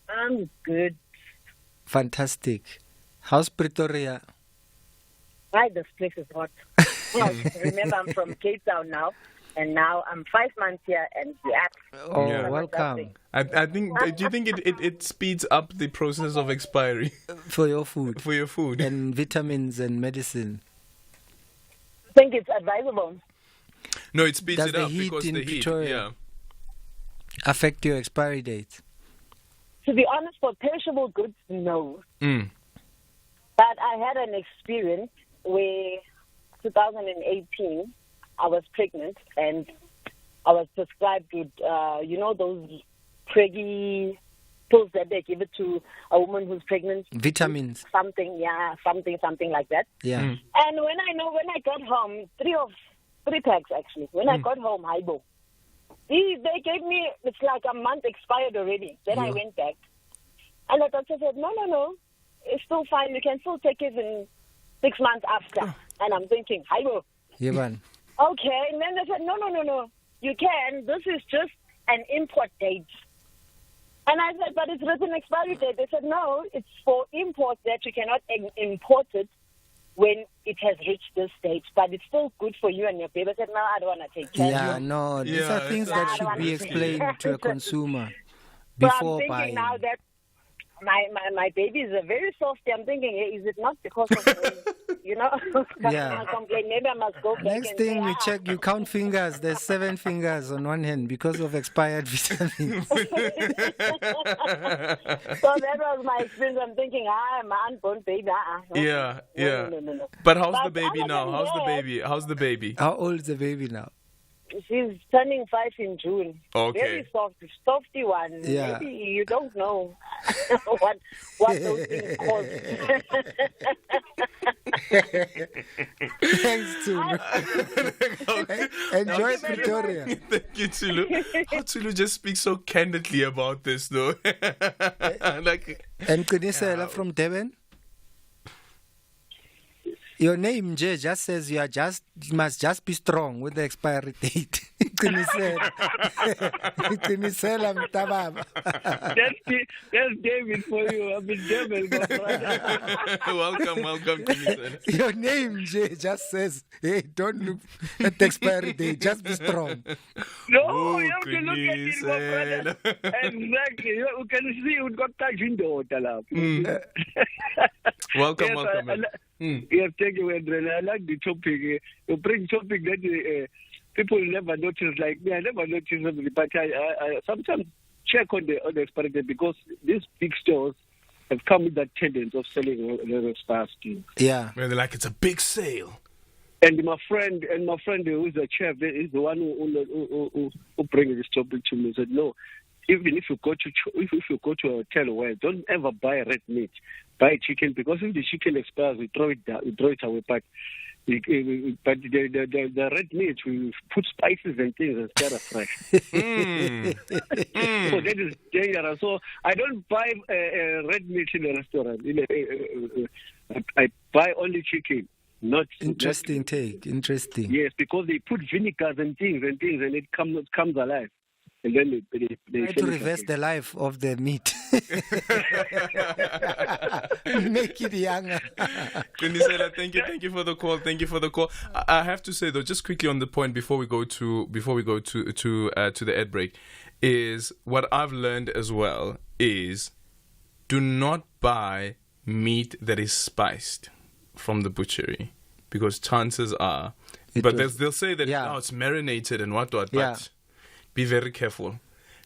I'm good. Fantastic. How's Pretoria? Why this place is hot. Well, remember, I'm from Cape Town now, and now I'm 5 months here, and Oh, yeah. Welcome. I think. Do you think it speeds up the process of expiry for your food? For your food and vitamins and medicine. I think it's advisable. No, it speeds Does it up the heat because in the heat. Pretoria affect your expiry date? To be honest, for perishable goods, no. Mm. But I had an experience where 2018, I was pregnant and I was prescribed with, those preggy pills that they give it to a woman who's pregnant. Vitamins. Something like that. Yeah. And when I got home, 3 packs actually. When I got home, they gave me, it's like a month expired already. Then I went back. And the doctor said, no, it's still fine. You can still take it in 6 months after. And I'm thinking, Yeah, man. okay. And then they said, no, you can. This is just an import date. And I said, but it's written expiry date. They said, no, it's for import that you cannot import it when it has reached this stage. But it's still good for you and your baby. I said, no, I don't want to take care of you. No, these are things that should be explained to a consumer So before I'm buying. thinking now that my baby is very softy. I'm thinking, is it not because of Yeah. complaint? Maybe I must go back. Next and thing say, you check, you count fingers. There's 7 fingers on one hand because of expired vitamins. So that was my experience. I'm thinking, I'm an unborn baby. Yeah. No. But how's the baby now? How's the baby? How old is the baby now? She's turning 5 in June. Okay. Very softy one. Yeah. Maybe you don't know what those things cause. Thanks, Tulu. Enjoy Pretoria. Thank you, Tulu. How Tulu just speaks so candidly about this, though. And Kunisela from Devon? Your name, Jay, just says you must just be strong with the expiry date. Kunisela Mtababa. That's David for you. I'm in Devon, my brother. Welcome, Kunisela. Your name, Jay, just says, hey, don't look at the expiry date. Just be strong. No, you have to look at it, my brother. Exactly. You can see we've got touch in the hotel. Welcome. Yes, thank you, Andrea. I like the topic. You bring topic that people never notice, like me. I never notice it, but I sometimes check on the expiry date because these big stores have come with that tendency of selling a lot of fast things. Yeah. Where they're like, it's a big sale. And my friend who is a chef is the one who brings this topic to me. Said, no, even if you go to a hotel where don't ever buy red meat, buy chicken, because if the chicken expires, we throw it away. But But the red meat, we put spices and things instead of fresh. So that is dangerous. So I don't buy red meat in a restaurant. I buy only chicken. Not interesting take. Interesting. Yes, because they put vinegars and things, and it comes alive. And then they try to reverse the life of the meat. Make it younger. Kunisela, thank you for the call. Thank you for the call. I have to say though, just quickly on the point before we go to the ad break, is what I've learned as well is do not buy meat that is spiced from the butchery, because chances are, they'll say that it's marinated and whatnot, but be very careful,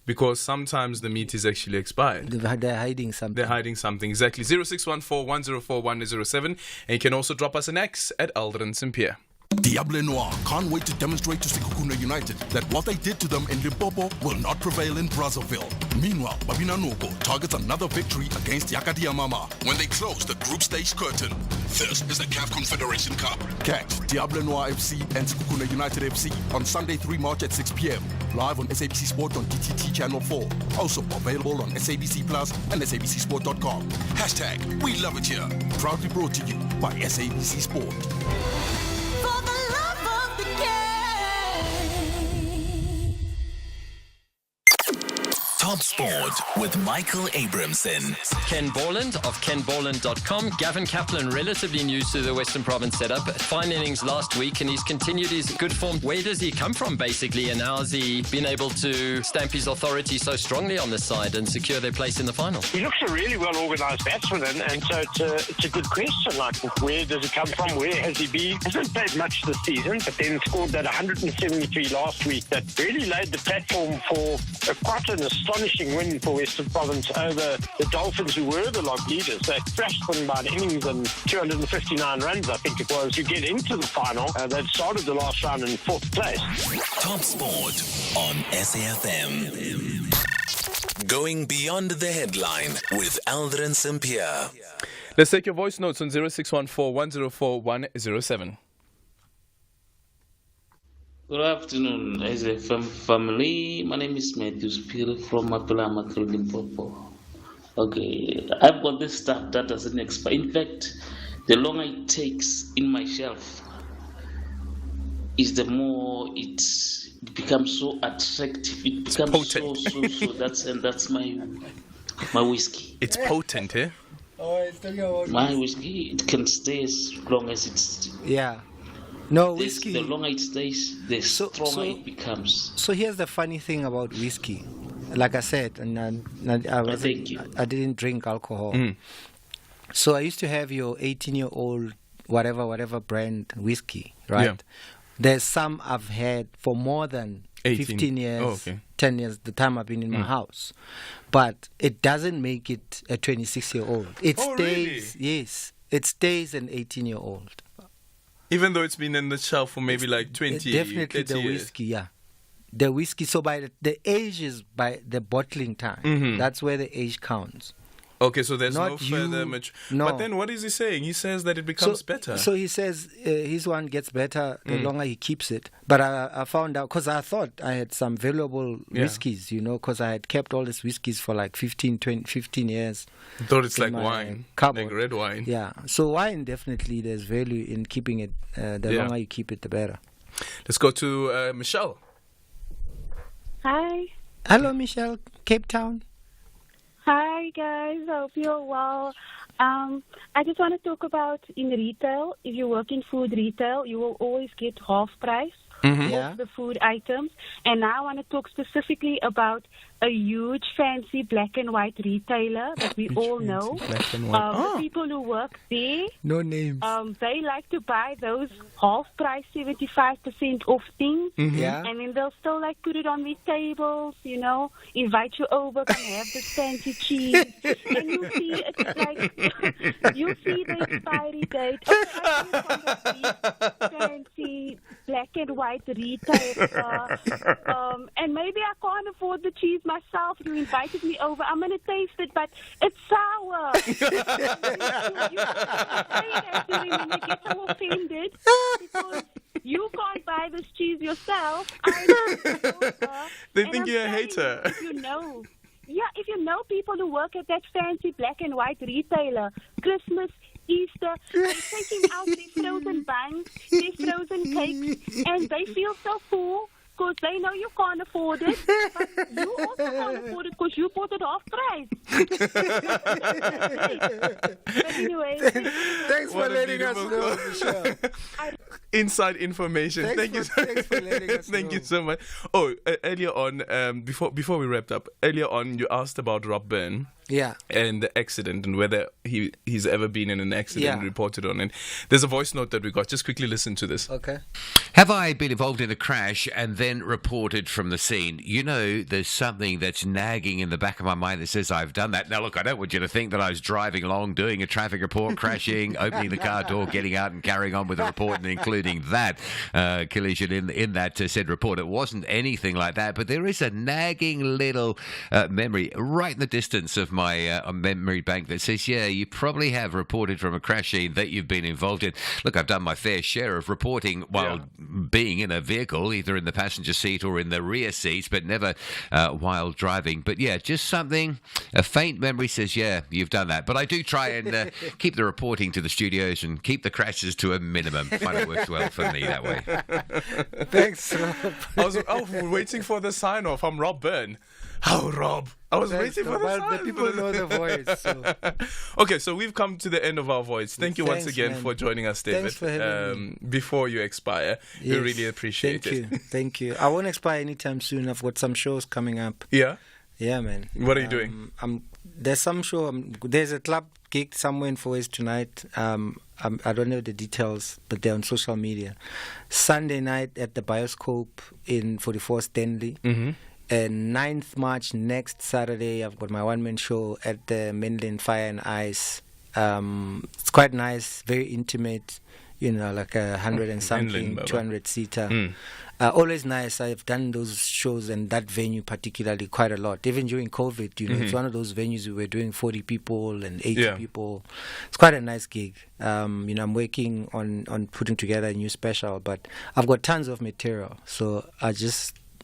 because sometimes the meat is actually expired. They're hiding something. They're hiding something, exactly. 0614-104-107. And you can also drop us an X at Aldrin Sampear. Diable Noir can't wait to demonstrate to Sekhukhune United that what they did to them in Limpopo will not prevail in Brazzaville. Meanwhile, Babina Nogo targets another victory against Yakadia Mama when they close the group stage curtain. This is the CAF Confederation Cup. Catch Diable Noir FC and Sekhukhune United FC on Sunday 3 March at 6 p.m. live on SABC Sport on DTT Channel 4. Also available on SABC Plus and SABCSport.com. Hashtag We Love It Here. Proudly brought to you by SABC Sport. Top Sport with Michael Abramson. Ken Borland of kenborland.com. Gavin Kaplan, relatively new to the Western Province setup. Fine innings last week, and he's continued his good form. Where does he come from, basically, and how has he been able to stamp his authority so strongly on this side and secure their place in the final? He looks a really well-organised batsman, and so it's a good question. Like, where does he come from? Where has he been? Hasn't played much this season, but then scored that 173 last week. That really laid the platform for quite an astonishing win for Western Province over the Dolphins, who were the log leaders. They thrashed them by an innings and 259 runs, I think it was, to get into the final. They'd started the last round in 4th place. Top Sport on SAFM. Going beyond the headline with Aldrin Sampear. Let's take your voice notes on 0614-104-107. Good afternoon, SAFM family. My name is Matthew Spear from Mapelama, Limpopo. Okay, I've got this stuff that doesn't expire. In fact, the longer it takes in my shelf, is the more it becomes so attractive. It becomes so. That's my whiskey. It's potent, eh? Oh, it's talking about my whiskey. It can stay as long as it's. Yeah. No, whiskey. The longer it stays, the stronger it becomes. So here's the funny thing about whiskey. Like I said, and I didn't drink alcohol. So I used to have your 18-year-old whatever brand whiskey, right? Yeah. There's some I've had for more than 15 years, 10 years, the time I've been in my house. But it doesn't make it a 26-year-old. It stays, really? Yes, it stays an 18-year-old. Even though it's been in the shelf for maybe like 20 years. Definitely the whiskey, yeah. The whiskey, so by the age is by the bottling time. Mm-hmm. That's where the age counts. Okay, so there's no further No. But then what is he saying? He says that it becomes better. So he says his one gets better the longer he keeps it. But I found out, because I thought I had some valuable whiskies, because I had kept all these whiskies for like 15 years. I thought it's like wine, like red wine. Yeah, so wine definitely there's value in keeping it. The longer you keep it, the better. Let's go to Michelle. Hi. Hello, Michelle, Cape Town. Hi guys, I hope you're well. I just want to talk about in retail. If you work in food retail, you will always get half price of the food items. And now I want to talk specifically about a huge fancy black and white retailer that we all know. Black and white. The people who work there, no names. They like to buy those half price 75% off things. Yeah. And then they'll still like put it on their tables, invite you over, come have this fancy cheese. And you see it's like, you see the expiry date. Okay, I fancy fancy black and white retail. And maybe I can't afford the cheese myself. You invited me over. I'm going to taste it, but it's sour. You get so offended because you can't buy this cheese yourself. They think you're a hater. If you know. Yeah, if you know people who work at that fancy black and white retailer, Christmas, Easter, they're taking out their frozen buns, their frozen cakes, and they feel so full because they know you can't afford it, but you also can't afford it because you bought it half price. But anyway, thanks for letting us know, Michelle. Inside information. Thanks for letting us Thank know. you so much. Oh, earlier on, before we wrapped up, earlier on you asked about Rob Byrne. Yeah. And the accident and whether he's ever been in an accident Yeah. reported on. And there's a voice note that we got. Just quickly listen to this. Okay. Have I been involved in a crash and then reported from the scene? You know, there's something that's nagging in the back of my mind that says I've done that. Now, look, I don't want you to think that I was driving along, doing a traffic report, crashing, opening the car door, getting out and carrying on with the report, and including that collision in that said report. It wasn't anything like that, but there is a nagging little memory right in the distance of my memory bank that says, yeah, you probably have reported from a crash scene that you've been involved in. Look, I've done my fair share of reporting while being in a vehicle, either in the passenger seat or in the rear seats, but never while driving. But yeah, just something, a faint memory says, yeah, you've done that. But I do try and keep the reporting to the studios and keep the crashes to a minimum. Find it works well for me that way. Thanks, Rob. I was waiting for the sign off. I'm Rob Byrne. How, Rob? I was waiting for the sign. The people know the voice. So. Okay, so we've come to the end of our voice. Thank you once again man. for joining us, David. Thanks for having me. Before you expire, we Yes. really appreciate it. Thank you. I won't expire anytime soon. I've got some shows coming up. Yeah? Yeah, man. What are you doing? There's some show. There's a club gig somewhere in Fourways tonight. I don't know the details, but they're on social media. Sunday night at the Bioscope in 44 Stanley. Mm-hmm. And 9th March, next Saturday, I've got my one-man show at the Mainland Fire and Ice. It's quite nice, very intimate, like 100 and something, 200-seater. Always nice. I've done those shows and that venue particularly quite a lot. Even during COVID, it's one of those venues we were doing 40 people and 80 people. It's quite a nice gig. I'm working on putting together a new special, but I've got tons of material. So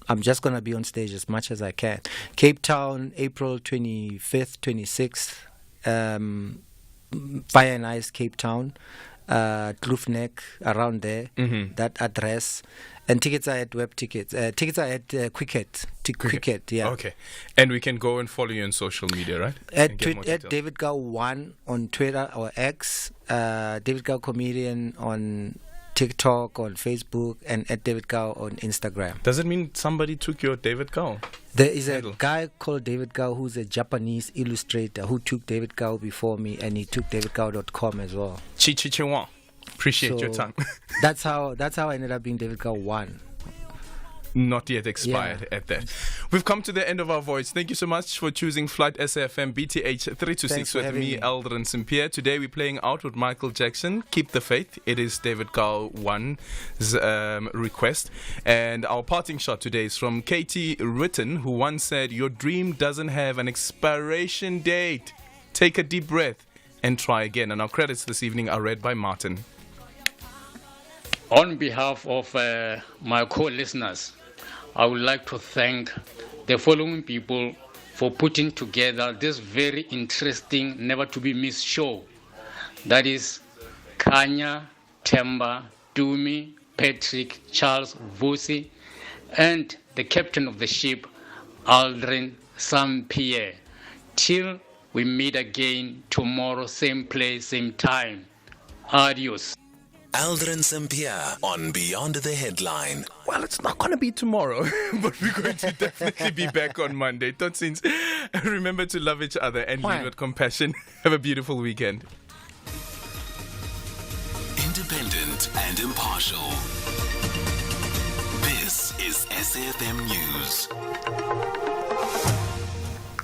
I'm just going to be on stage as much as I can. Cape Town, April 25th, 26th. Fire and Ice, Cape Town. Kloofneck, around there. That address. And tickets are at Web Tickets. Tickets are at Quicket. Quicket, yeah. Okay. And we can go and follow you on social media, right? At David Gao 1 on Twitter or X. David Gao Comedian on TikTok, on Facebook, and at David Gao on Instagram. Does it mean somebody took your David Gao? There is a guy called David Gao who's a Japanese illustrator who took David Gao before me, and he took davidgao.com as well. Chi-chi-chi-wan. Appreciate your time. that's how I ended up being David Gao 1. Not yet expired at that. We've come to the end of our voice. Thank you so much for choosing Flight SAFM BTH 326 with me, Aldrin Sampear. Today we're playing out with Michael Jackson, Keep the Faith. It is David Gao 1's request. And our parting shot today is from Katie Ritten, who once said, "Your dream doesn't have an expiration date. Take a deep breath and try again." And our credits this evening are read by Martin. On behalf of my co-listeners, I would like to thank the following people for putting together this very interesting, never-to-be-missed show. That is Kanya, Temba, Dumi, Patrick, Charles, Vusi, and the captain of the ship, Aldrin Sampear. Till we meet again tomorrow, same place, same time. Adios. Aldrin Sampear on Beyond the Headline. Well, it's not going to be tomorrow, but we're going to definitely be back on Monday. Totsins, remember to love each other and lead with compassion. Have a beautiful weekend. Independent and impartial. This is SAFM News.